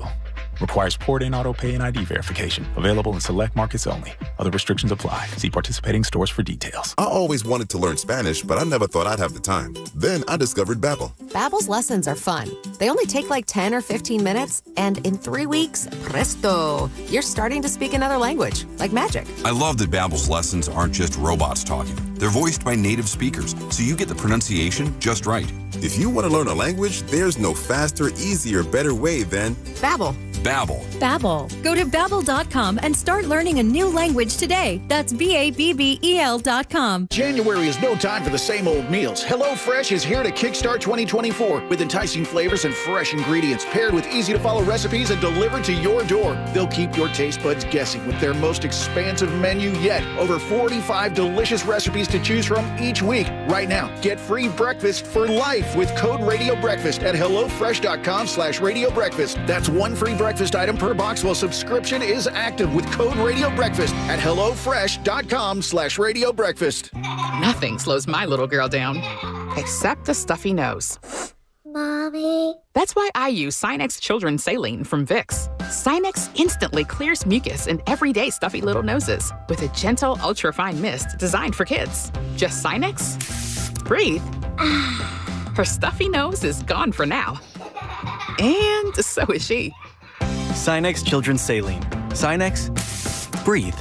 Requires port-in auto pay and ID verification. Available in select markets only. Other restrictions apply. See participating stores for details. I always wanted to learn Spanish, but I never thought I'd have the time. Then I discovered Babbel. Babbel's lessons are fun. They only take like 10 or 15 minutes, and in 3 weeks, presto, you're starting to speak another language, like magic. I love that Babbel's lessons aren't just robots talking. They're voiced by native speakers, so you get the pronunciation just right. If you want to learn a language, there's no faster, easier, better way than Babbel. Babbel. Babbel. Go to Babbel.com and start learning a new language today. That's BABBEL.com. January is no time for the same old meals. HelloFresh is here to kickstart 2024 with enticing flavors and fresh ingredients paired with easy-to-follow recipes and delivered to your door. They'll keep your taste buds guessing with their most expansive menu yet. Over 45 delicious recipes to choose from each week. Right now, get free breakfast for life with code RadioBreakfast at HelloFresh.com/RadioBreakfast. That's one free breakfast item per box while subscription is active with code RadioBreakfast at HelloFresh.com/RadioBreakfast. Nothing slows my little girl down, except a stuffy nose. Mommy. That's why I use Sinex Children's Saline from Vicks. Sinex instantly clears mucus in everyday stuffy little noses with a gentle, ultra-fine mist designed for kids. Just Sinex? Breathe. Her stuffy nose is gone for now. And so is she. Sinex Children's Saline. Sinex, breathe.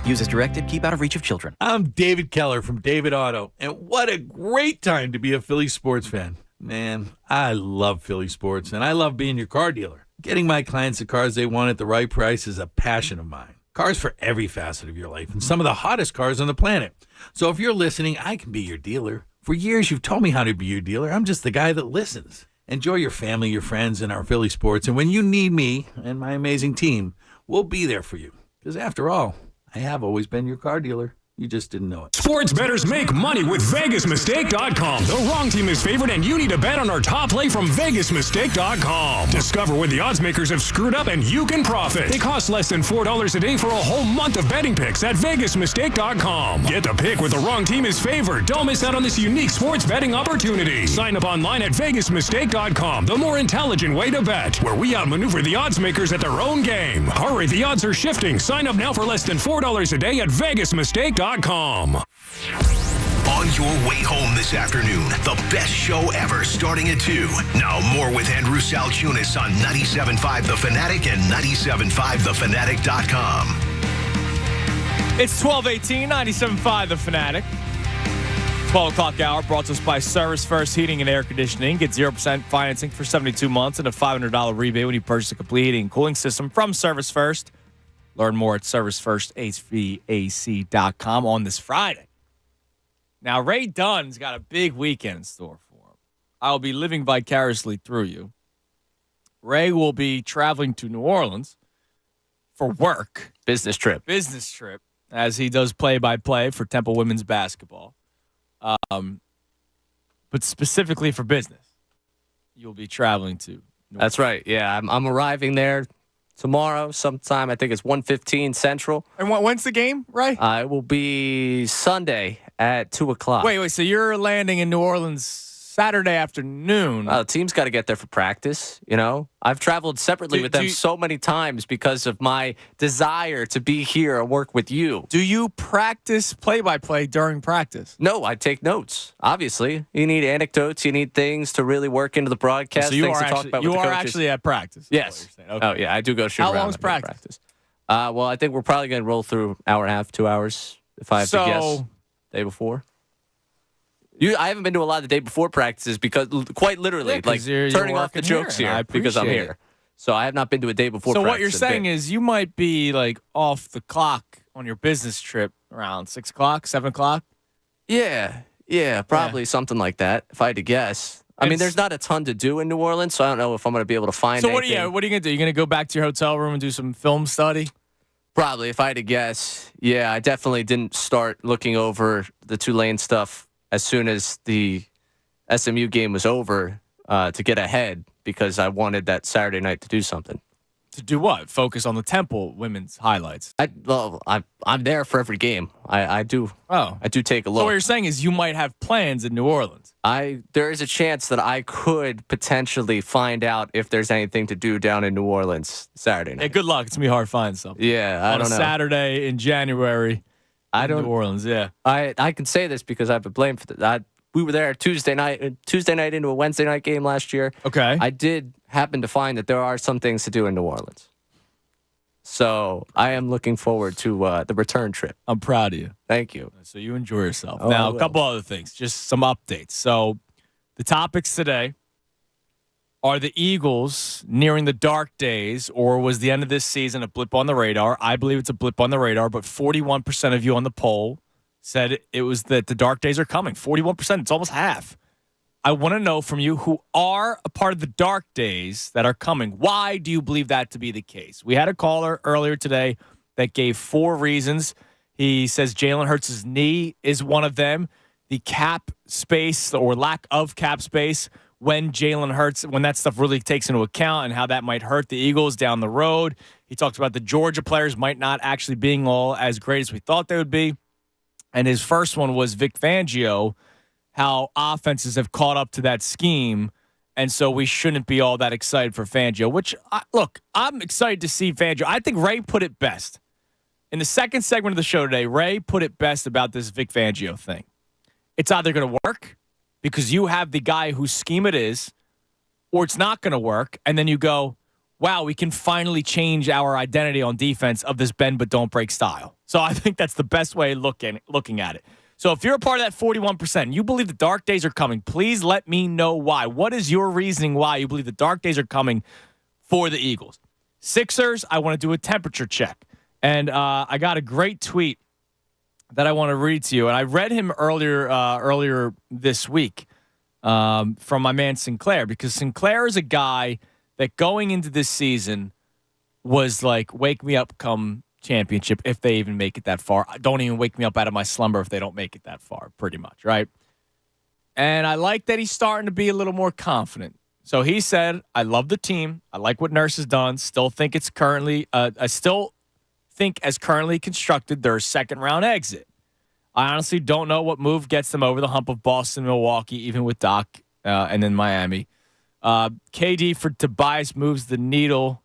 Use as directed, keep out of reach of children. I'm David Keller from David Auto, and what a great time to be a Philly sports fan. Man, I love Philly sports, and I love being your car dealer. Getting my clients the cars they want at the right price is a passion of mine. Cars for every facet of your life, and some of the hottest cars on the planet. So if you're listening, I can be your dealer. For years, you've told me how to be your dealer. I'm just the guy that listens. Enjoy your family, your friends, and our Philly sports. And when you need me and my amazing team, we'll be there for you. Because after all, I have always been your car dealer. You just didn't know it. Sports bettors make money with VegasMistake.com. The wrong team is favored, and you need to bet on our top play from VegasMistake.com. Discover where the odds makers have screwed up, and you can profit. They cost less than $4 a day for a whole month of betting picks at VegasMistake.com. Get the pick where the wrong team is favored. Don't miss out on this unique sports betting opportunity. Sign up online at VegasMistake.com, the more intelligent way to bet, where we outmaneuver the odds makers at their own game. Hurry, the odds are shifting. Sign up now for less than $4 a day at VegasMistake.com. your way home this afternoon. The best show ever starting at 2. Now more with Andrew Salchunas on 97.5 The Fanatic and 97.5thefanatic.com. It's 12:18, 97.5 The Fanatic. 12 o'clock hour brought to us by Service First Heating and Air Conditioning. Get 0% financing for 72 months and a $500 rebate when you purchase a complete heating and cooling system from Service First. Learn more at ServiceFirstHVAC.com on this Friday. Now, Ray Dunn's got a big weekend in store for him. I'll be living vicariously through you. Ray will be traveling to New Orleans for work. Business trip, as he does play-by-play for Temple women's basketball. But specifically for business, you'll be traveling to. That's right. Yeah, I'm arriving there tomorrow sometime. I think it's 1:15 Central. And when's the game, right? It will be Sunday at 2 o'clock. Wait. So you're landing in New Orleans Saturday afternoon. The team's got to get there for practice, you know? I've traveled separately with them so many times because of my desire to be here and work with you. Do you practice play-by-play during practice? No, I take notes, obviously. You need anecdotes. You need things to really work into the broadcast, so you things are to talk actually, about you with the are coaches. actually at practice. Yes. Okay. Oh, yeah, I do go shoot How around. long is practice? Well, I think we're probably going to roll through hour and a half, 2 hours, if I have to guess. Day before. I haven't been to a lot of the day before practices because, quite literally, you're turning off the jokes here because I'm here. So I have not been to a day before practice. So what you're saying is you might be off the clock on your business trip around 6 o'clock, 7 o'clock? Yeah, probably something like that, if I had to guess. I mean, there's not a ton to do in New Orleans, so I don't know if I'm going to be able to find anything. So what are you going to do? You're going to go back to your hotel room and do some film study? Probably, if I had to guess. Yeah, I definitely didn't start looking over the Tulane stuff as soon as the SMU game was over to get ahead because I wanted that Saturday night to do something. To do what? Focus on the Temple women's highlights. I'm there for every game. I do. Oh, I do take a look. So what you're saying is you might have plans in New Orleans. There is a chance that I could potentially find out if there's anything to do down in New Orleans Saturday night. Hey, good luck. It's gonna be hard to find something. Yeah, I don't know. On a Saturday in January. New Orleans, yeah. I can say this because I've been blamed for that. We were there Tuesday night into a Wednesday night game last year. Okay. I did happen to find that there are some things to do in New Orleans. So I am looking forward to the return trip. I'm proud of you. Thank you. So you enjoy yourself. Oh, now, a couple other things, just some updates. So the topics today are the Eagles nearing the dark days, or was the end of this season a blip on the radar? I believe it's a blip on the radar, but 41% of you on the poll said it was that the dark days are coming. 41%, it's almost half. I want to know from you who are a part of the dark days that are coming. Why do you believe that to be the case? We had a caller earlier today that gave 4 reasons. He says Jalen Hurts' knee is one of them. The cap space or lack of cap space when Jalen Hurts, when that stuff really takes into account and how that might hurt the Eagles down the road. He talked about the Georgia players might not actually being all as great as we thought they would be. And his first one was Vic Fangio, how offenses have caught up to that scheme, and so we shouldn't be all that excited for Fangio, which, I'm excited to see Fangio. I think Ray put it best. In the second segment of the show today, Ray put it best about this Vic Fangio thing. It's either going to work because you have the guy whose scheme it is, or it's not going to work, and then you go, wow, we can finally change our identity on defense of this bend but don't break style. So I think that's the best way of looking at it. So if you're a part of that 41% and you believe the dark days are coming, please let me know why. What is your reasoning why you believe the dark days are coming for the Eagles? Sixers, I want to do a temperature check. And I got a great tweet that I want to read to you. And I read him earlier this week from my man Sinclair, because Sinclair is a guy that going into this season was like, wake me up come championship if they even make it that far. Don't even wake me up out of my slumber if they don't make it that far, pretty much, right? And I like that he's starting to be a little more confident. So he said, I love the team. I like what Nurse has done. Still think it's currently, I still think as currently constructed, they're a second-round exit. I honestly don't know what move gets them over the hump of Boston, Milwaukee, even with Doc and then Miami. KD for Tobias moves the needle,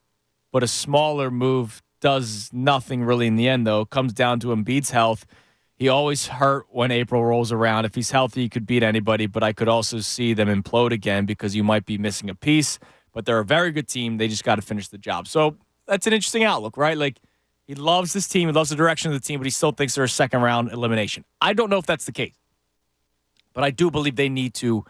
but a smaller move does nothing really in the end, though. It comes down to Embiid's health. He always hurt when April rolls around. If he's healthy, he could beat anybody, but I could also see them implode again because you might be missing a piece. But they're a very good team. They just got to finish the job. So that's an interesting outlook, right? Like, he loves this team. He loves the direction of the team, but he still thinks they're a second-round elimination. I don't know if that's the case, but I do believe they need to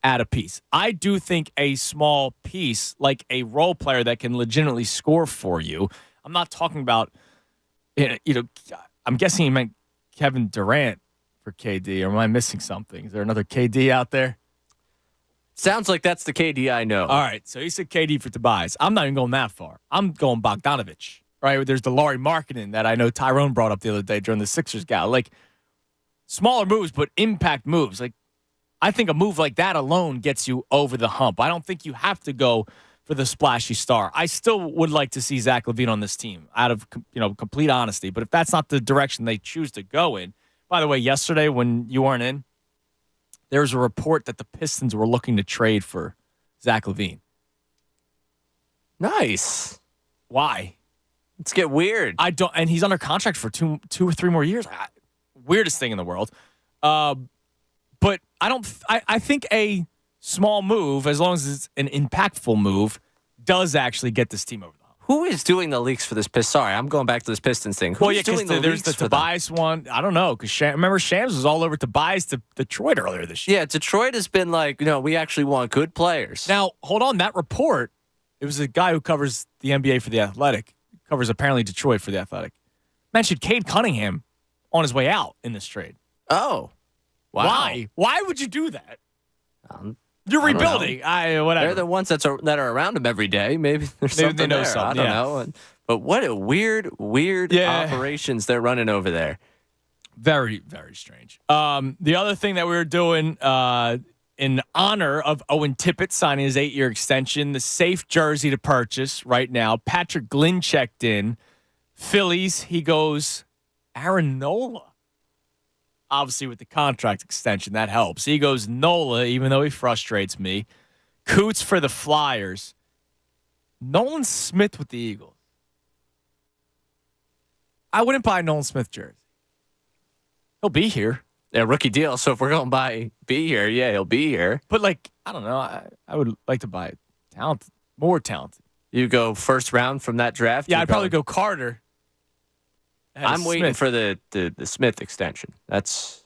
add a piece. I do think a small piece, like a role player that can legitimately score for you. I'm not talking about, I'm guessing he meant Kevin Durant for KD, or am I missing something? Is there another KD out there? Sounds like that's the KD I know. All right, so he said KD for Tobias. I'm not even going that far. I'm going Bogdanovich, right? There's the Laurie Markkinen that I know Tyrone brought up the other day during the Sixers gal. Like, smaller moves, but impact moves. Like, I think a move like that alone gets you over the hump. I don't think you have to go for the splashy star. I still would like to see Zach LaVine on this team, out of complete honesty. But if that's not the direction they choose to go in, by the way, yesterday when you weren't in, there was a report that the Pistons were looking to trade for Zach LaVine. Nice. Why? Let's get weird. And he's under contract for two or three more years. Weirdest thing in the world. But I think a small move, as long as it's an impactful move, does actually get this team over the hump. Who is doing the leaks for this Pistons? Sorry, I'm going back to this Pistons thing. Who's doing the there's the Tobias one. I don't know, because remember Shams was all over Tobias to Detroit earlier this year. Yeah, Detroit has been like, we actually want good players. Now, hold on. That report, it was a guy who covers the NBA for The Athletic, covers apparently Detroit for The Athletic, mentioned Cade Cunningham on his way out in this trade. Oh. Wow. Why? Why would you do that? You're rebuilding. Whatever. They're the ones that are around him every day. Maybe there's something they know there. something. I don't know. But what a weird operations they're running over there. Very, very strange. The other thing that we were doing in honor of Owen Tippett signing his 8-year extension, the safe jersey to purchase right now. Patrick Glynn checked in. Phillies, he goes Aaron Nola. Obviously, with the contract extension, that helps. He goes Nola, even though he frustrates me. Coots for the Flyers. Nolan Smith with the Eagles. I wouldn't buy a Nolan Smith jersey. He'll be here. Yeah, rookie deal. So if we're going to be here, yeah, he'll be here. But, I don't know. I would like to buy more talented. You go first round from that draft? Yeah, I'd probably go Carter. I'm waiting for the Smith extension. That's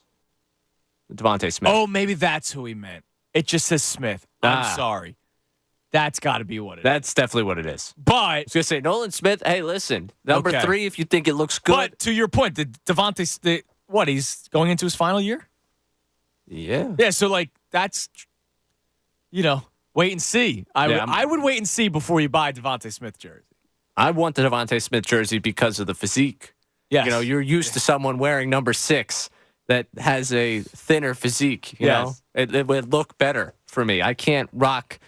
Devontae Smith. Oh, maybe that's who he meant. It just says Smith. I'm sorry. That's got to be what it is. That's definitely what it is. But I was going to say, Nolan Smith, hey, listen, number 3 if you think it looks good. But to your point, he's going into his final year? Yeah. Yeah, so, that's, wait and see. I would wait and see before you buy Devontae Smith jersey. I want the Devontae Smith jersey because of the physique. Yes. You're used to someone wearing number 6 that has a thinner physique. You know, it would look better for me. I can't rock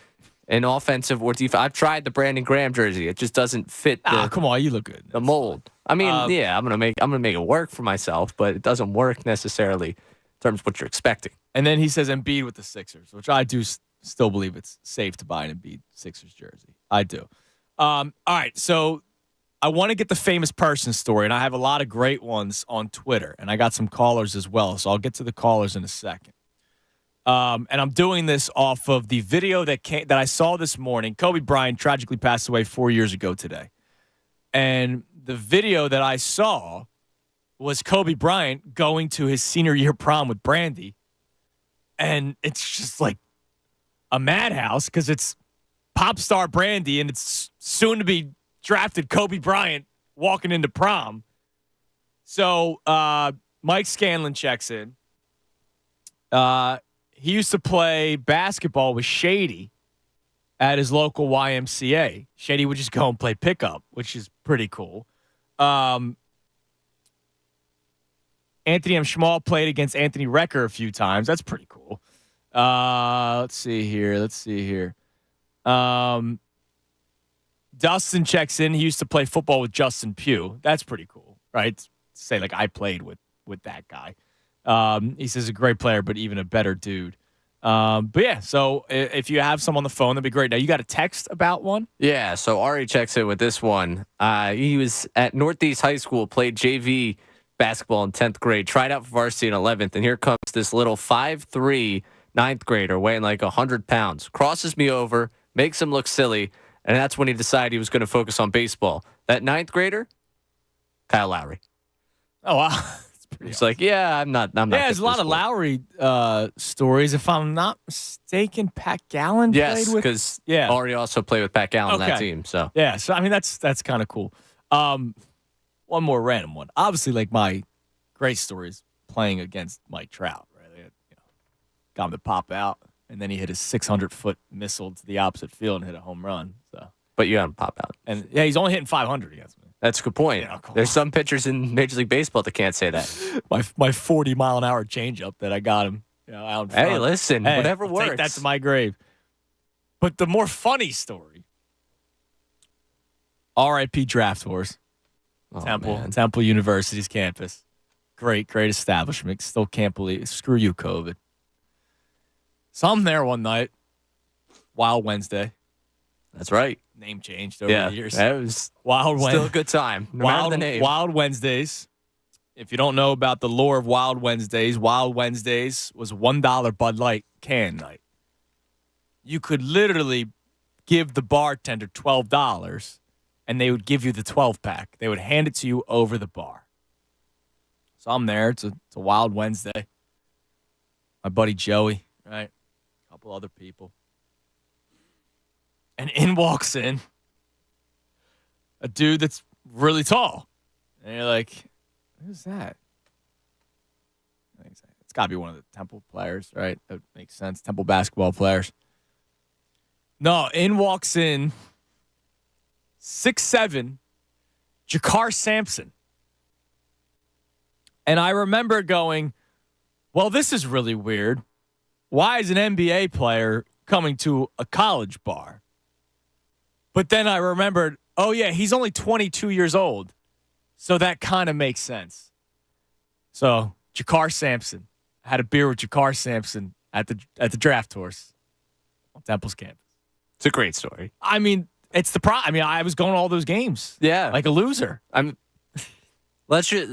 an offensive or defense. I've tried the Brandon Graham jersey. It just doesn't fit. Come on, you look good. The mold. I mean, I'm gonna make it work for myself, but it doesn't work necessarily in terms of what you're expecting. And then he says Embiid with the Sixers, which I do still believe it's safe to buy an Embiid Sixers jersey. I do. All right, so I want to get the famous person story, and I have a lot of great ones on Twitter, and I got some callers as well, so I'll get to the callers in a second. And I'm doing this off of the video that I saw this morning. Kobe Bryant tragically passed away 4 years ago today. And the video that I saw was Kobe Bryant going to his senior year prom with Brandy, and it's just like a madhouse because it's pop star Brandy, and it's soon to be drafted Kobe Bryant walking into prom. So Mike Scanlon checks in. He used to play basketball with Shady at his local YMCA. Shady would just go and play pickup, which is pretty cool. Anthony M. Schmall played against Anthony Recker a few times. That's pretty cool. Let's see here. Dustin checks in. He used to play football with Justin Pugh. That's pretty cool, right? Say, I played with that guy. He says a great player, but even a better dude. But yeah, so if you have some on the phone, that'd be great. Now, you got a text about one? Yeah, so Ari checks in with this one. He was at Northeast High School, played JV basketball in 10th grade, tried out for varsity in 11th, and here comes this little 5'3" ninth grader weighing like 100 pounds, crosses me over, makes him look silly, and that's when he decided he was going to focus on baseball. That ninth grader, Kyle Lowry. Oh, wow. He's like, yeah, I'm not. Yeah, there's a lot of Lowry stories. If I'm not mistaken, Pat Gallen yes, played with. because yeah, Ari also played with Pat Gallen on that team. So yeah, so I mean that's kind of cool. One more random one. Obviously, like my great stories playing against Mike Trout. Right, got him to pop out, and then he hit a 600-foot missile to the opposite field and hit a home run. So, but you got him pop out, and yeah, he's only hitting 500 against me. That's a good point. Yeah, cool. There's some pitchers in Major League Baseball that can't say that. My 40-mile-an-hour changeup that I got him out in front. Hey, listen, whatever works. Take that to my grave. But the more funny story, R.I.P. Draft Horse, Temple University's campus. Great establishment. Still can't believe it. Screw you, COVID. So I'm there one night, Wild Wednesday. That's right. Name changed over the years. That was still a good time. No matter the name. Wild Wednesdays. If you don't know about the lore of Wild Wednesdays was $1 Bud Light can night. You could literally give the bartender $12, and they would give you the 12-pack. They would hand it to you over the bar. So I'm there. It's a Wild Wednesday. My buddy Joey, right? A couple other people. And in walks in a dude that's really tall. And you're like, who's that? It's got to be one of the Temple players, right? That makes sense. Temple basketball players. No, in walks in 6'7", Jakar Sampson. And I remember going, well, this is really weird. Why is an NBA player coming to a college bar? But then I remembered, oh, yeah, he's only 22 years old. So that kind of makes sense. So Jakar Sampson. I had a beer with Jakar Sampson at the Draft Horse on Temple's campus. It's a great story. I mean, I was going to all those games. Yeah. Like a loser.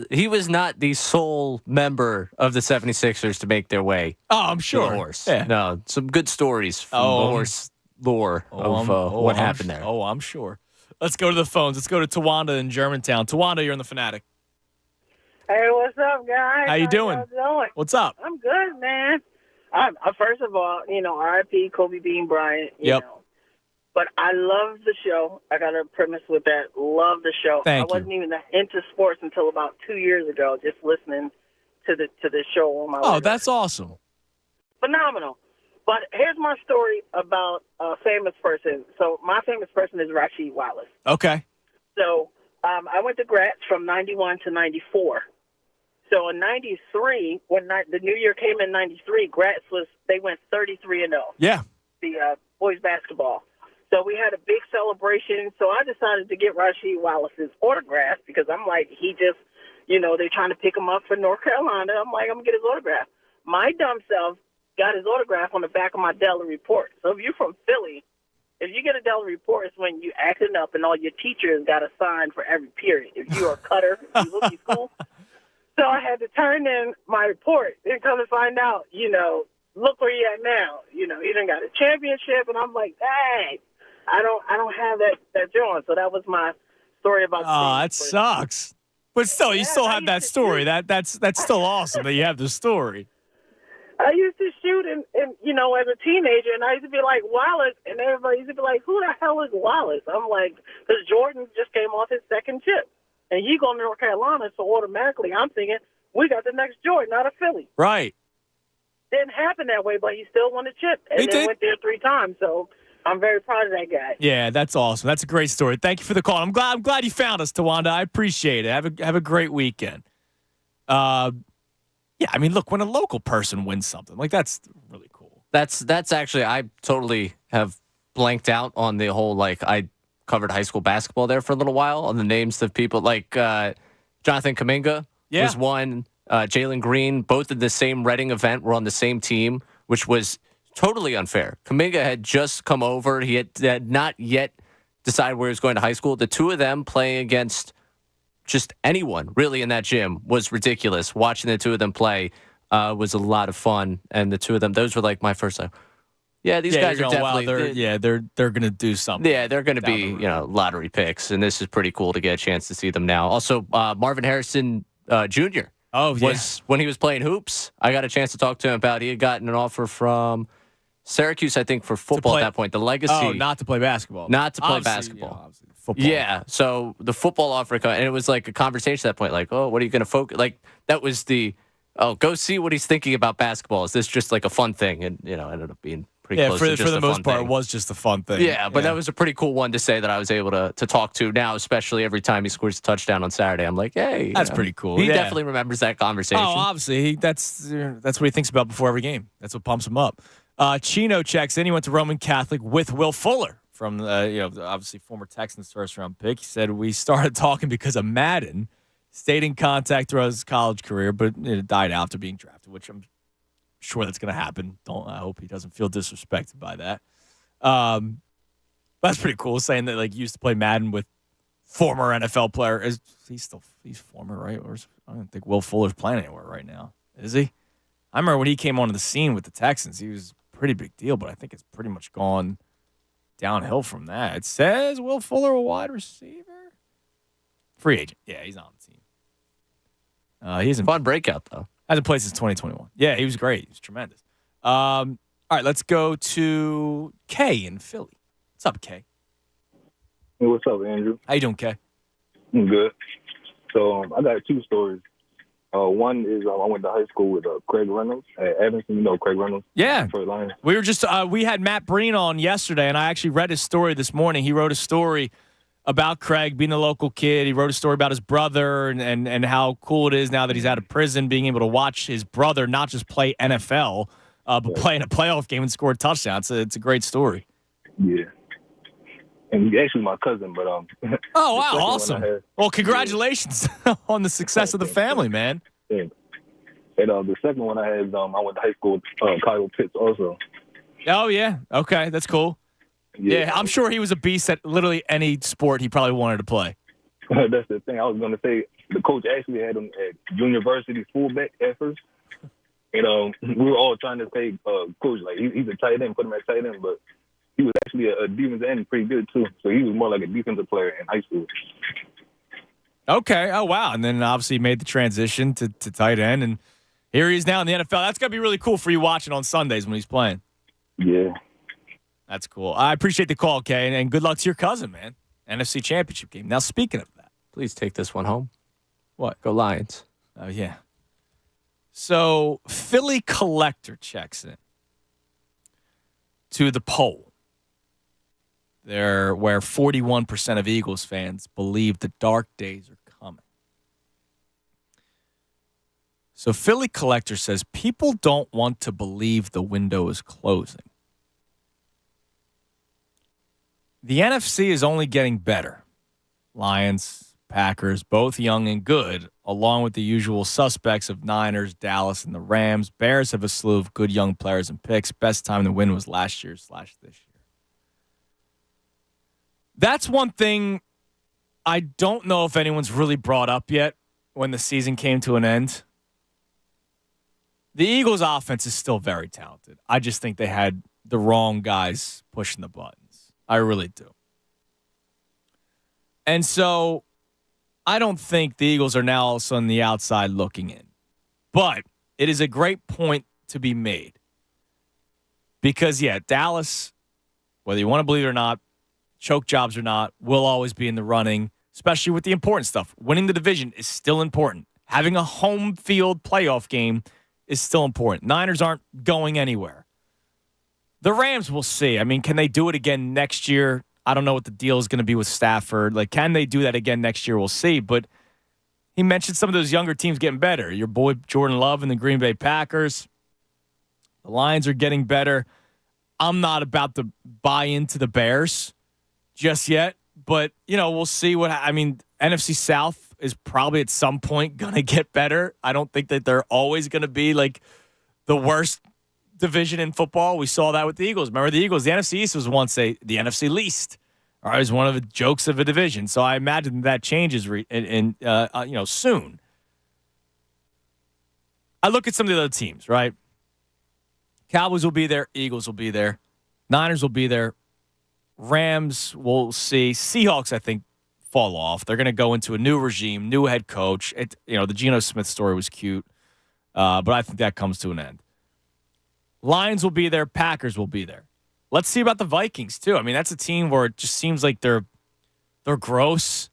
He was not the sole member of the 76ers to make their way. Oh, I'm sure. To the horse. Yeah. No, some good stories from the horse lore of what happened there. Oh, I'm sure. Let's go to the phones. Let's go to Tawanda in Germantown. Tawanda, you're in the Fanatic. Hey, what's up, guys? How you doing? Doing? What's up? I'm good, man. First of all, R.I.P. Kobe Bean Bryant. Yep. But I love the show. I got a premise with that. Love the show. Thank I wasn't even into sports until about 2 years ago, just listening to the show on my way. That's awesome. Phenomenal. But here's my story about a famous person. So my famous person is Rasheed Wallace. Okay. So I went to Gratz from 91 to 94. So in 93, when the new year came in 93, Gratz they went 33-0. Yeah. The boys basketball. So we had a big celebration. So I decided to get Rasheed Wallace's autograph because I'm like, he just, they're trying to pick him up for North Carolina. I'm like, I'm going to get his autograph. My dumb self got his autograph on the back of my Della report. So if you're from Philly, if you get a Della report, it's when you acting up and all your teachers got a sign for every period. If you're a cutter, you look at school. So I had to turn in my report and come to find out, look where you at now. He done got a championship, and I'm like, dang, I don't have that joint. So that was my story about. Oh, that sucks. But still, you still have that story. That's still awesome that you have the story. I used to shoot, and as a teenager, and I used to be like, Wallace, and everybody used to be like, who the hell is Wallace? I'm like, because Jordan just came off his second chip, and you go to North Carolina, so automatically I'm thinking, we got the next Jordan out of Philly. Right. Didn't happen that way, but he still won the chip, and then went there 3 times, so I'm very proud of that guy. Yeah, that's awesome. That's a great story. Thank you for the call. I'm glad you found us, Tawanda. I appreciate it. Have a great weekend. Yeah, I mean, look, when a local person wins something, like that's really cool. That's actually, I totally have blanked out on the whole, I covered high school basketball there for a little while on the names of people like Jonathan Kuminga was one, Jalen Green, both in the same Reading event, were on the same team, which was totally unfair. Kuminga had just come over. He had not yet decided where he was going to high school. The two of them playing against just anyone really in that gym was ridiculous. Watching the two of them play was a lot of fun. And the two of them, those were like my first like, yeah, these guys are definitely. They're going to do something. Yeah, they're going to be, lottery picks. And this is pretty cool to get a chance to see them now. Also, Marvin Harrison Jr. was when he was playing hoops. I got a chance to talk to him about. He had gotten an offer from Syracuse, I think, for football at that point. The legacy. Oh, not to play basketball. Not to play basketball. Football. Yeah. So the football offer, and it was like a conversation at that point. Like, oh, what are you going to focus? Like that was go see what he's thinking about basketball. Is this just like a fun thing? And ended up being. Yeah, for the most part, it was just a fun thing. Yeah, but that was a pretty cool one to say that I was able to talk to now, especially every time he scores a touchdown on Saturday. I'm like, hey. That's pretty cool. He definitely remembers that conversation. Oh, obviously. That's what he thinks about before every game. That's what pumps him up. Chino checks in. He went to Roman Catholic with Will Fuller from, obviously former Texans first-round pick. He said, we started talking because of Madden. Stayed in contact throughout his college career, but it died after being drafted, which I'm sure that's going to happen. I hope he doesn't feel disrespected by that. That's pretty cool. Saying that he used to play Madden with former NFL player. He's former, right? Or I don't think Will Fuller's playing anywhere right now. Is he? I remember when he came onto the scene with the Texans, he was a pretty big deal. But I think it's pretty much gone downhill from that. It says Will Fuller a wide receiver, free agent. Yeah, he's on the team. He's a fun breakout though. Hasn't played since 2021. Yeah, he was great. He was tremendous. All right, let's go to Kay in Philly. What's up, Kay? Hey, what's up, Andrew? How you doing, Kay? I'm good. So I got two stories. One is I went to high school with Craig Reynolds at Evanston. You know Craig Reynolds? Yeah. Detroit Lions. We were just we had Matt Breen on yesterday, and I actually read his story this morning. He wrote a story about Craig being a local kid. He wrote a story about his brother and how cool it is now that he's out of prison, being able to watch his brother not just play NFL, but play in a playoff game and score a touchdown. It's a great story. Yeah. And he's actually my cousin, but Oh, wow, awesome. Well, congratulations on the success of the family, man. Yeah. And the second one I had, I went to high school with Kyle Pitts also. Oh, yeah. Okay, that's cool. Yeah, I'm sure he was a beast at literally any sport he probably wanted to play. That's the thing. I was going to say, the coach actually had him at university fullback at first. And we were all trying to say, coach, he's a tight end, put him at tight end, but he was actually a defensive end pretty good, too. So he was more like a defensive player in high school. Okay. Oh, wow. And then obviously he made the transition to tight end, and here he is now in the NFL. That's going to be really cool for you watching on Sundays when he's playing. Yeah. That's cool. I appreciate the call, Kay, and good luck to your cousin, man. NFC Championship game. Now, speaking of that. Please take this one home. What? Go Lions. Oh, yeah. So, Philly Collector checks in to the poll there where 41% of Eagles fans believe the dark days are coming. So, Philly Collector says people don't want to believe the window is closing. The NFC is only getting better. Lions, Packers, both young and good, along with the usual suspects of Niners, Dallas, and the Rams. Bears have a slew of good young players and picks. Best time to win was last year / this year. That's one thing I don't know if anyone's really brought up yet when the season came to an end. The Eagles' offense is still very talented. I just think they had the wrong guys pushing the buttons. I really do. And so I don't think the Eagles are now all of a sudden the outside looking in. But it is a great point to be made. Because, yeah, Dallas, whether you want to believe it or not, choke jobs or not, will always be in the running, especially with the important stuff. Winning the division is still important. Having a home field playoff game is still important. Niners aren't going anywhere. The Rams, we'll see. I mean, can they do it again next year? I don't know what the deal is going to be with Stafford. Can they do that again next year? We'll see. But he mentioned some of those younger teams getting better. Your boy Jordan Love and the Green Bay Packers. The Lions are getting better. I'm not about to buy into the Bears just yet. But, we'll see NFC South is probably at some point going to get better. I don't think that they're always going to be the worst division in football. We saw that with the Eagles. Remember the Eagles? The NFC East was once the NFC least. are is one of the jokes of a division. So I imagine that changes soon. I look at some of the other teams, right? Cowboys will be there. Eagles will be there. Niners will be there. Rams, we'll see. Seahawks, I think, fall off. They're going to go into a new regime, new head coach. The Geno Smith story was cute, but I think that comes to an end. Lions will be there. Packers will be there. Let's see about the Vikings, too. I mean, that's a team where it just seems like they're gross,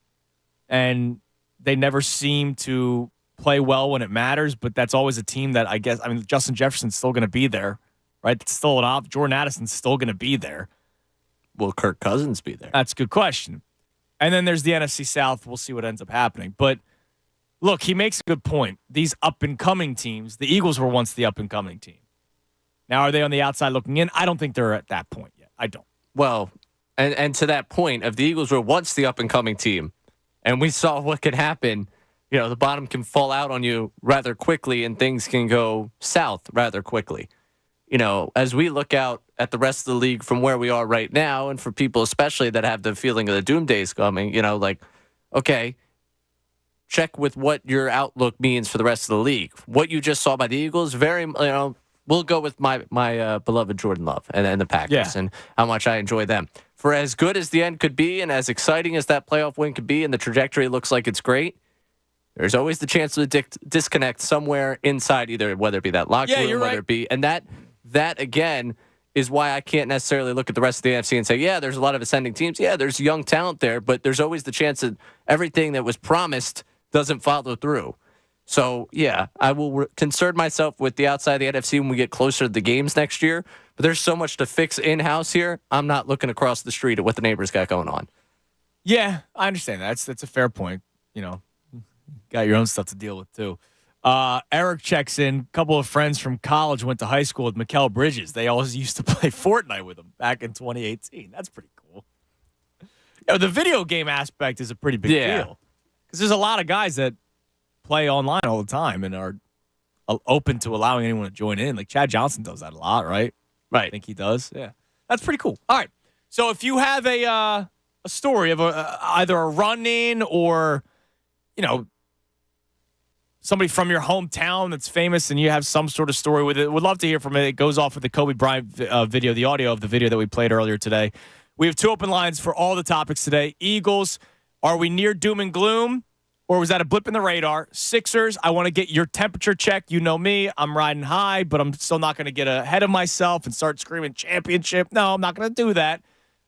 and they never seem to play well when it matters, but that's always a team that Justin Jefferson's still going to be there, right? It's still an op. Jordan Addison's still going to be there. Will Kirk Cousins be there? That's a good question. And then there's the NFC South. We'll see what ends up happening. But look, he makes a good point. These up-and-coming teams, the Eagles were once the up-and-coming team. Now, are they on the outside looking in? I don't think they're at that point yet. I don't. Well, and to that point, if the Eagles were once the up-and-coming team, and we saw what could happen, the bottom can fall out on you rather quickly and things can go south rather quickly. As we look out at the rest of the league from where we are right now, and for people especially that have the feeling of the doomsday's coming, okay, check with what your outlook means for the rest of the league. What you just saw by the Eagles, we'll go with my beloved Jordan Love and the Packers and how much I enjoy them. For as good as the end could be and as exciting as that playoff win could be and the trajectory looks like it's great, there's always the chance of a disconnect somewhere inside, either whether it be that locker room, whether it be, and that again is why I can't necessarily look at the rest of the NFC and say, yeah, there's a lot of ascending teams. Yeah, there's young talent there, but there's always the chance that everything that was promised doesn't follow through. So, yeah, I will concern myself with the outside of the NFC when we get closer to the games next year. But there's so much to fix in-house here. I'm not looking across the street at what the neighbors got going on. Yeah, I understand that. That's a fair point. Got your own stuff to deal with, too. Eric checks in. A couple of friends from college went to high school with Mikal Bridges. They always used to play Fortnite with him back in 2018. That's pretty cool. The video game aspect is a pretty big deal. Because there's a lot of guys that play online all the time and are open to allowing anyone to join in. Like Chad Johnson does that a lot, right? Right. I think he does. Yeah. That's pretty cool. All right. So if you have a story of either a run-in or, somebody from your hometown that's famous and you have some sort of story with it, would love to hear from it. It goes off with the Kobe Bryant video, the audio of the video that we played earlier today. We have 2 open lines for all the topics today. Eagles, are we near doom and gloom? Or was that a blip in the radar? Sixers, I want to get your temperature check. You know me. I'm riding high, but I'm still not going to get ahead of myself and start screaming championship. No, I'm not going to do that.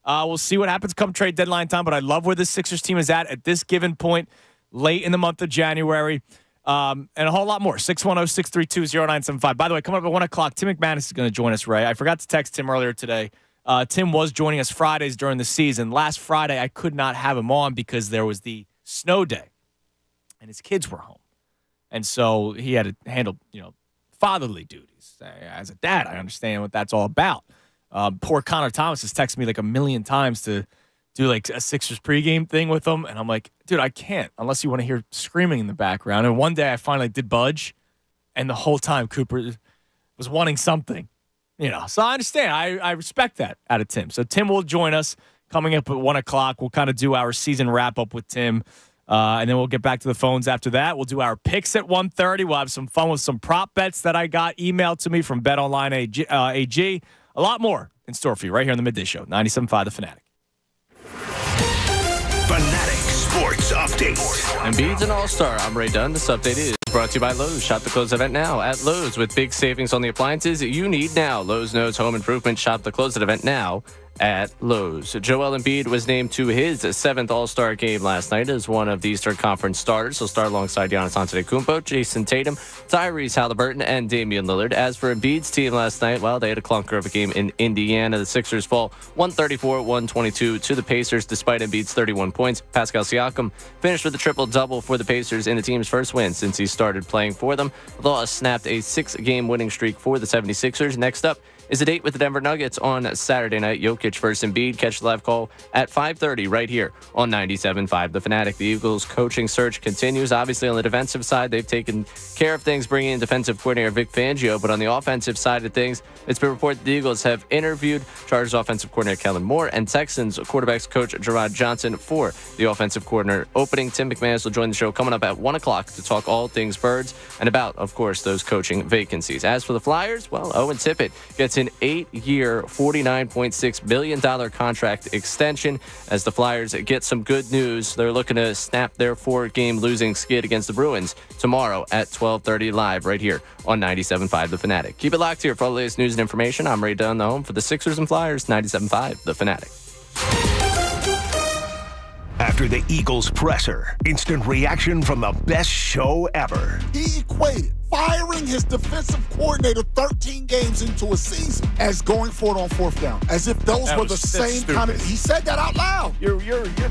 We'll see what happens come trade deadline time, but I love where this Sixers team is at this given point late in the month of January. And a whole lot more. 610-632-0975. By the way, coming up at 1 o'clock, Tim McManus is going to join us, Ray. I forgot to text Tim earlier today. Tim was joining us Fridays during the season. Last Friday, I could not have him on because there was the snow day. And his kids were home. And so he had to handle, fatherly duties. As a dad, I understand what that's all about. Poor Connor Thomas has texted me like a million times to do like a Sixers pregame thing with him. And I'm like, dude, I can't unless you want to hear screaming in the background. And one day I finally did budge. And the whole time Cooper was wanting something, So I understand. I respect that out of Tim. So Tim will join us coming up at 1 o'clock. We'll kind of do our season wrap up with Tim. And then we'll get back to the phones after that. We'll do our picks at 1:30. We'll have some fun with some prop bets that I got emailed to me from BetOnline AG. A lot more in store for you right here on the Midday Show. 97.5 The Fanatic. Fanatic Sports Update. Embiid's an all-star. I'm Ray Dunn. This update is brought to you by Lowe's. Shop the close event now at Lowe's with big savings on the appliances you need now. Lowe's knows home improvement. Shop the close event now at Lowe's. Joel Embiid was named to his 7th All-Star game last night as one of the Eastern Conference starters. He'll start alongside Giannis Antetokounmpo, Jason Tatum, Tyrese Halliburton, and Damian Lillard. As for Embiid's team last night, well, they had a clunker of a game in Indiana. The Sixers fall 134-122 to the Pacers despite Embiid's 31 points. Pascal Siakam finished with a triple-double for the Pacers in the team's first win since he started playing for them. The Loss snapped a 6-game winning streak for the 76ers. Next up is a date with the Denver Nuggets on Saturday night. Jokic Jokic versus Embiid. Catch the live call at 5:30 right here on 97.5 The Fanatic. The Eagles coaching search continues. Obviously, on the defensive side, they've taken care of things, bringing in defensive coordinator Vic Fangio. But on the offensive side of things, it's been reported the Eagles have interviewed Chargers offensive coordinator Kellen Moore and Texans quarterbacks coach Gerard Johnson for the offensive coordinator opening. Tim McManus will join the show coming up at 1 o'clock to talk all things Birds and about, of course, those coaching vacancies. As for the Flyers, well, Owen Tippett gets an 8-year, $49.6 million contract extension as the Flyers get some good news. They're looking to snap their 4-game losing skid against the Bruins tomorrow at 12:30 live right here on 97.5 The Fanatic. Keep it locked here for all the latest news and information. I'm Ray Dunn, the home for the Sixers and Flyers, 97.5 The Fanatic. After the Eagles presser, instant reaction from the best show ever. He equated firing his defensive coordinator 13 games into a season as going for it on fourth down, as if those were the same kind of. He said that out loud. You're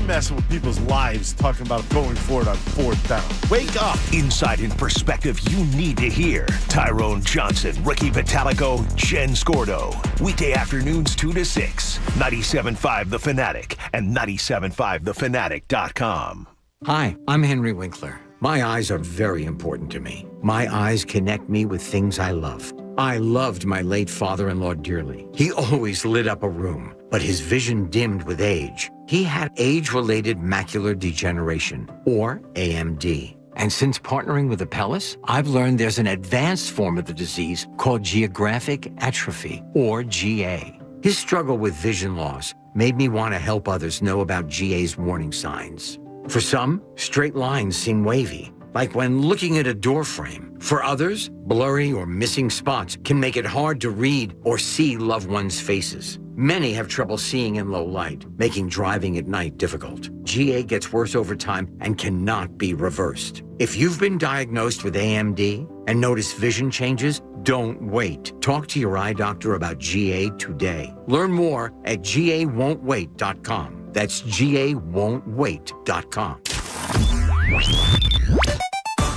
messing with people's lives talking about going for it on fourth down. Wake up. Insight and perspective you need to hear. Tyrone Johnson, Ricky Vitalico, Jen Scordo. Weekday afternoons 2 to 6. 97.5 The Fanatic and 97.5thefanatic.com. Hi, I'm Henry Winkler. My eyes are very important to me. My eyes connect me with things I love. I loved my late father-in-law dearly. He always lit up a room, but his vision dimmed with age. He had age-related macular degeneration, or AMD. And since partnering with Apellis, I've learned there's an advanced form of the disease called geographic atrophy, or GA. His struggle with vision loss made me want to help others know about GA's warning signs. For some, straight lines seem wavy, like when looking at a door frame. For others, blurry or missing spots can make it hard to read or see loved ones' faces. Many have trouble seeing in low light, making driving at night difficult. GA gets worse over time and cannot be reversed. If you've been diagnosed with AMD and notice vision changes, don't wait. Talk to your eye doctor about GA today. Learn more at GAWon'tWait.com. That's GAWon'tWait.com.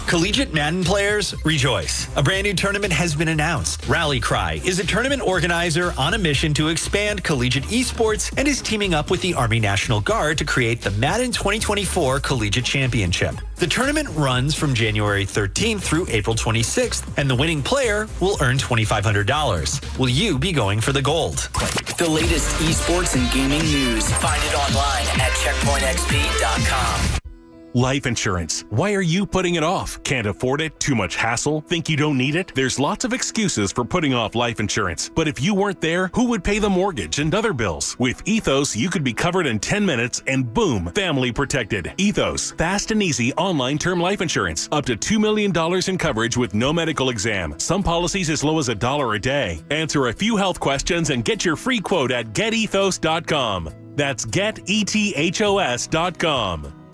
Collegiate Madden players, rejoice. A brand new tournament has been announced. Rally Cry is a tournament organizer on a mission to expand collegiate esports and is teaming up with the Army National Guard to create the Madden 2024 Collegiate Championship. The tournament runs from January 13th through April 26th, and the winning player will earn $2,500. Will you be going for the gold? The latest esports and gaming news. Find it online at checkpointxp.com. Life insurance. Why are you putting it off? Can't afford it? Too much hassle? Think you don't need it? There's lots of excuses for putting off life insurance. But if you weren't there, who would pay the mortgage and other bills? With Ethos, you could be covered in 10 minutes and boom, family protected. Ethos, fast and easy online term life insurance. Up to $2 million in coverage with no medical exam. Some policies as low as $1 a day. Answer a few health questions and get your free quote at getethos.com. That's getethos.com.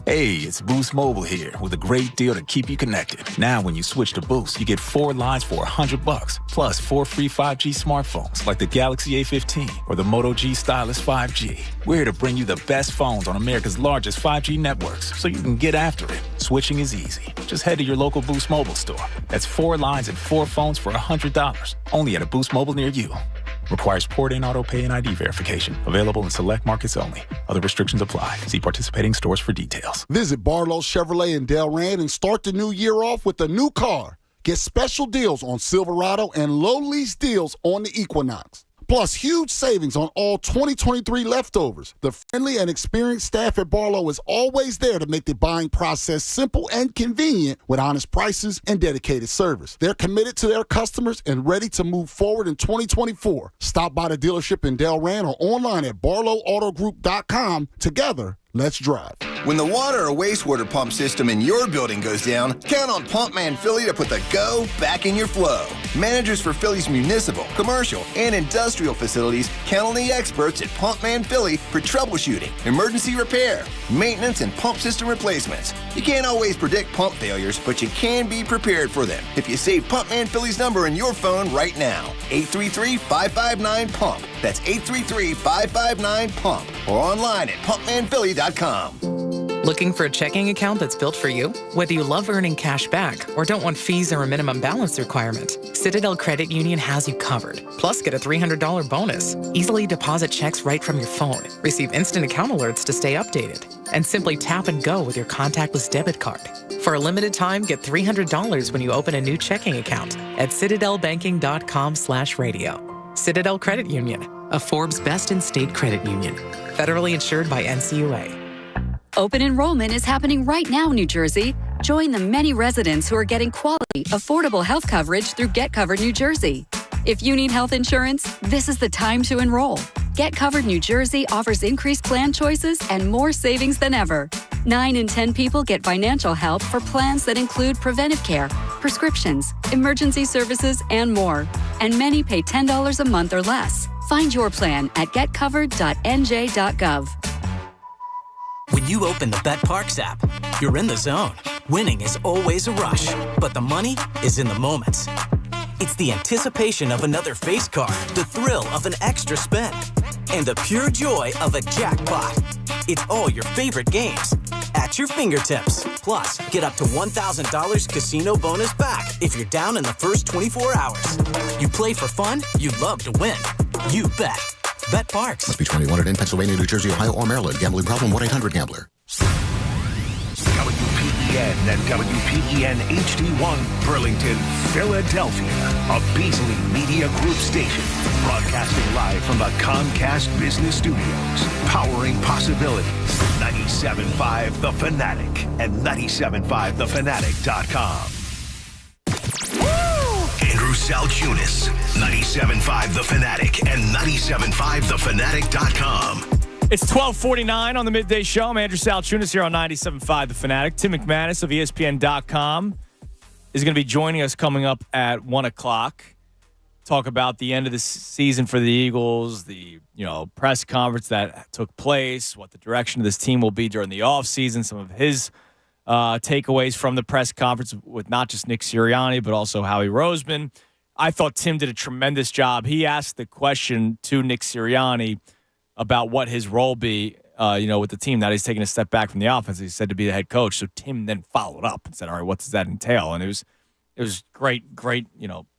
Hey, it's Boost Mobile here with a great deal to keep you connected. Now, when you switch to Boost, you get 4 lines for $100, plus 4 free 5G smartphones like the Galaxy A15 or the Moto G Stylus 5G. We're here to bring you the best phones on America's largest 5G networks, so you can get after it. Switching is easy. Just head to your local Boost Mobile store. That's 4 lines and 4 phones for $100, only at a Boost Mobile near you. Requires port-in, auto-pay, and ID verification. Available in select markets only. Other restrictions apply. See participating stores for details. Visit Barlow Chevrolet in Delran and start the new year off with a new car. Get special deals on Silverado and low lease deals on the Equinox. Plus, huge savings on all 2023 leftovers. The friendly and experienced staff at Barlow is always there to make the buying process simple and convenient with honest prices and dedicated service. They're committed to their customers and ready to move forward in 2024. Stop by the dealership in Delran or online at barlowautogroup.com. Together, let's drive. When the water or wastewater pump system in your building goes down, count on Pumpman Philly to put the go back in your flow. Managers for Philly's municipal, commercial, and industrial facilities count on the experts at Pumpman Philly for troubleshooting, emergency repair, maintenance, and pump system replacements. You can't always predict pump failures, but you can be prepared for them if you save Pumpman Philly's number in your phone right now. 833-559-PUMP. That's 833-559-PUMP. Or online at pumpmanphilly.com. Looking for a checking account that's built for you? Whether you love earning cash back or don't want fees or a minimum balance requirement, Citadel Credit Union has you covered. Plus, get a $300 bonus. Easily deposit checks right from your phone. Receive instant account alerts to stay updated. And simply tap and go with your contactless debit card. For a limited time, get $300 when you open a new checking account at citadelbanking.com/radio. Citadel Credit Union, a Forbes Best in State credit union. Federally insured by NCUA. Open enrollment is happening right now, New Jersey. Join the many residents who are getting quality, affordable health coverage through Get Covered New Jersey. If you need health insurance, this is the time to enroll. Get Covered New Jersey offers increased plan choices and more savings than ever. 9 in 10 people get financial help for plans that include preventive care, prescriptions, emergency services, and more. And many pay $10 a month or less. Find your plan at getcovered.nj.gov. When you open the BetParks app, you're in the zone. Winning is always a rush, but the money is in the moments. It's the anticipation of another face card, the thrill of an extra spin, and the pure joy of a jackpot. It's all your favorite games at your fingertips. Plus, get up to $1,000 casino bonus back if you're down in the first 24 hours. You play for fun, you love to win. You bet. BetParks. Must be 21 and in Pennsylvania, New Jersey, Ohio, or Maryland. Gambling problem? 1-800-GAMBLER. WPEN and WPEN HD1 Burlington, Philadelphia. A Beasley Media Group station. Broadcasting live from the Comcast Business Studios. Powering possibilities. 97.5 The Fanatic and 97.5thefanatic.com. Andrew Salchunas, 97.5 The Fanatic and 97.5thefanatic.com. It's 12:49 on the Midday Show. I'm Andrew Salchunas here on 97.5 The Fanatic. Tim McManus of ESPN.com is going to be joining us coming up at 1 o'clock. Talk about the end of the season for the Eagles, the press conference that took place, what the direction of this team will be during the offseason, some of his takeaways from the press conference with not just Nick Sirianni, but also Howie Roseman. I thought Tim did a tremendous job. He asked the question to Nick Sirianni about what his role be, with the team. Now he's taking a step back from the offense. He said to be the head coach. So Tim then followed up and said, all right, what does that entail? And it was great,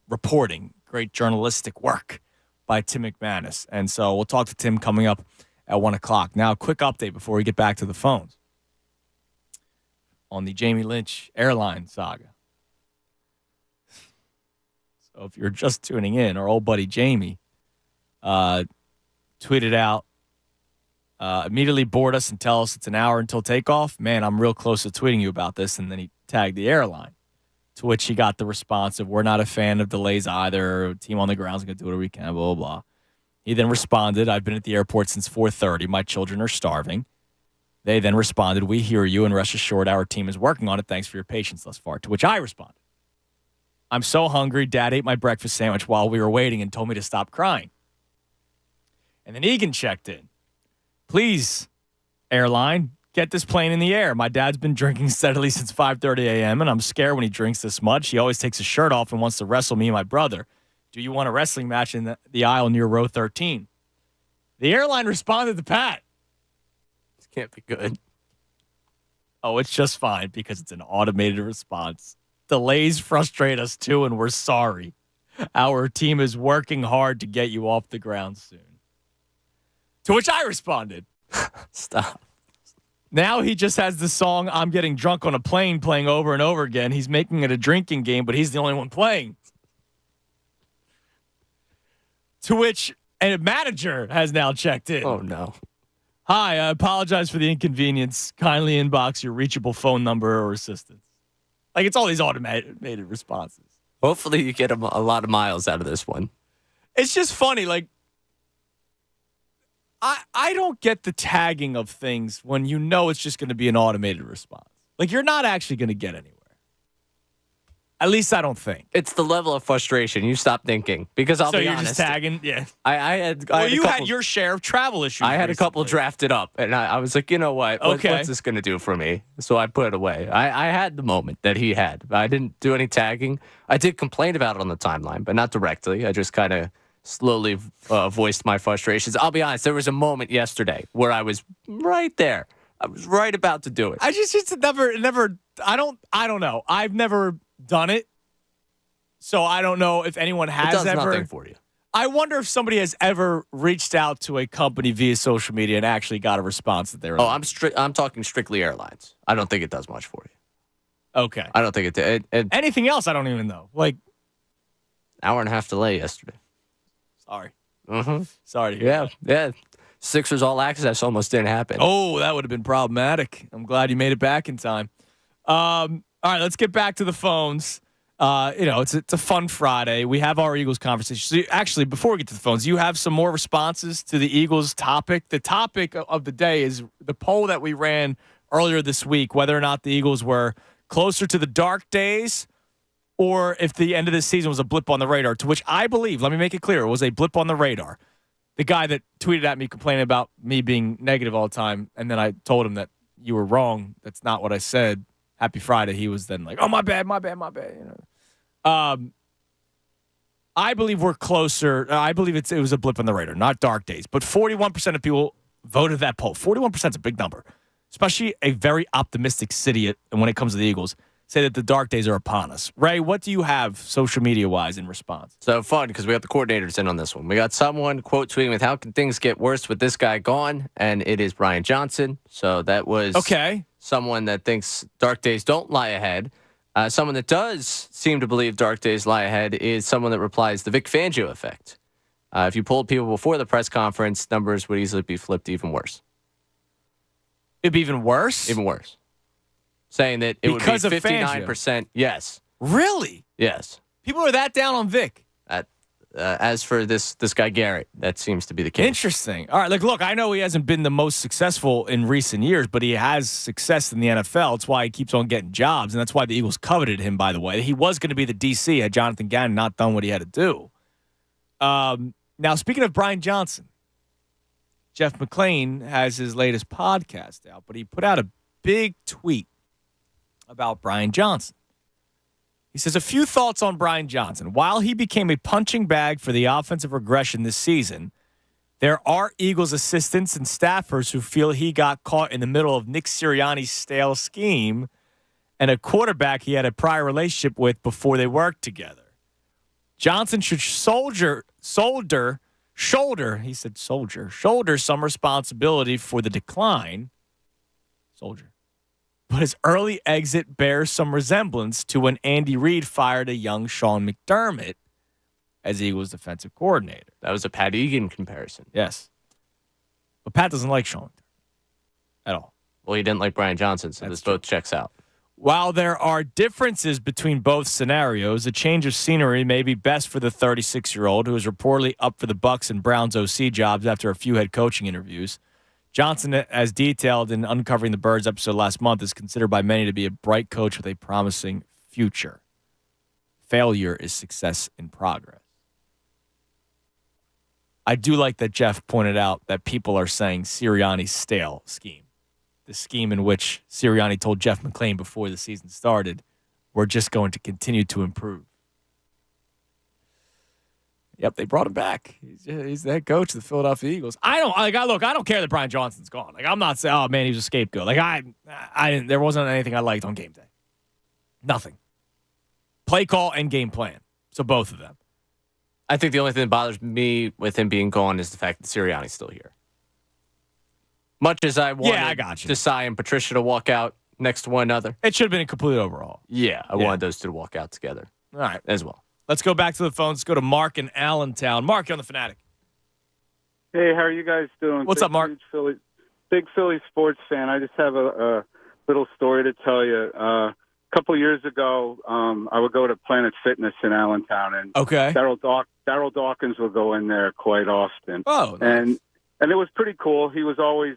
reporting, great journalistic work by Tim McManus. And so we'll talk to Tim coming up at 1 o'clock. Now, a quick update before we get back to the phones on the Jamie Lynch airline saga. So if you're just tuning in, our old buddy Jamie tweeted out, immediately board us and tell us it's an hour until takeoff. Man, I'm real close to tweeting you about this. And then he tagged the airline, to which he got the response of, we're not a fan of delays either. Team on the ground is going to do whatever we can, blah, blah, blah. He then responded, I've been at the airport since 4:30. My children are starving. They then responded, we hear you and rest assured our team is working on it. Thanks for your patience thus far. To which I responded, I'm so hungry. Dad ate my breakfast sandwich while we were waiting and told me to stop crying. And then Egan checked in. Please, airline, get this plane in the air. My dad's been drinking steadily since 5:30 a.m., and I'm scared when he drinks this much. He always takes his shirt off and wants to wrestle me and my brother. Do you want a wrestling match in the aisle near row 13? The airline responded to Pat. This can't be good. Oh, it's just fine because it's an automated response. Delays frustrate us too, and we're sorry. Our team is working hard to get you off the ground soon. To which I responded, stop. Now he just has the song I'm Getting Drunk on a Plane playing over and over again. He's making it a drinking game, but he's the only one playing. To which a manager has now checked in. Oh, no. Hi, I apologize for the inconvenience. Kindly inbox your reachable phone number or assistance. Like, it's all these automated responses. Hopefully you get a lot of miles out of this one. It's just funny, like, I don't get the tagging of things when you know it's just going to be an automated response. Like, you're not actually going to get anywhere. At least I don't think. It's the level of frustration. You stop thinking. Because I'll be honest. So you're just tagging? Yeah. I had your share of travel issues. I had a couple drafted up, and I was like, you know what? Okay. What's this going to do for me? So I put it away. I had the moment that he had. I didn't do any tagging. I did complain about it on the timeline, but not directly. I just kind of slowly voiced my frustrations. I'll be honest. There was a moment yesterday where I was right there. I was right about to do it. I just never. I don't know. I've never done it, so I don't know if anyone has it does ever. Nothing for you. I wonder if somebody has ever reached out to a company via social media and actually got a response that they were. Oh, I'm talking strictly airlines. I don't think it does much for you. Okay. I don't think it. Anything else? I don't even know. Like hour and a half delay yesterday. Sorry. Mm-hmm. Sorry to hear that. Yeah. Sixers all access almost didn't happen. Oh, that would have been problematic. I'm glad you made it back in time. All right, let's get back to the phones. It's a fun Friday. We have our Eagles conversation. So actually, before we get to the phones, you have some more responses to the Eagles topic. The topic of the day is the poll that we ran earlier this week, whether or not the Eagles were closer to the dark days or if the end of this season was a blip on the radar, to which I believe, let me make it clear, it was a blip on the radar. The guy that tweeted at me complaining about me being negative all the time, and then I told him that you were wrong. That's not what I said. Happy Friday. He was then like, oh, my bad. I believe we're closer. I believe it was a blip on the radar, not dark days. But 41% of people voted that poll. 41% is a big number, especially a very optimistic city when it comes to the Eagles. Say that the dark days are upon us. Ray, what do you have social media-wise in response? So fun because we got the coordinators in on this one. We got someone quote tweeting with how can things get worse with this guy gone, and it is Brian Johnson. So that was someone that thinks dark days don't lie ahead. Someone that does seem to believe dark days lie ahead is someone that replies the Vic Fangio effect. If you polled people before the press conference, numbers would easily be flipped even worse. It'd be even worse? Even worse. Saying that it because would be of 59%. Fangio. Yes. Really? Yes. People are that down on Vic. As for this guy Garrett, that seems to be the case. Interesting. All right, look, I know he hasn't been the most successful in recent years, but he has success in the NFL. It's why he keeps on getting jobs, and that's why the Eagles coveted him, by the way. He was going to be the DC had Jonathan Gannon not done what he had to do. Now, speaking of Brian Johnson, Jeff McClain has his latest podcast out, but he put out a big tweet about Brian Johnson. He says, a few thoughts on Brian Johnson. While he became a punching bag for the offensive regression this season, there are Eagles assistants and staffers who feel he got caught in the middle of Nick Sirianni's stale scheme and a quarterback he had a prior relationship with before they worked together. Johnson should shoulder some responsibility for the decline. But his early exit bears some resemblance to when Andy Reid fired a young Sean McDermott as Eagles defensive coordinator. That was a Pat Egan comparison. Yes. But Pat doesn't like Sean at all. Well, he didn't like Brian Johnson, so this both checks out. While there are differences between both scenarios, a change of scenery may be best for the 36-year-old who is reportedly up for the Bucs and Browns OC jobs after a few head coaching interviews. Johnson, as detailed in Uncovering the Birds episode last month, is considered by many to be a bright coach with a promising future. Failure is success in progress. I do like that Jeff pointed out that people are saying Sirianni's stale scheme. The scheme in which Sirianni told Jeff McClain before the season started, we're just going to continue to improve. Yep, they brought him back. He's the head coach of the Philadelphia Eagles. I don't care that Brian Johnson's gone. Like, I'm not saying, oh man, he was a scapegoat. Like, I didn't. There wasn't anything I liked on game day. Nothing. Play call and game plan. So both of them. I think the only thing that bothers me with him being gone is the fact that Sirianni's still here. Much as I wanted Desai and Patricia to walk out next to one another, it should have been a complete overhaul. Yeah, I wanted those two to walk out together. All right, as well. Let's go back to the phones. Let's go to Mark in Allentown. Mark, you're on the Fanatic. Hey, how are you guys doing? What's up, Mark? Big Philly sports fan. I just have a little story to tell you. A couple years ago, I would go to Planet Fitness in Allentown, and Daryl Dawkins would go in there quite often. Oh, nice. And it was pretty cool. He was always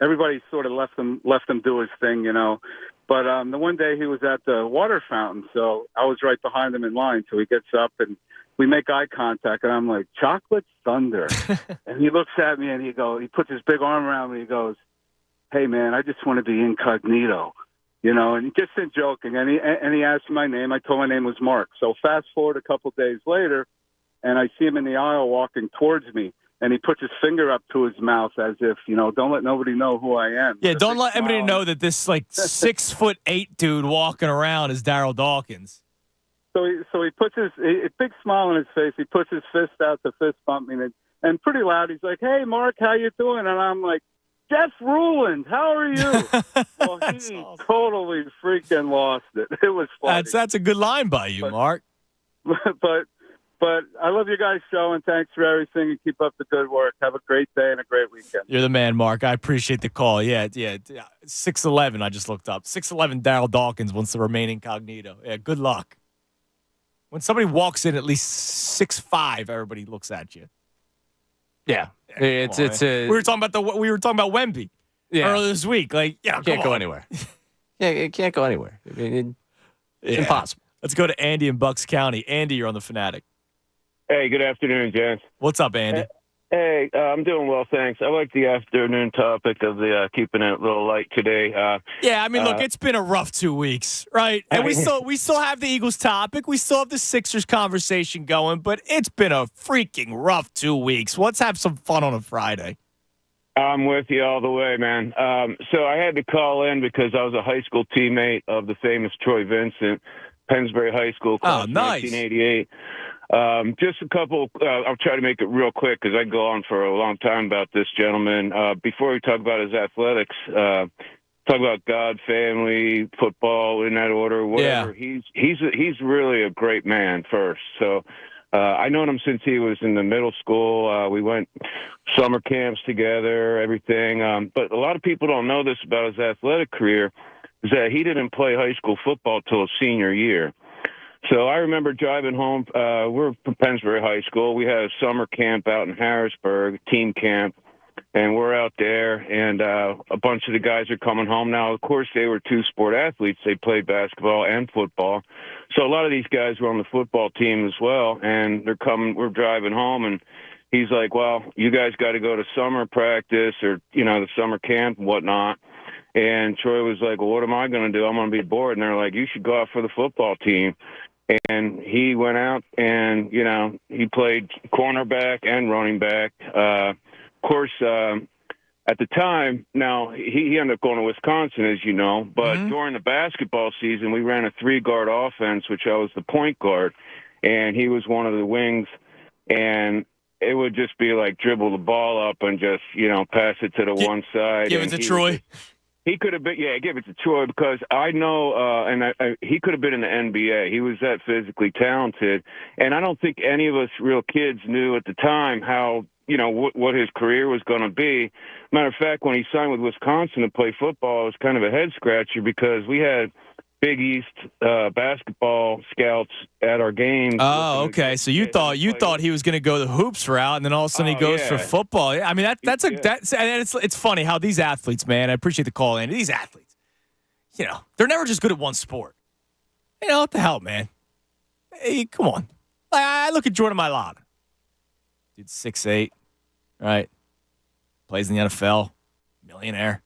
everybody sort of left him do his thing, you know. But the one day he was at the water fountain, so I was right behind him in line. So he gets up and we make eye contact, and I'm like, "Chocolate Thunder," and he looks at me and he puts his big arm around me. He goes, "Hey man, I just want to be incognito," you know, and just in joking. And he asked my name. I told my name was Mark. So fast forward a couple days later, and I see him in the aisle walking towards me. and he puts his finger up to his mouth as if, don't let nobody know who I am. Yeah, don't let anybody know that this 6'8" dude walking around is Daryl Dawkins. So he puts his big smile on his face. He puts his fist out to fist bump me, and pretty loud. He's like, "Hey, Mark, how you doing?" And I'm like, "Jeff Ruland, how are you?" Well, he awesome. Totally freaking lost it. It was funny. That's a good line by you, Mark. But I love your guys' show, and thanks for everything. And keep up the good work. Have a great day and a great weekend. You're the man, Mark. I appreciate the call. Yeah. 6'11", I just looked up. 6'11" Daryl Dawkins wants to remain incognito. Yeah, good luck. When somebody walks in at least 6'5", everybody looks at you. Yeah. We were talking about Wemby earlier this week. Like, can't go anywhere. Yeah, it can't go anywhere. I mean, it's impossible. Let's go to Andy in Bucks County. Andy, you're on the Fanatic. Hey, good afternoon, gents. What's up, Andy? Hey, I'm doing well, thanks. I like the afternoon topic of the keeping it a little light today. Look, it's been a rough 2 weeks, right? And we still have the Eagles topic. We still have the Sixers conversation going, but it's been a freaking rough 2 weeks. Let's have some fun on a Friday. I'm with you all the way, man. So I had to call in because I was a high school teammate of the famous Troy Vincent, Pennsbury High School, class of 1988. Just a couple, I'll try to make it real quick because I go on for a long time about this gentleman. Before we talk about his athletics, talk about God, family, football, in that order, whatever. Yeah. He's really a great man first. So I known him since he was in the middle school. We went summer camps together, everything. But a lot of people don't know this about his athletic career, is that he didn't play high school football till his senior year. So I remember driving home. We're from Pennsbury High School. We had a summer camp out in Harrisburg, team camp, and we're out there, and a bunch of the guys are coming home. Now, of course, they were two-sport athletes. They played basketball and football. So a lot of these guys were on the football team as well, and we're driving home, and he's like, well, you guys got to go to summer practice or, the summer camp and whatnot. And Troy was like, well, what am I going to do? I'm going to be bored. And they're like, you should go out for the football team. And he went out and, he played cornerback and running back. Of course, at the time, now he ended up going to Wisconsin, as you know, but during the basketball season, we ran a 3-guard offense, which I was the point guard, and he was one of the wings. And it would just be like dribble the ball up and just, pass it to the one side. Give it to Troy. He could have been, give it to Troy because I know, he could have been in the NBA. He was that physically talented. And I don't think any of us real kids knew at the time how, what his career was going to be. Matter of fact, when he signed with Wisconsin to play football, it was kind of a head scratcher because we had Big East basketball scouts at our games. Oh, okay. So you thought he was going to go the hoops route, and then all of a sudden he goes for football. I mean, it's funny how these athletes, man. I appreciate the call, Andy. These athletes, they're never just good at one sport. What the hell, man? Hey, come on. I look at Jordan Mailata. Dude's 6'8", right? Plays in the NFL, millionaire.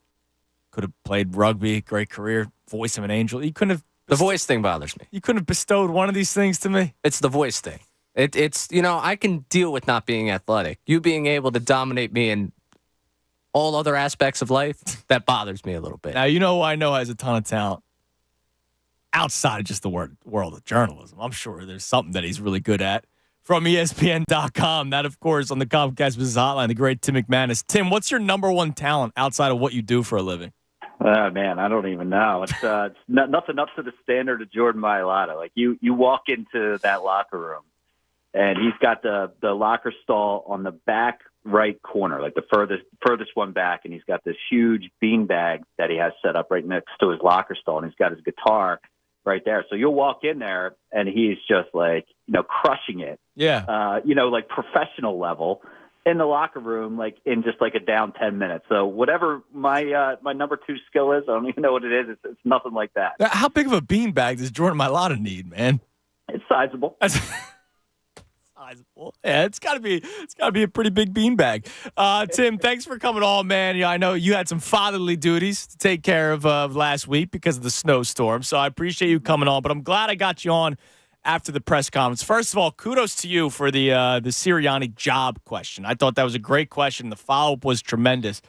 Could have played rugby, great career. Voice of an angel. You couldn't have. The voice thing bothers me. You couldn't have bestowed one of these things to me. It's the voice thing. It's I can deal with not being athletic. You being able to dominate me in all other aspects of life, that bothers me a little bit. Now, who I know has a ton of talent outside of just the world of journalism. I'm sure there's something that he's really good at. From ESPN.com, that, of course, on the Comcast Business Hotline, the great Tim McManus. Tim, what's your number one talent outside of what you do for a living? Man, I don't even know. It's nothing up to the standard of Jordan Mailata. Like you walk into that locker room, and he's got the locker stall on the back right corner, like the furthest one back, and he's got this huge bean bag that he has set up right next to his locker stall, and he's got his guitar right there. So you'll walk in there, and he's just like crushing it. Yeah. Like professional level. In the locker room, like in just like a down 10 minutes. So whatever my number 2 skill is, I don't even know what it is. It's nothing like that. How big of a beanbag does Jordan Mailata need, man? It's sizable. Sizable. Yeah, it's got to be a pretty big beanbag. Tim, thanks for coming on, man. I know you had some fatherly duties to take care of last week because of the snowstorm. So I appreciate you coming on, but I'm glad I got you on after the press conference. First of all, kudos to you for the Sirianni job question. I thought that was a great question. The follow-up was tremendous.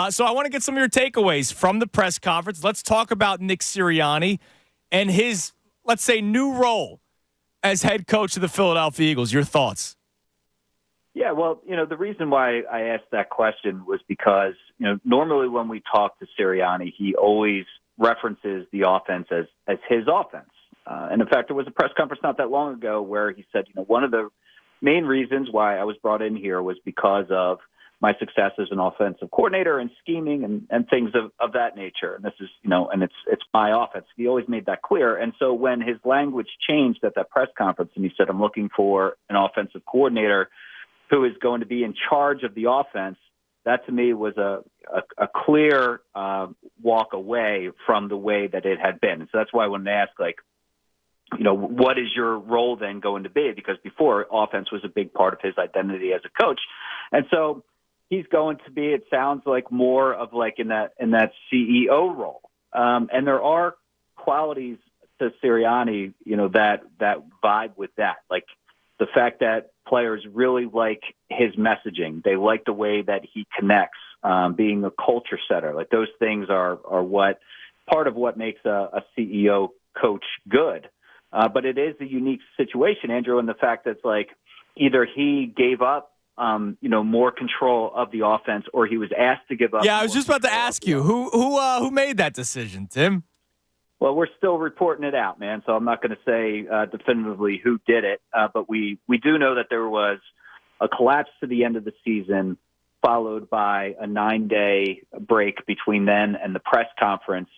So I want to get some of your takeaways from the press conference. Let's talk about Nick Sirianni and his, let's say, new role as head coach of the Philadelphia Eagles. Your thoughts? Yeah, well, the reason why I asked that question was because, normally when we talk to Sirianni, he always references the offense as his offense. And in fact, there was a press conference not that long ago where he said, one of the main reasons why I was brought in here was because of my success as an offensive coordinator and scheming and things of that nature. And this is, and it's my offense. He always made that clear. And so when his language changed at that press conference and he said, I'm looking for an offensive coordinator who is going to be in charge of the offense, that to me was a clear walk away from the way that it had been. And so that's why when they ask, what is your role then going to be? Because before, offense was a big part of his identity as a coach. And so he's going to be, it sounds like, more of in that CEO role. And there are qualities to Sirianni, that vibe with that. Like the fact that players really like his messaging. They like the way that he connects, being a culture setter. Like those things are what part of what makes a CEO coach good. But it is a unique situation, Andrew, in the fact that it's either he gave up, more control of the offense, or he was asked to give up. Yeah, I was just about to ask you who made that decision, Tim. Well, we're still reporting it out, man. So I'm not going to say definitively who did it, but we do know that there was a collapse to the end of the season, followed by a 9-day break between then and the press conference.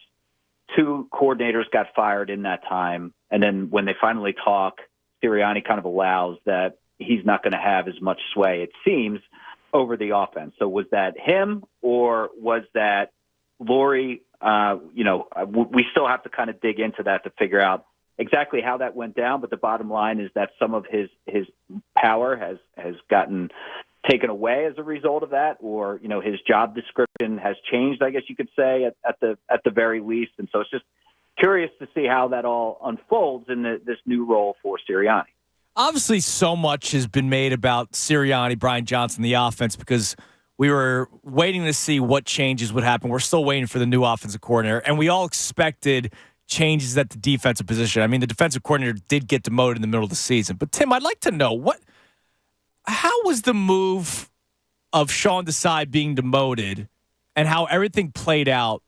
2 coordinators got fired in that time. And then when they finally talk, Sirianni kind of allows that he's not going to have as much sway, it seems, over the offense. So was that him, or was that Laurie? We still have to kind of dig into that to figure out exactly how that went down. But the bottom line is that some of his power has gotten taken away as a result of that, or his job description has changed, I guess you could say, at the very least. And so it's just curious to see how that all unfolds in this new role for Sirianni. Obviously, so much has been made about Sirianni, Brian Johnson, the offense, because we were waiting to see what changes would happen. We're still waiting for the new offensive coordinator, and we all expected changes at the defensive position. I mean, the defensive coordinator did get demoted in the middle of the season. But, Tim, I'd like to know, how was the move of Sean Desai being demoted and how everything played out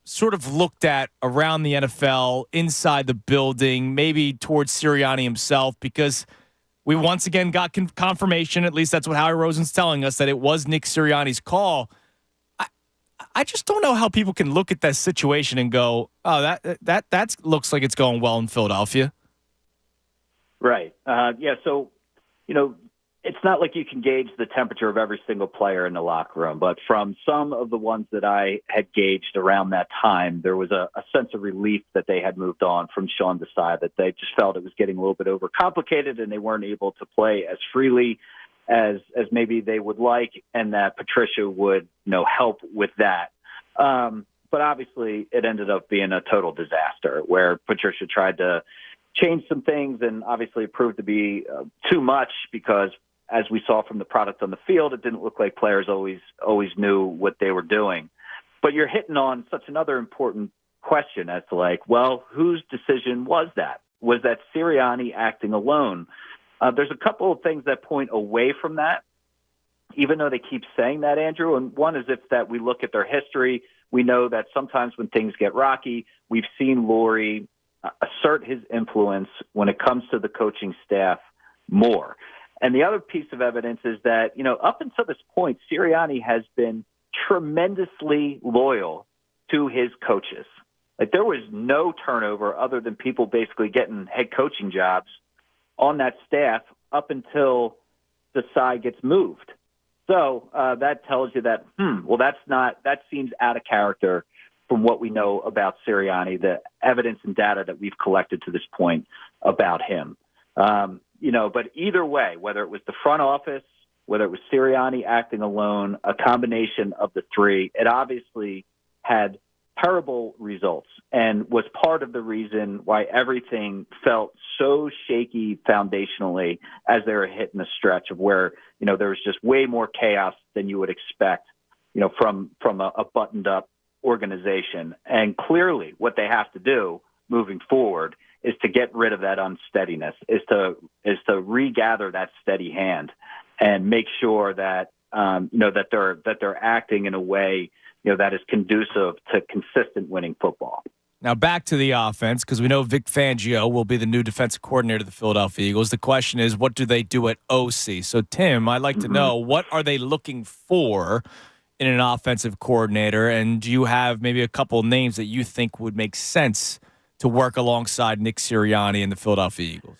sort of looked at around the NFL, inside the building, maybe towards Sirianni himself, because we once again got confirmation, at least that's what Howie Roseman's telling us, that it was Nick Sirianni's call. I just don't know how people can look at that situation and go, oh, that looks like it's going well in Philadelphia. Right. So, it's not like you can gauge the temperature of every single player in the locker room, but from some of the ones that I had gauged around that time, there was a sense of relief that they had moved on from Sean Desai, that they just felt it was getting a little bit overcomplicated and they weren't able to play as freely as maybe they would like, and that Patricia would, help with that. But obviously it ended up being a total disaster where Patricia tried to change some things, and obviously it proved to be too much because, as we saw from the product on the field, it didn't look like players always knew what they were doing. But you're hitting on such another important question as to whose decision was that? Was that Sirianni acting alone? There's a couple of things that point away from that, even though they keep saying that, Andrew. And one is if that we look at their history, we know that sometimes when things get rocky, we've seen Laurie assert his influence when it comes to the coaching staff more. And the other piece of evidence is that, up until this point, Sirianni has been tremendously loyal to his coaches. There was no turnover other than people basically getting head coaching jobs on that staff up until Desai gets moved. So that tells you that, that seems out of character from what we know about Sirianni, the evidence and data that we've collected to this point about him. But either way, whether it was the front office, whether it was Sirianni acting alone, a combination of the three, it obviously had terrible results and was part of the reason why everything felt so shaky foundationally as they were hitting the stretch of where, there was just way more chaos than you would expect, from a buttoned up organization. And clearly what they have to do moving forward is to get rid of that unsteadiness, is to regather that steady hand and make sure that, that they're acting in a way, that is conducive to consistent winning football. Now back to the offense, because we know Vic Fangio will be the new defensive coordinator of the Philadelphia Eagles. The question is, what do they do at OC? So, Tim, I'd like to know, what are they looking for in an offensive coordinator? And do you have maybe a couple names that you think would make sense to work alongside Nick Sirianni and the Philadelphia Eagles?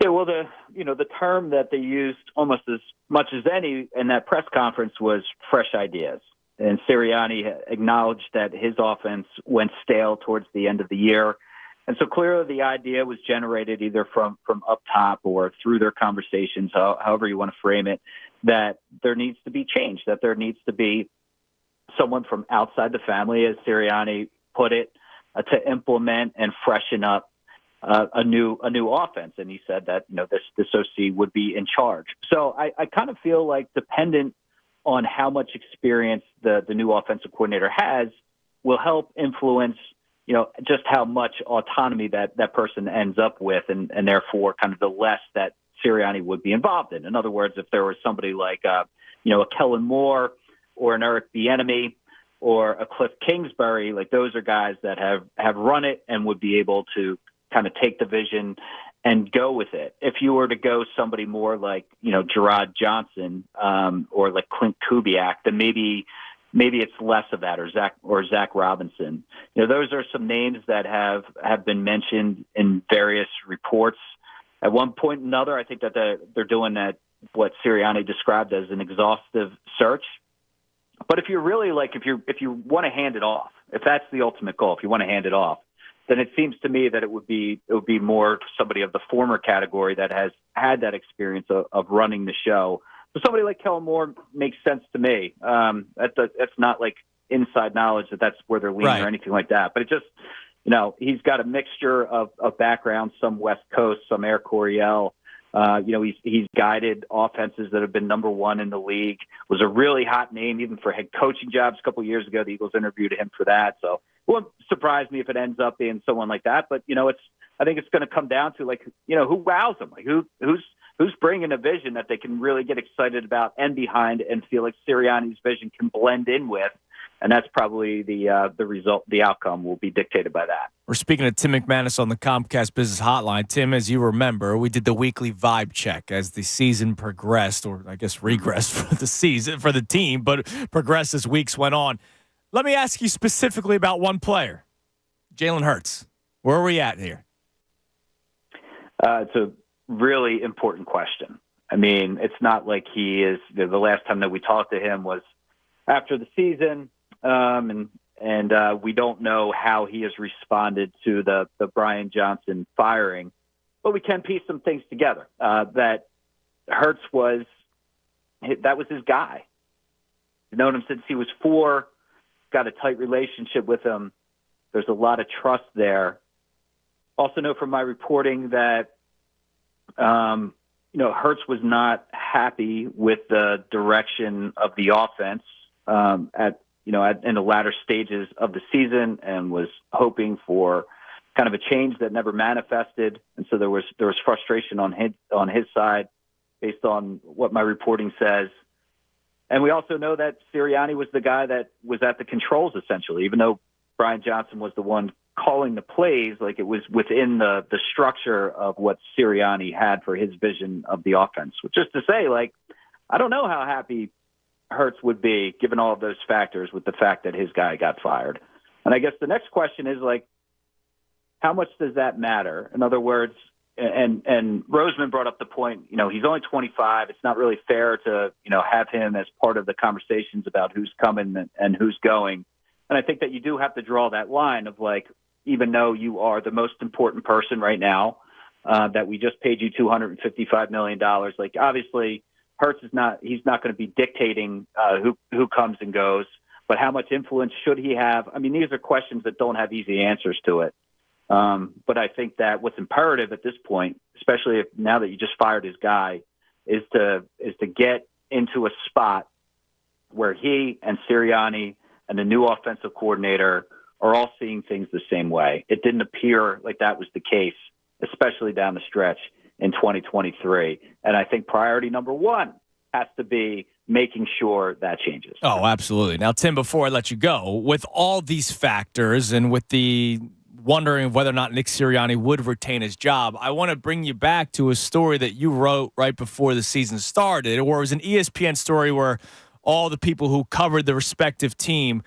Yeah, well, the term that they used almost as much as any in that press conference was fresh ideas. And Sirianni acknowledged that his offense went stale towards the end of the year. And so clearly the idea was generated either from up top or through their conversations, however you want to frame it, that there needs to be change, that there needs to be someone from outside the family, as Sirianni put it, to implement and freshen up a new offense. And he said that, this OC would be in charge. So I kind of feel like, dependent on how much experience the new offensive coordinator has, will help influence, just how much autonomy that person ends up with, and therefore kind of the less that Sirianni would be involved in. In other words, if there was somebody like, a Kellen Moore or an Eric Bieniemy or a Cliff Kingsbury, like those are guys that have run it and would be able to kind of take the vision and go with it. If you were to go somebody more like, Gerard Johnson or like Clint Kubiak, then maybe it's less of that, or Zach Robinson. Those are some names that have been mentioned in various reports. At one point or another, I think that they're doing that, what Sirianni described as an exhaustive search. But if you're really if you want to hand it off, if that's the ultimate goal, if you want to hand it off, then it seems to me that it would be more somebody of the former category that has had that experience of running the show. So somebody like Kellen Moore makes sense to me. That's not like inside knowledge that's where they're leaning or anything like that. But it just, he's got a mixture of backgrounds, some West Coast, some Air Coryell. He's guided offenses that have been number one in the league, was a really hot name even for head coaching jobs a couple of years ago. The Eagles interviewed him for that. So it won't surprise me if it ends up being someone like that. But, I think it's going to come down to who wows them, who's bringing a vision that they can really get excited about and behind and feel like Sirianni's vision can blend in with. And that's probably the result. The outcome will be dictated by that. We're speaking to Tim McManus on the Comcast Business Hotline. Tim, as you remember, we did the weekly vibe check as the season progressed, or I guess regressed for the team, but progressed as weeks went on. Let me ask you specifically about one player, Jalen Hurts. Where are we at here? It's a really important question. I mean, it's not like he is. The last time that we talked to him was after the season. And we don't know how he has responded to the Brian Johnson firing, but we can piece some things together. That Hurts was his guy. I've known him since he was 4. Got a tight relationship with him. There's a lot of trust there. Also know from my reporting that Hurts was not happy with the direction of the offense in the latter stages of the season, and was hoping for kind of a change that never manifested. And so there was frustration on his side based on what my reporting says. And we also know that Sirianni was the guy that was at the controls, essentially, even though Brian Johnson was the one calling the plays, like it was within the structure of what Sirianni had for his vision of the offense. Which is to say, I don't know how happy Hurts would be, given all of those factors, with the fact that his guy got fired. And I guess the next question is, how much does that matter? In other words, and Roseman brought up the point, he's only 25. It's not really fair to, have him as part of the conversations about who's coming and who's going. And I think that you do have to draw that line of even though you are the most important person right now, that we just paid you $255 million, obviously Hurts he's not going to be dictating who comes and goes. But how much influence should he have? I mean, these are questions that don't have easy answers to it. But I think that what's imperative at this point, especially now that you just fired his guy, is to get into a spot where he and Sirianni and the new offensive coordinator are all seeing things the same way. It didn't appear like that was the case, especially down the stretch in 2023. And I think priority number one has to be making sure that changes. Oh, absolutely. Now, Tim, before I let you go, with all these factors and with the wondering whether or not Nick Sirianni would retain his job, I want to bring you back to a story that you wrote right before the season started, or it was an ESPN story where all the people who covered the respective team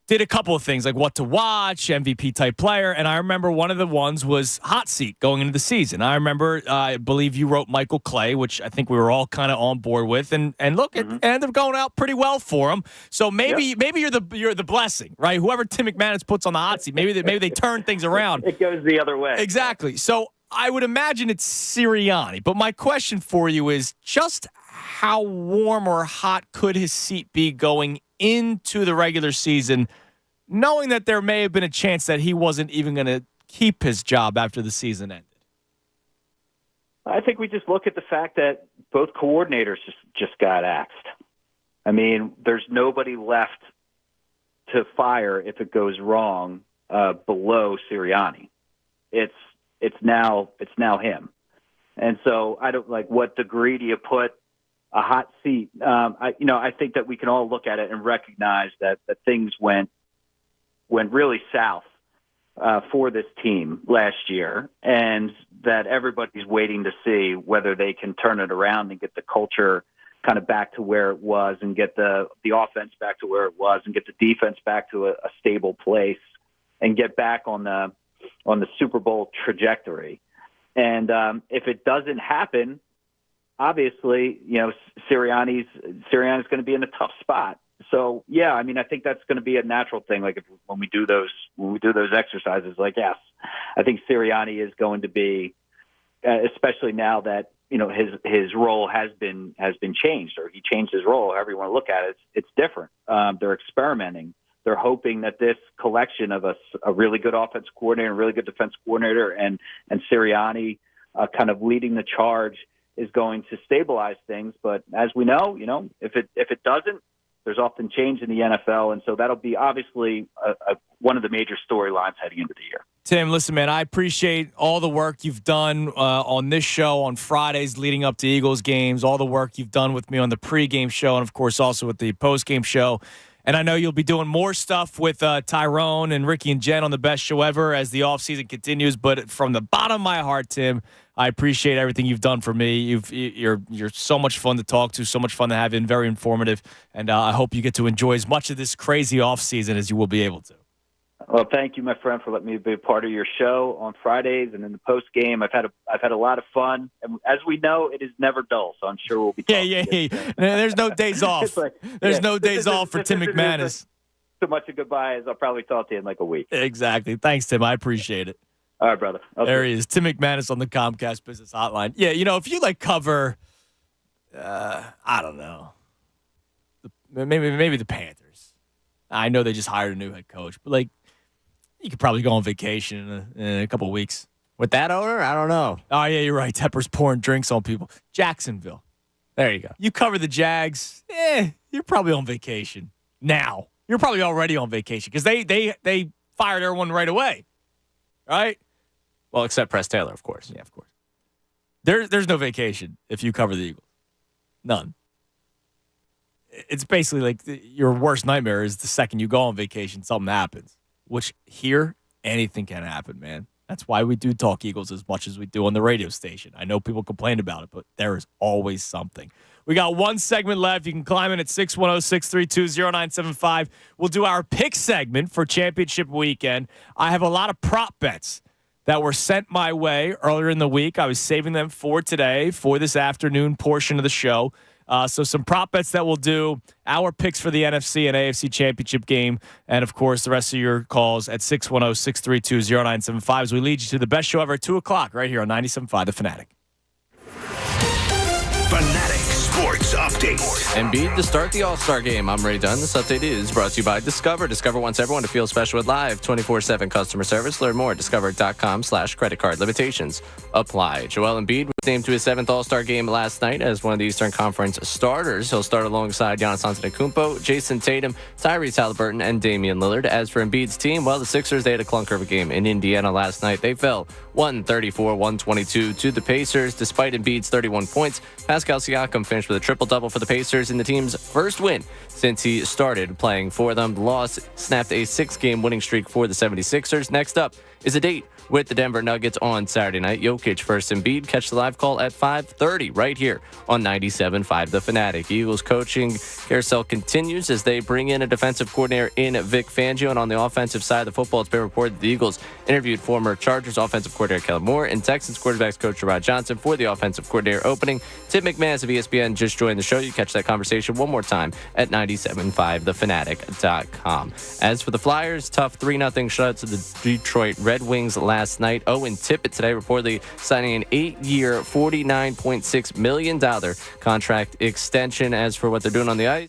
did a couple of things, like what to watch, MVP-type player, and I remember one of the ones was hot seat going into the season. I remember, I believe you wrote Michael Clay, which I think we were all kind of on board with, and look, it ended up going out pretty well for him. So maybe you're the blessing, right? Whoever Tim McManus puts on the hot seat, maybe they turn things around. It goes the other way. Exactly. So I would imagine it's Sirianni, but my question for you is just how warm or hot could his seat be going into the regular season, knowing that there may have been a chance that he wasn't even going to keep his job after the season ended? I think we just look at the fact that both coordinators just got axed. I mean, there's nobody left to fire if it goes wrong below Sirianni. It's now him. And so I don't like what degree do you put a hot seat. I think that we can all look at it and recognize that things went really south for this team last year, and that everybody's waiting to see whether they can turn it around and get the culture kind of back to where it was, and get the offense back to where it was, and get the defense back to a stable place, and get back on the Super Bowl trajectory. And if it doesn't happen, obviously, Sirianni's going to be in a tough spot. So yeah, I mean, I think that's going to be a natural thing. Like when we do those exercises, like yes, I think Sirianni is going to be, especially now that his role has been changed, or he changed his role. However you want to look at it, it's different. They're experimenting. They're hoping that this collection of a really good offense coordinator, a really good defense coordinator, and Sirianni kind of leading the charge is going to stabilize things. But as we know, if it doesn't, there's often change in the NFL, and so that'll be obviously one of the major storylines heading into the year. Tim, listen, man, I appreciate all the work you've done on this show on Fridays leading up to Eagles games, all the work you've done with me on the pregame show, and, of course, also with the postgame show. And I know you'll be doing more stuff with Tyrone and Ricky and Jen on the Best Show Ever as the offseason continues. But from the bottom of my heart, Tim, I appreciate everything you've done for me. You're so much fun to talk to, so much fun to have in, very informative. And I hope you get to enjoy as much of this crazy offseason as you will be able to. Well, thank you, my friend, for letting me be a part of your show on Fridays and in the post game. I've had a lot of fun, and as we know, it is never dull. So I'm sure we'll be talking. Yeah. There's no days off. There's no days off for Tim McManus. So much of goodbye as I'll probably talk to you in like a week. Exactly. Thanks, Tim. I appreciate it. All right, brother. There he is, Tim McManus on the Comcast Business Hotline. Yeah, if you cover, I don't know, maybe the Panthers. I know they just hired a new head coach, but you could probably go on vacation in a couple of weeks. With that owner? I don't know. Oh, yeah, you're right. Tepper's pouring drinks on people. Jacksonville. There you go. You cover the Jags. You're probably on vacation now. You're probably already on vacation because they fired everyone right away. Right? Well, except Press Taylor, of course. Yeah, of course. There's no vacation if you cover the Eagles. None. It's basically like your worst nightmare is the second you go on vacation, something happens. Which here, anything can happen, man. That's why we do talk Eagles as much as we do on the radio station. I know people complain about it, but there is always something. We got one segment left. You can climb in at 610-632-0975. We'll do our pick segment for championship weekend. I have a lot of prop bets that were sent my way earlier in the week. I was saving them for today, for this afternoon portion of the show. So some prop bets that we'll do, our picks for the NFC and AFC championship game, and, of course, the rest of your calls at 610-632-0975 as we lead you to the best show ever at 2 o'clock right here on 97.5 The Fanatic. Fanatic Sports Sports Update. Embiid to start the All-Star game. I'm Ray Dunn. This update is brought to you by Discover. Discover wants everyone to feel special with live 24/7 customer service. Learn more at discover.com/credit card. Limitations apply. Joel Embiid was named to his 7th All-Star game last night as one of the Eastern Conference starters. He'll start alongside Giannis Antetokounmpo, Jason Tatum, Tyrese Halliburton, and Damian Lillard. As for Embiid's team, well, the Sixers, they had a clunker of a game in Indiana last night. They fell 134-122 to the Pacers. Despite Embiid's 31 points, Pascal Siakam finished with a triple-double for the Pacers in the team's first win since he started playing for them. The loss snapped a 6-game winning streak for the 76ers. Next up is a date with the Denver Nuggets on Saturday night. Jokic versus Embiid. Catch the live call at 5:30 right here on 97.5 The Fanatic. Eagles coaching carousel continues as they bring in a defensive coordinator in Vic Fangio. And on the offensive side of the football, it's been reported the Eagles interviewed former Chargers offensive coordinator Kellen Moore and Texans quarterbacks coach Rod Johnson for the offensive coordinator opening. Tim McMahon of ESPN just joined the show. You catch that conversation one more time at 97.5thefanatic.com. As for the Flyers, tough 3-0 shutout to the Detroit Red Wings last night. Owen Tippett today reportedly signing an 8-year, $49.6 million contract extension. As for what they're doing on the ice,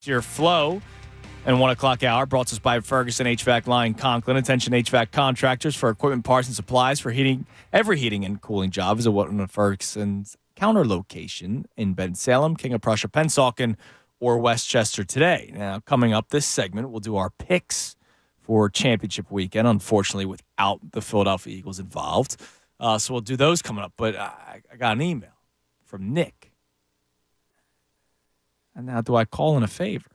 Your flow and 1 o'clock hour brought to us by Ferguson HVAC Line Conklin. Attention HVAC contractors for equipment, parts, and supplies for heating. Every heating and cooling job is at one of Ferguson's counter location in Bensalem, King of Prussia, Pennsauken, or Westchester today. Now, coming up this segment, we'll do our picks for championship weekend, unfortunately, without the Philadelphia Eagles involved. So we'll do those coming up. But I got an email from Nick. And now, do I call in a favor?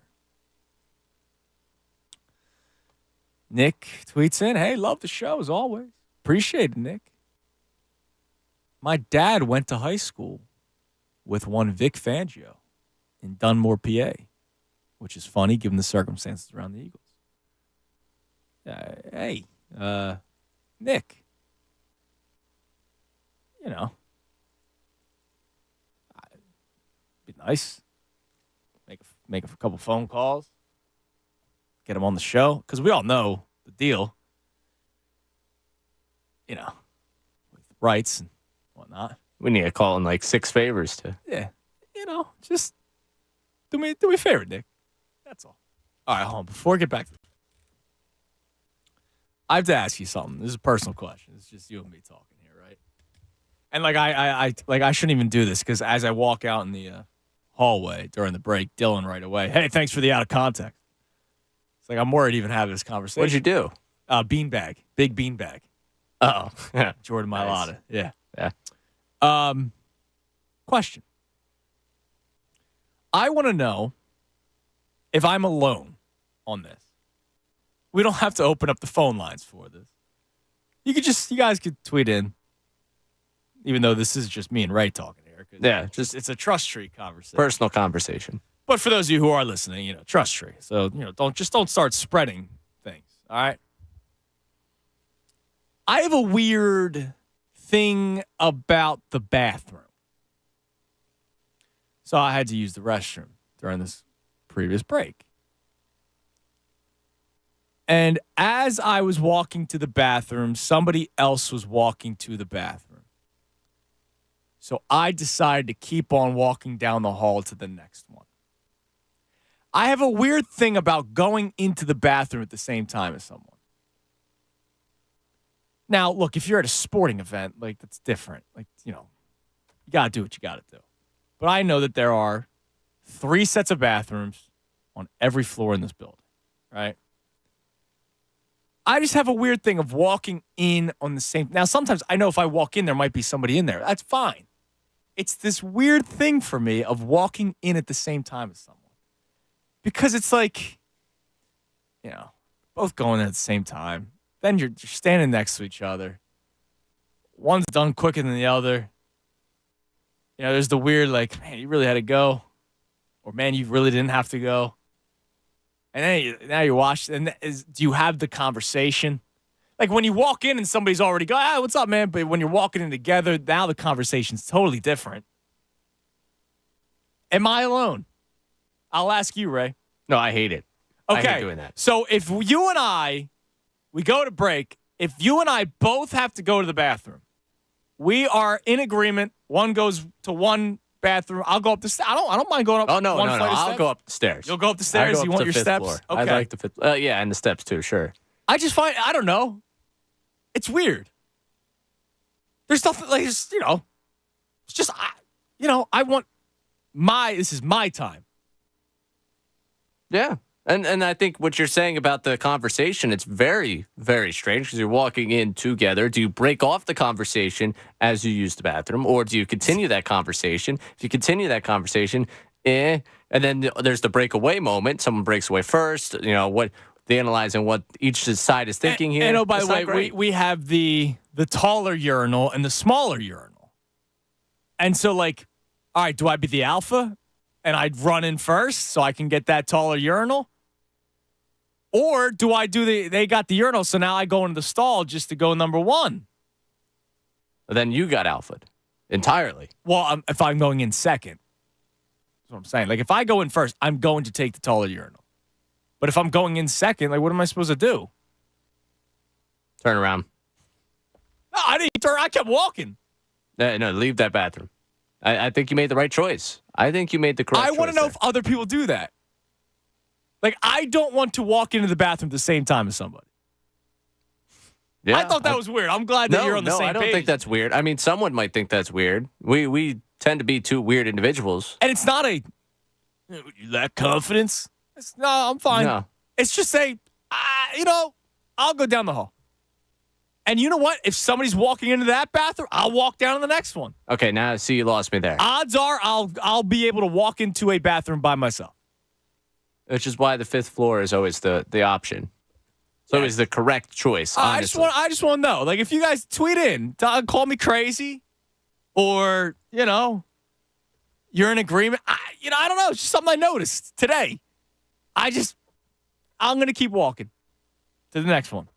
Nick tweets in, hey, love the show as always. Appreciate it, Nick. My dad went to high school with one Vic Fangio in Dunmore, PA, which is funny given the circumstances around the Eagles. Hey, Nick, you know, it'd be nice. Make a couple phone calls, get him on the show, because we all know the deal, you know, with rights and whatnot. We need to call in like 6 favors to. Yeah, you know, just do me a favor, Nick. That's all. All right, hold on. Before I get back to I have to ask you something. This is a personal question. It's just you and me talking here, right? And I shouldn't even do this because as I walk out in the hallway during the break, Dylan right away, hey, thanks for the out of context. It's like I'm worried to even have this conversation. What'd you do? Beanbag. Big beanbag. Oh. Jordan Mailata. Nice. Yeah. Question. I want to know if I'm alone on this. We don't have to open up the phone lines for this. You guys could tweet in, even though this is just me and Ray talking here. Yeah, it's a trust tree conversation. Personal conversation. But for those of you who are listening, trust tree. So, don't start spreading things. All right. I have a weird thing about the bathroom. So I had to use the restroom during this previous break. And as I was walking to the bathroom, somebody else was walking to the bathroom. So I decided to keep on walking down the hall to the next one. I have a weird thing about going into the bathroom at the same time as someone. Now, look, if you're at a sporting event, that's different. You got to do what you got to do. But I know that there are 3 sets of bathrooms on every floor in this building, right? I just have a weird thing of walking in on the same. Now, sometimes I know if I walk in, there might be somebody in there. That's fine. It's this weird thing for me of walking in at the same time as someone. Because it's both going in at the same time. Then you're standing next to each other. One's done quicker than the other. There's the weird, man, you really had to go. Or, man, you really didn't have to go. And then now you're watching. And do you have the conversation? Like when you walk in and somebody's already gone, what's up, man? But when you're walking in together, now the conversation's totally different. Am I alone? I'll ask you, Ray. No, I hate it. Okay. I hate doing that. So if you and we go to break, if you and I both have to go to the bathroom, we are in agreement. One goes to one bathroom. I'll go up the stairs. I don't mind going up. Oh, no. I'll go up the stairs. You'll go up the stairs? You want your steps? Floor. Okay. I like the 5th. Yeah, and the steps too, sure. I just find, I don't know. It's weird. There's nothing, it's just, I want this is my time. Yeah. And I think what you're saying about the conversation, it's very, very strange because you're walking in together. Do you break off the conversation as you use the bathroom, or do you continue that conversation? If you continue that conversation, and then there's the breakaway moment. Someone breaks away first. They analyzing what each side is thinking here. And by the way, we have the taller urinal and the smaller urinal. And so, all right, do I be the alpha and I'd run in first so I can get that taller urinal? Or do I they got the urinal, so now I go into the stall just to go number 1? Then you got alphaed entirely. Well, if I'm going in second, that's what I'm saying. If I go in first, I'm going to take the taller urinal. But if I'm going in second, what am I supposed to do? Turn around. No, I didn't turn. I kept walking. No, leave that bathroom. I think you made the right choice. I think you made the correct choice. I want to know if other people do that. Like, I don't want to walk into the bathroom at the same time as somebody. Yeah, I thought that was weird. I'm glad that you're on the same page. No, I don't think that's weird. I mean, someone might think that's weird. We tend to be two weird individuals. And it's not you lack confidence. No, I'm fine. No. It's just I'll go down the hall. And you know what? If somebody's walking into that bathroom, I'll walk down to the next one. Okay, now see, you lost me there. Odds are I'll be able to walk into a bathroom by myself. Which is why the 5th floor is always the option. It's always the correct choice. I just want to know, like, if you guys tweet in, call me crazy, or you're in agreement. I don't know. It's just something I noticed today. I'm gonna keep walking to the next one.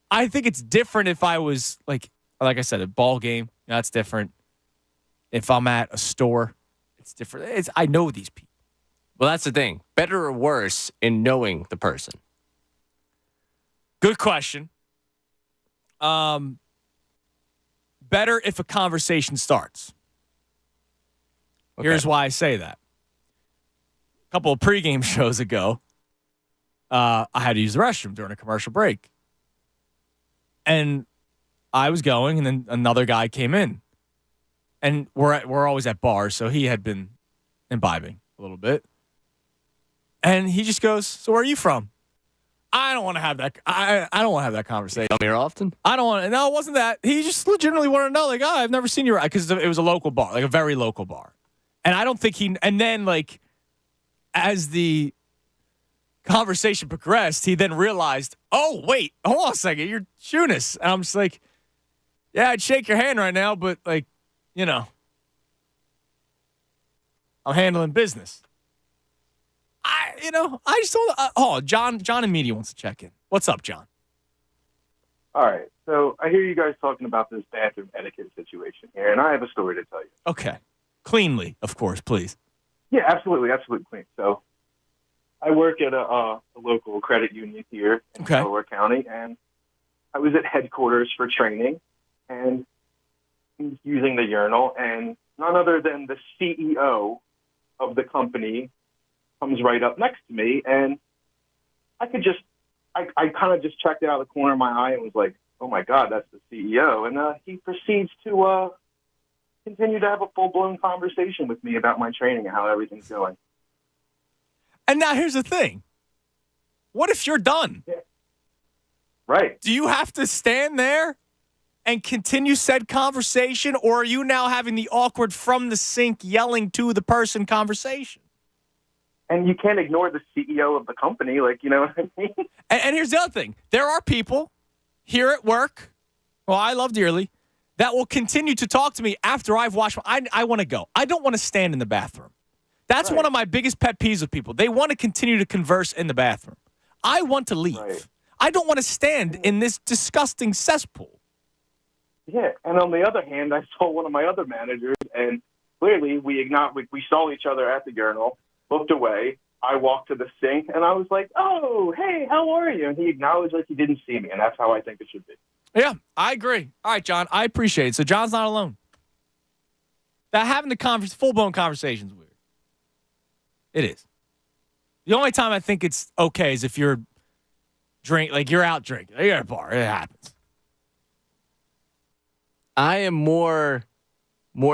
I think it's different if I was like I said, a ball game. That's different. If I'm at a store, it's different. I know these people. Well, that's the thing. Better or worse in knowing the person? Good question. Better if a conversation starts. Okay. Here's why I say that. A couple of pregame shows ago, I had to use the restroom during a commercial break. And I was going, and then another guy came in. And we're always at bars, so he had been imbibing a little bit. And he just goes, "So where are you from?" I don't want to have that. I don't want to have that conversation. Come here often? I don't want to. No, it wasn't that. He just legitimately wanted to know, like, I've never seen you, because it was a local bar, like a very local bar. And I don't think and then, like, as the conversation progressed, he then realized, oh, wait, hold on a second, you're Tunis. And I'm just like, yeah, I'd shake your hand right now, but, like, I'm handling business. I just don't. John in media wants to check in. What's up, John? All right. So I hear you guys talking about this bathroom etiquette situation here, and I have a story to tell you. Okay. Cleanly, of course, please. Yeah, absolutely clean. So I work at a local credit union here in Delaware County, and I was at headquarters for training, and using the urinal, and none other than the CEO of the company comes right up next to me, and I kind of just checked it out of the corner of my eye and was like, oh my God, that's the CEO. And he proceeds to continue to have a full-blown conversation with me about my training and how everything's going. And now here's the thing. What if you're done? Yeah. Right. Do you have to stand there and continue said conversation, or are you now having the awkward from the sink yelling to the person conversation? And you can't ignore the CEO of the company, like, you know what I mean? And here's the other thing. There are people here at work, well, I love dearly, that will continue to talk to me after I've washed I want to go. I don't want to stand in the bathroom. That's one of my biggest pet peeves with people. They want to continue to converse in the bathroom. I want to leave. Right. I don't want to stand in this disgusting cesspool. Yeah, and on the other hand, I saw one of my other managers, and clearly we saw each other at the urinal, looked away. I walked to the sink, and I was like, oh, hey, how are you? And he acknowledged like he didn't see me, and that's how I think it should be. Yeah, I agree. All right, John, I appreciate it. So John's not alone. That having the full-blown conversation is weird. It is. The only time I think it's okay is if you're you're out drinking. You're at a bar. It happens. I am more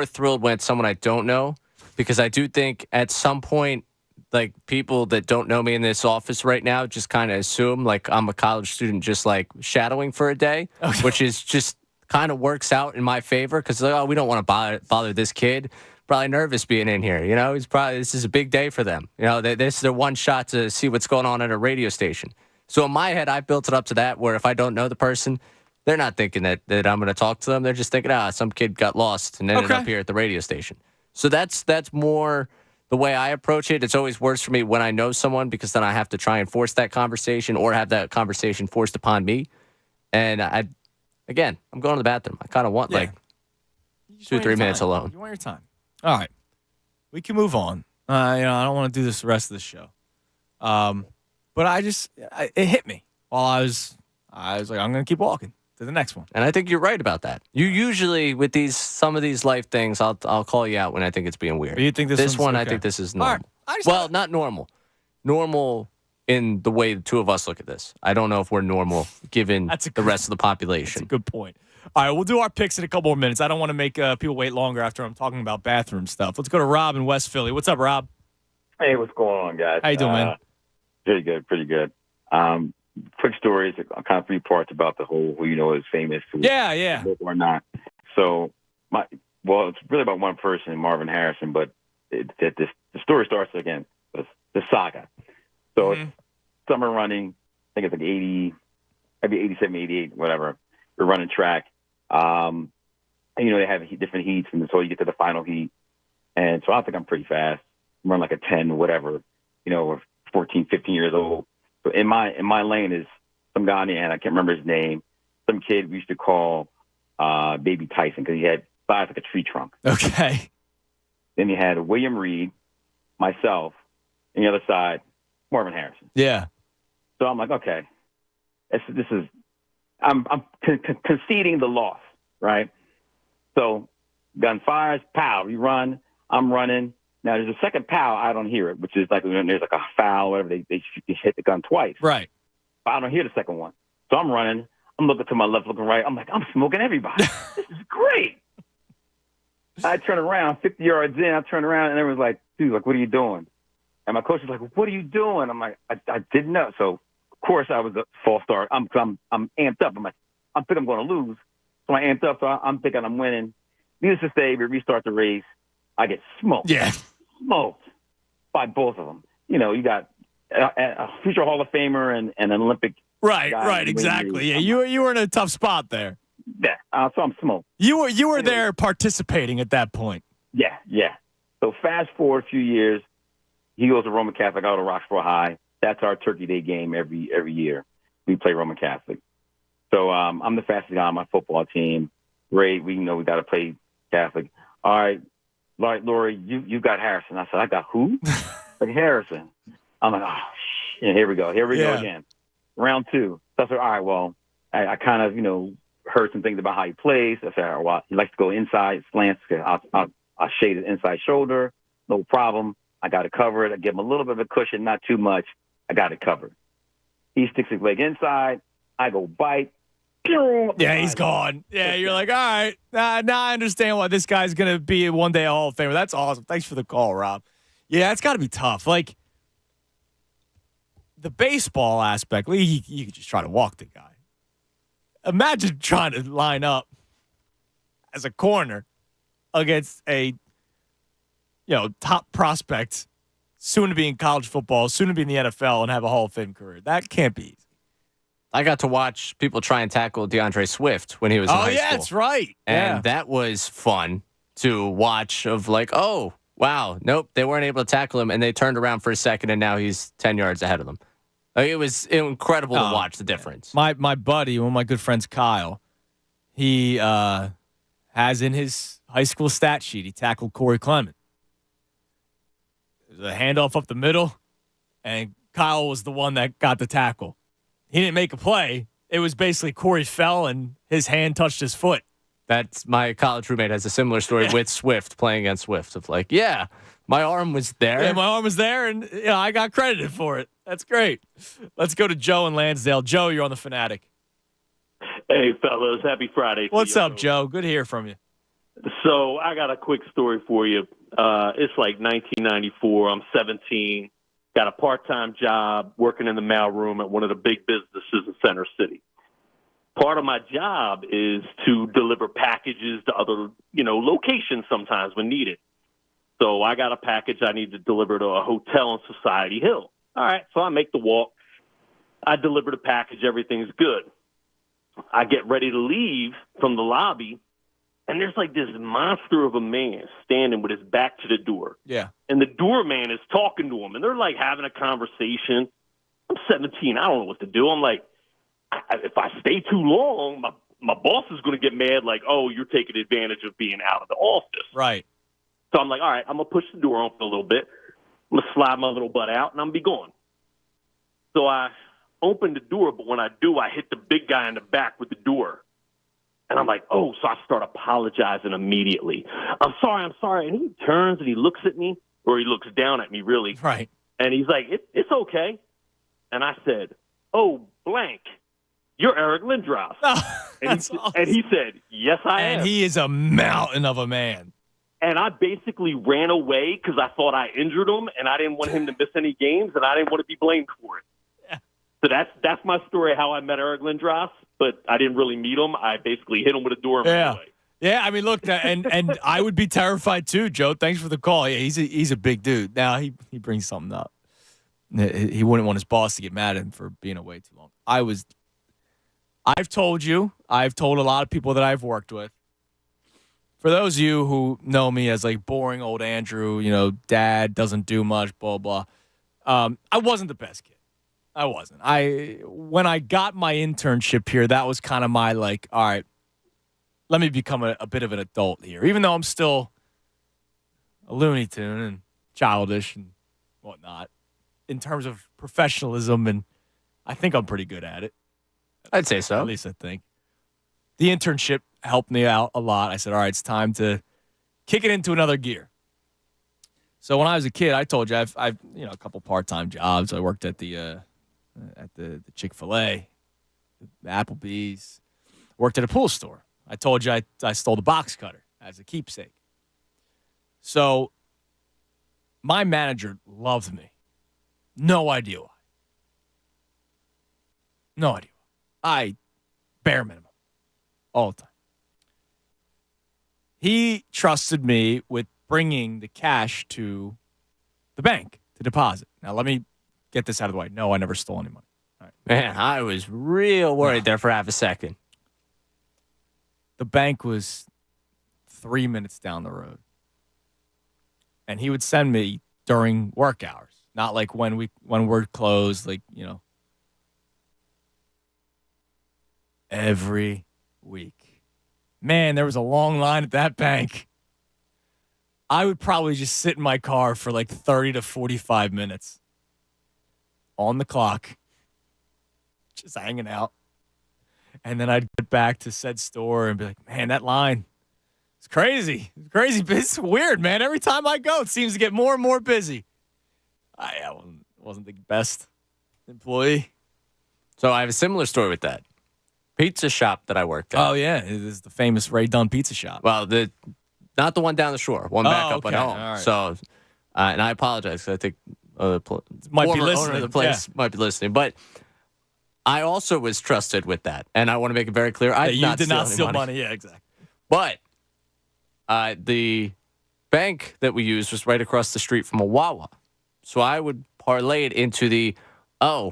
thrilled when it's someone I don't know, because I do think at some point, like, people that don't know me in this office right now just kind of assume like I'm a college student just like shadowing for a day, which is just kind of works out in my favor, because we don't want to bother this kid. Probably nervous being in here. This is a big day for them. This is their one shot to see what's going on at a radio station. So in my head, I built it up to that where if I don't know the person, they're not thinking that I'm going to talk to them. They're just thinking, some kid got lost and ended up here at the radio station. So that's more the way I approach it. It's always worse for me when I know someone, because then I have to try and force that conversation or have that conversation forced upon me. And I'm going to the bathroom. I kind of want 2-3 minutes alone. You want your time. All right. We can move on. I don't want to do this the rest of the show. But it hit me while I was like, I'm going to keep walking to the next one. And I think you're right about that. You usually, with some of these life things, I'll call you out when I think it's being weird. But you think this one? Okay. I think this is normal. Right. Well, not normal. normal in the way the two of us look at this. I don't know if we're normal given the rest of the population. That's a good point. All right, we'll do our picks in a couple more minutes. I don't want to make people wait longer after I'm talking about bathroom stuff. Let's go to Rob in West Philly. What's up, Rob? Hey, what's going on, guys? How you doing, man? Pretty good. Quick stories, kind of 3 parts about the whole who you know is famous. Yeah. Or not. So, it's really about one person, Marvin Harrison, but the story starts again, the saga. So it's summer running. I think it's like 80, maybe 87, 88, whatever. You're running track. And, they have different heats, and so you get to the final heat. And so I think I'm pretty fast. I'm running like a 10, whatever, or 14, 15 years old. So in my lane is some guy on the end. I can't remember his name. Some kid we used to call Baby Tyson because he had thighs like a tree trunk. Okay. Then you had William Reed, myself, and the other side, Marvin Harrison. Yeah. So I'm like, okay, I'm conceding the loss, right? So gun fires, pow, you run, I'm running. Now there's a second pow, I don't hear it, which is like when there's like a foul, whatever, they hit the gun twice. Right. But I don't hear the second one. So I'm running, I'm looking to my left, looking right. I'm like, I'm smoking everybody. This is great. I turn around, 50 yards in, I turn around, and everyone's like, dude, like, what are you doing? And my coach is like, what are you doing? I'm like, I didn't know. So, of course, I was a false start. I'm amped up. I'm like, I think I'm going to lose. So I amped up, so I'm thinking I'm winning. Needless to say, we restart the race. I get smoked. Yeah. Smoked by both of them. You got a future Hall of Famer and an Olympic Right, exactly. Yeah, you were in a tough spot there. Yeah, so I'm smoked. You were there participating at that point. Yeah. So fast forward a few years, he goes to Roman Catholic, I go to Roxborough High. That's our Turkey Day game every year. We play Roman Catholic. So I'm the fastest guy on my football team. Ray, we got to play Catholic. All right, Lori, you got Harrison. I said, I got who? Like Harrison. I'm like, oh, shit, here we go. Here we go again. Round 2. So I said, all right, well, I kind of, heard some things about how he plays. I said, well, he likes to go inside, slants. I'll shade his inside shoulder. No problem. I got it covered. I give him a little bit of a cushion, not too much. I got it covered. He sticks his leg inside. I go bite. Yeah, he's gone. Yeah, you're like, all right. Now I understand why this guy's going to be one day a Hall of Famer. That's awesome. Thanks for the call, Rob. Yeah, it's got to be tough. Like, the baseball aspect, you could just try to walk the guy. Imagine trying to line up as a corner against a top prospect, soon to be in college football, soon to be in the NFL, and have a Hall of Fame career. That can't be easy. I got to watch people try and tackle DeAndre Swift when he was in high school. Oh, yeah, that's right. And that was fun to watch of like, oh, wow, nope, they weren't able to tackle him, and they turned around for a second, and now he's 10 yards ahead of them. Like, it was incredible to watch the difference. My buddy, one of my good friends, Kyle, he has in his high school stat sheet, he tackled Corey Clement. There's a handoff up the middle, and Kyle was the one that got the tackle. He didn't make a play. It was basically Corey fell, and his hand touched his foot. That's my college roommate has a similar story with Swift, playing against Swift, of like, yeah, my arm was there. Yeah, my arm was there, and I got credited for it. That's great. Let's go to Joe in Lansdale. Joe, you're on the Fanatic. Hey, fellas. Happy Friday. What's up, Joe? Good to hear from you. So I got a quick story for you. It's like 1994. I'm 17. Got a part-time job working in the mailroom at one of the big businesses in Center City. Part of my job is to deliver packages to other, locations sometimes when needed. So I got a package I need to deliver to a hotel in Society Hill. All right, so I make the walk. I deliver the package. Everything's good. I get ready to leave from the lobby, and there's like this monster of a man standing with his back to the door. Yeah. And the doorman is talking to him, and they're like having a conversation. I'm 17. I don't know what to do. I'm like, if I stay too long, my boss is going to get mad like, oh, you're taking advantage of being out of the office. Right. So I'm like, all right, I'm going to push the door open a little bit. I'm going to slide my little butt out, and I'm going to be gone. So I open the door, but when I do, I hit the big guy in the back with the door. And I'm like, oh, so I start apologizing immediately. I'm sorry. And he turns and he looks at me, or he looks down at me, really. Right. And he's like, it's okay. And I said, oh, blank, you're Eric Lindros. And he said, yes, I am. And he is a mountain of a man. And I basically ran away because I thought I injured him, and I didn't want him to miss any games, and I didn't want to be blamed for it. Yeah. So that's my story how I met Eric Lindros, but I didn't really meet him. I basically hit him with a door and ran away. Yeah, I mean, look, and I would be terrified too, Joe. Thanks for the call. Yeah, he's a big dude. Now he brings something up. He wouldn't want his boss to get mad at him for being away too long. I've told a lot of people that I've worked with. For those of you who know me as like boring old Andrew, dad doesn't do much, blah, blah. I wasn't the best kid. I wasn't. When I got my internship here, that was kind of my like, all right, let me become a bit of an adult here, even though I'm still a Looney Tune and childish and whatnot in terms of professionalism, and I think I'm pretty good at it. I'd say so. At least I think. The internship helped me out a lot. I said, all right, it's time to kick it into another gear. So when I was a kid, I told you I've a couple part-time jobs. I worked at the Chick-fil-A, the Applebee's, worked at a pool store. I told you I stole the box cutter as a keepsake. So my manager loved me. No idea why. No idea why. Bare minimum. All the time. He trusted me with bringing the cash to the bank to deposit. Now, let me get this out of the way. No, I never stole any money. All right. Man, I was real worried there for half a second. The bank was 3 minutes down the road. And he would send me during work hours, not like when we're closed, every week. Man, there was a long line at that bank. I would probably just sit in my car for like 30 to 45 minutes on the clock, just hanging out. And then I'd get back to said store and be like, man, that line, it's crazy. It's crazy. It's weird, man. Every time I go, it seems to get more and more busy. I wasn't the best employee. So I have a similar story with that. Pizza shop that I worked at. Oh, yeah. It is the famous Ray Dunn pizza shop. Well, not the one down the shore. One back up at home. Right. So, and I apologize because I think the might be owner listening. of the place might be listening. But I also was trusted with that. And I want to make it very clear. You did not steal money. Yeah, exactly. But the bank that we used was right across the street from a Wawa. So I would parlay it into I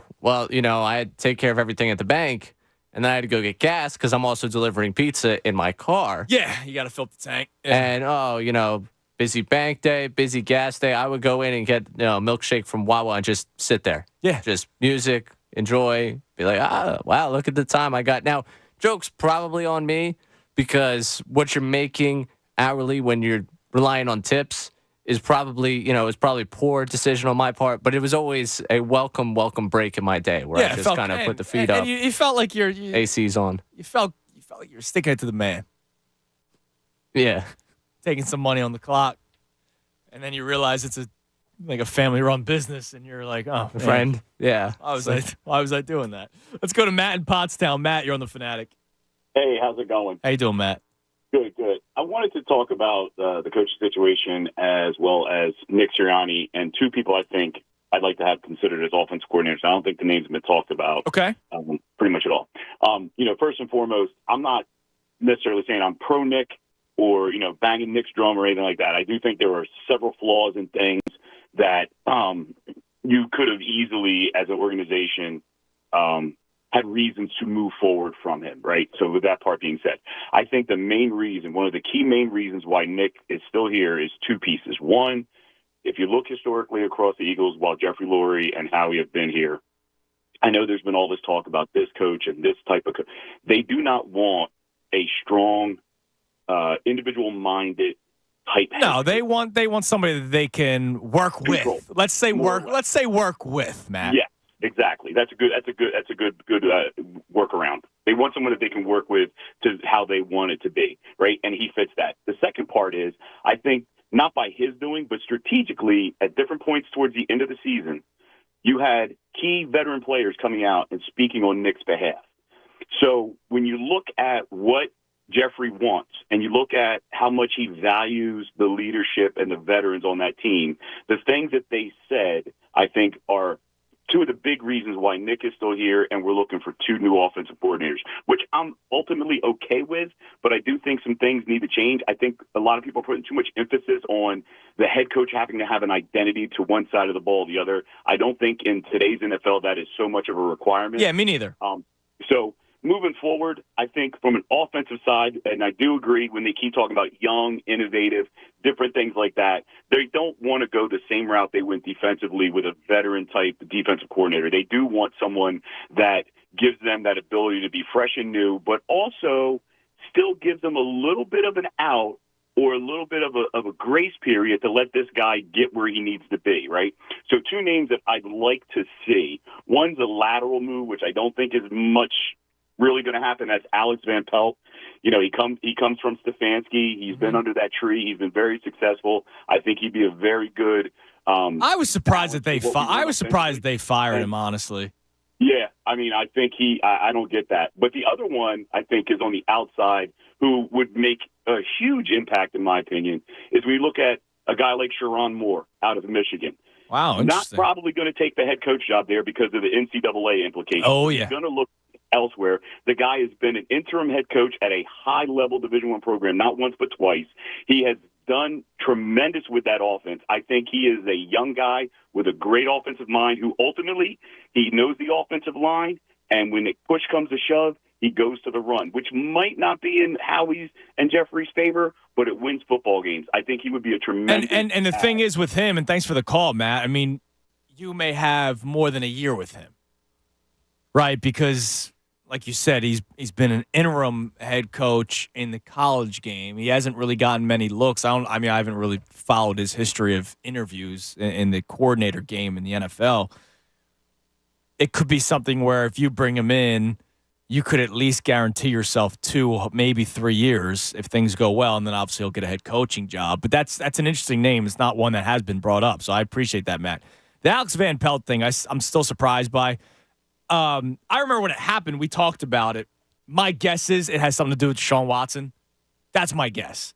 had to take care of everything at the bank. And then I had to go get gas because I'm also delivering pizza in my car. Yeah, you got to fill up the tank. Yeah. And, busy bank day, busy gas day. I would go in and get a milkshake from Wawa and just sit there. Yeah. Just music, enjoy, be like, wow, look at the time I got. Now, joke's probably on me because what you're making hourly when you're relying on tips is probably, poor decision on my part, but it was always a welcome break in my day where I just kind of put the feet up. And you felt like AC's on. You felt like you were sticking it to the man. Yeah. Taking some money on the clock. And then you realize it's a family-run business, and you're like, oh, man. Friend. Yeah. Why was I doing that? Let's go to Matt in Pottstown. Matt, you're on the Fanatic. Hey, how's it going? How you doing, Matt? Good. I wanted to talk about the coaching situation as well as Nick Sirianni and two people I think I'd like to have considered as offense coordinators. I don't think the names have been talked about. Okay. Pretty much at all. First and foremost, I'm not necessarily saying I'm pro Nick or, banging Nick's drum or anything like that. I do think there are several flaws and things that you could have easily, as an organization, had reasons to move forward from him, right? So with that part being said, I think one of the key main reasons why Nick is still here is two pieces. One, if you look historically across the Eagles while Jeffrey Lurie and Howie have been here, I know there's been all this talk about this coach and this type of coach. They do not want a strong, individual-minded type. No, they want somebody that they can work with. Let's say work with, Matt. Yeah. Exactly. That's a good workaround. They want someone that they can work with to how they want it to be, right? And he fits that. The second part is I think not by his doing, but strategically at different points towards the end of the season, you had key veteran players coming out and speaking on Nick's behalf. So when you look at what Jeffrey wants and you look at how much he values the leadership and the veterans on that team, the things that they said, I think, are two of the big reasons why Nick is still here and we're looking for two new offensive coordinators, which I'm ultimately okay with, but I do think some things need to change. I think a lot of people are putting too much emphasis on the head coach having to have an identity to one side of the ball or the other. I don't think in today's NFL that is so much of a requirement. Yeah, me neither. So moving forward, I think from an offensive side, and I do agree when they keep talking about young, innovative, different things like that, they don't want to go the same route they went defensively with a veteran-type defensive coordinator. They do want someone that gives them that ability to be fresh and new, but also still gives them a little bit of an out or a little bit of a grace period to let this guy get where he needs to be, right? So two names that I'd like to see. One's a lateral move, which I don't think is much really going to happen. That's Alex Van Pelt. You know, he comes from Stefanski. He's been under that tree. He's been very successful. I think he'd be a very good. I was surprised that they fired him. Honestly. Yeah, I mean, I think I don't get that. But the other one I think is on the outside, who would make a huge impact, in my opinion, is we look at a guy like Sharon Moore out of Michigan. Wow, interesting. Not probably going to take the head coach job there because of the NCAA implications. Oh yeah, he's going to look elsewhere. The guy has been an interim head coach at a high-level Division I program, not once but twice. He has done tremendous with that offense. I think he is a young guy with a great offensive mind who ultimately he knows the offensive line, and when the push comes to shove, he goes to the run, which might not be in Howie's and Jeffrey's favor, but it wins football games. I think he would be a tremendous And the thing is with him, and thanks for the call, Matt, I mean, you may have more than a year with him, right? Because like you said, he's been an interim head coach in the college game. He hasn't really gotten many looks. I haven't really followed his history of interviews in the coordinator game in the NFL. It could be something where if you bring him in, you could at least guarantee yourself 2, maybe 3 years if things go well, and then obviously he'll get a head coaching job. But that's an interesting name. It's not one that has been brought up, so I appreciate that, Matt. The Alex Van Pelt thing, I'm still surprised by. I remember when it happened, we talked about it. My guess is it has something to do with Deshaun Watson. That's my guess.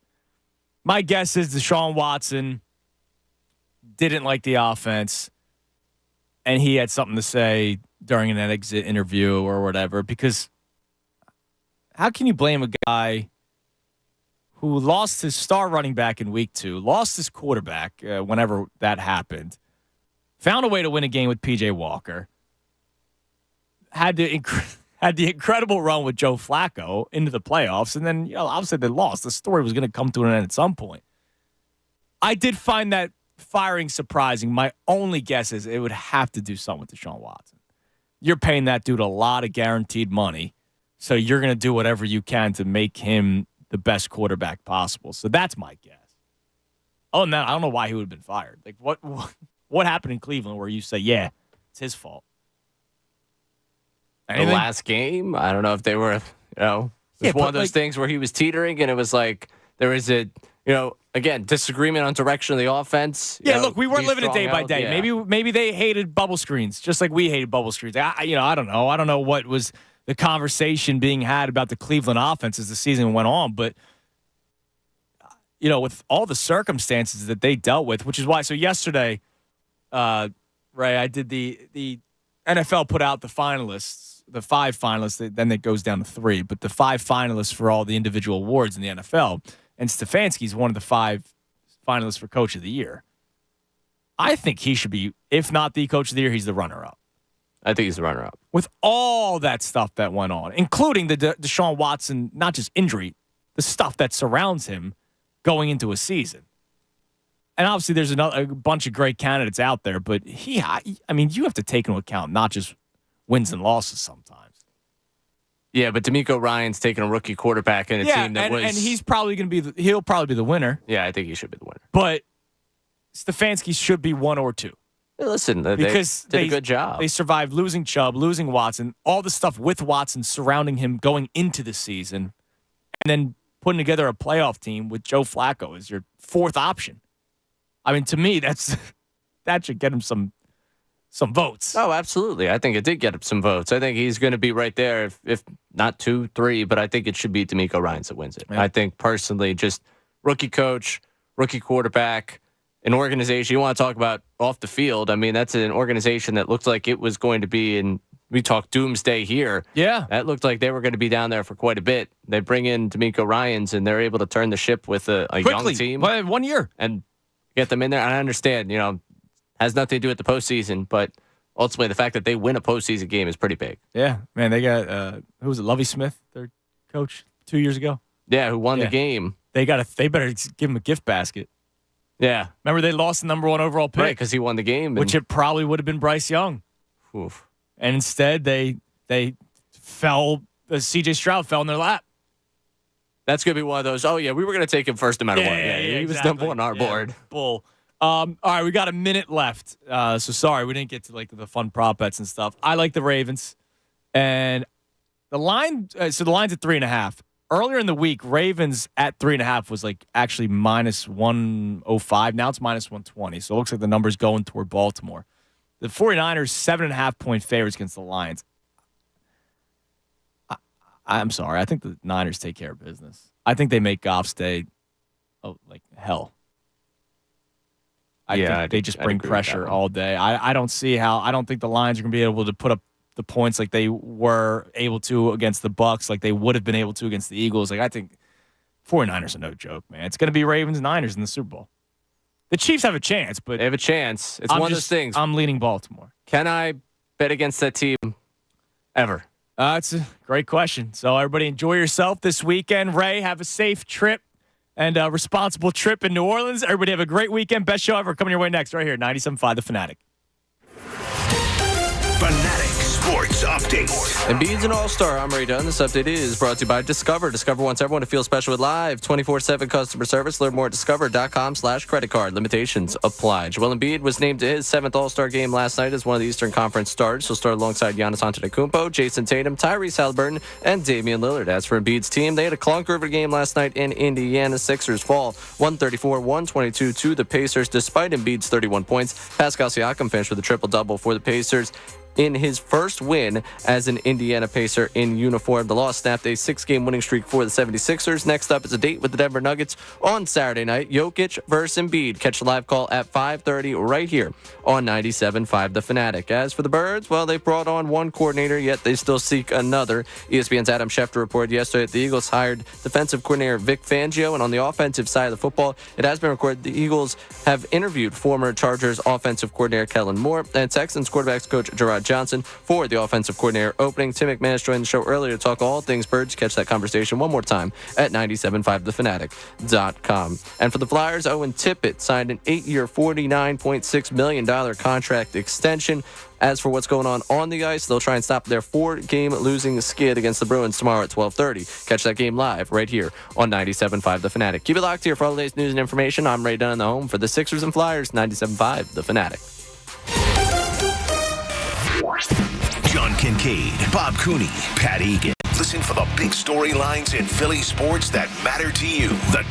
My guess is Deshaun Watson didn't like the offense, and he had something to say during an exit interview or whatever, because how can you blame a guy who lost his star running back in week 2, lost his quarterback whenever that happened, found a way to win a game with P.J. Walker, had the incredible run with Joe Flacco into the playoffs, and then obviously they lost. The story was going to come to an end at some point. I did find that firing surprising. My only guess is it would have to do something with Deshaun Watson. You're paying that dude a lot of guaranteed money, so you're going to do whatever you can to make him the best quarterback possible. So that's my guess. Oh, and I don't know why he would have been fired. Like what happened in Cleveland where you say, yeah, it's his fault? The last game, I don't know if they were, one of those things where he was teetering, and it was like there was a, again, disagreement on direction of the offense. Yeah, look, we weren't living it day by day. Yeah. Maybe they hated bubble screens, just like we hated bubble screens. I don't know. I don't know what was the conversation being had about the Cleveland offense as the season went on, but with all the circumstances that they dealt with, which is why. So yesterday, Ray, I did the NFL put out the finalists. The 5 finalists, then it goes down to 3, but the 5 finalists for all the individual awards in the NFL. And Stefanski's one of the 5 finalists for Coach of the Year. I think he should be, if not the Coach of the Year, he's the runner-up. I think he's the runner-up. With all that stuff that went on, including the Deshaun Watson, not just injury, the stuff that surrounds him going into a season. And obviously there's a bunch of great candidates out there, but you have to take into account not just wins and losses sometimes. Yeah, but DeMeco Ryans taking a rookie quarterback in a team that was... and he's probably going to be... he'll probably be the winner. Yeah, I think he should be the winner. But Stefanski should be 1 or 2. Listen, they did a good job. They survived losing Chubb, losing Watson, all the stuff with Watson surrounding him going into the season, and then putting together a playoff team with Joe Flacco as your 4th option. I mean, to me, that should get him some votes. Oh, absolutely. I think it did get him some votes. I think he's going to be right there, if not 2, 3, but I think it should be D'Amico Ryans that wins it. Yeah. I think personally, just rookie coach, rookie quarterback, an organization you want to talk about off the field. I mean, that's an organization that looked like it was going to be in. We talk doomsday here. Yeah. That looked like they were going to be down there for quite a bit. They bring in D'Amico Ryans, and they're able to turn the ship with a young team. 1 year. And get them in there. And I understand, has nothing to do with the postseason, but ultimately the fact that they win a postseason game is pretty big. Yeah. Man, they got, who was it, Lovie Smith, their coach 2 years ago? Yeah, who won the game. They better give him a gift basket. Yeah. Remember, they lost the number 1 overall pick. Right, because he won the game. Which it probably would have been Bryce Young. Oof. And instead, they fell. C.J. Stroud fell in their lap. That's going to be one of those. Oh yeah, we were going to take him first no matter what. Yeah, he was exactly. number 1 on our board. Bull. All right, we got a minute left. So sorry we didn't get to the fun prop bets and stuff. I like the Ravens, and the line. So the line's at 3.5. Earlier in the week, Ravens at 3.5 was actually minus 105. Now it's minus 120. So it looks like the number's going toward Baltimore. The 49ers, 7.5-point favorites against the Lions. I'm sorry. I think the Niners take care of business. I think they make Goff's day like hell. I think they just bring pressure all day. I don't see how. I don't think the Lions are going to be able to put up the points like they were able to against the Bucs, like they would have been able to against the Eagles. I think 49ers are no joke, man. It's going to be Ravens-Niners in the Super Bowl. The Chiefs have a chance, but they have a chance. It's one of those things. I'm leaning Baltimore. Can I bet against that team ever? It's a great question. So everybody enjoy yourself this weekend. Ray, have a safe trip and a responsible trip in New Orleans. Everybody have a great weekend. Best show ever coming your way next right here, 97.5 The Fanatic. Fanatic Sports Update. Embiid's an all-star. I'm Ray Dunn. This update is brought to you by Discover. Discover wants everyone to feel special with live 24/7 customer service. Learn more at discover.com/credit card. Limitations apply. Joel Embiid was named to his 7th all-star game last night as one of the Eastern Conference stars. He'll start alongside Giannis Antetokounmpo, Jason Tatum, Tyrese Halliburton, and Damian Lillard. As for Embiid's team, they had a clunker of a game last night in Indiana. Sixers fall 134-122 to the Pacers despite Embiid's 31 points. Pascal Siakam finished with a triple-double for the Pacers in his first win as an Indiana Pacer in uniform. The loss snapped a 6-game winning streak for the 76ers. Next up is a date with the Denver Nuggets on Saturday night. Jokic versus Embiid. Catch the live call at 5:30 right here on 97.5 The Fanatic. As for the Birds, well, they brought on one coordinator, yet they still seek another. ESPN's Adam Schefter reported yesterday that the Eagles hired defensive coordinator Vic Fangio, and on the offensive side of the football, it has been reported the Eagles have interviewed former Chargers offensive coordinator Kellen Moore and Texans quarterbacks coach Gerard Johnson for the offensive coordinator opening. Tim McManus joined the show earlier to talk all things Birds. Catch that conversation one more time at 975thefanatic.com. And for the Flyers, Owen Tippett signed an 8-year, $49.6 million contract extension. As for what's going on the ice, they'll try and stop their 4-game losing skid against the Bruins tomorrow at 12:30. Catch that game live right here on 97.5 The Fanatic. Keep it locked here for all the latest news and information. I'm Ray Dunn in the home for the Sixers and Flyers, 97.5 The Fanatic. John Kincaid, Bob Cooney, Pat Egan. Listen for the big storylines in Philly sports that matter to you. The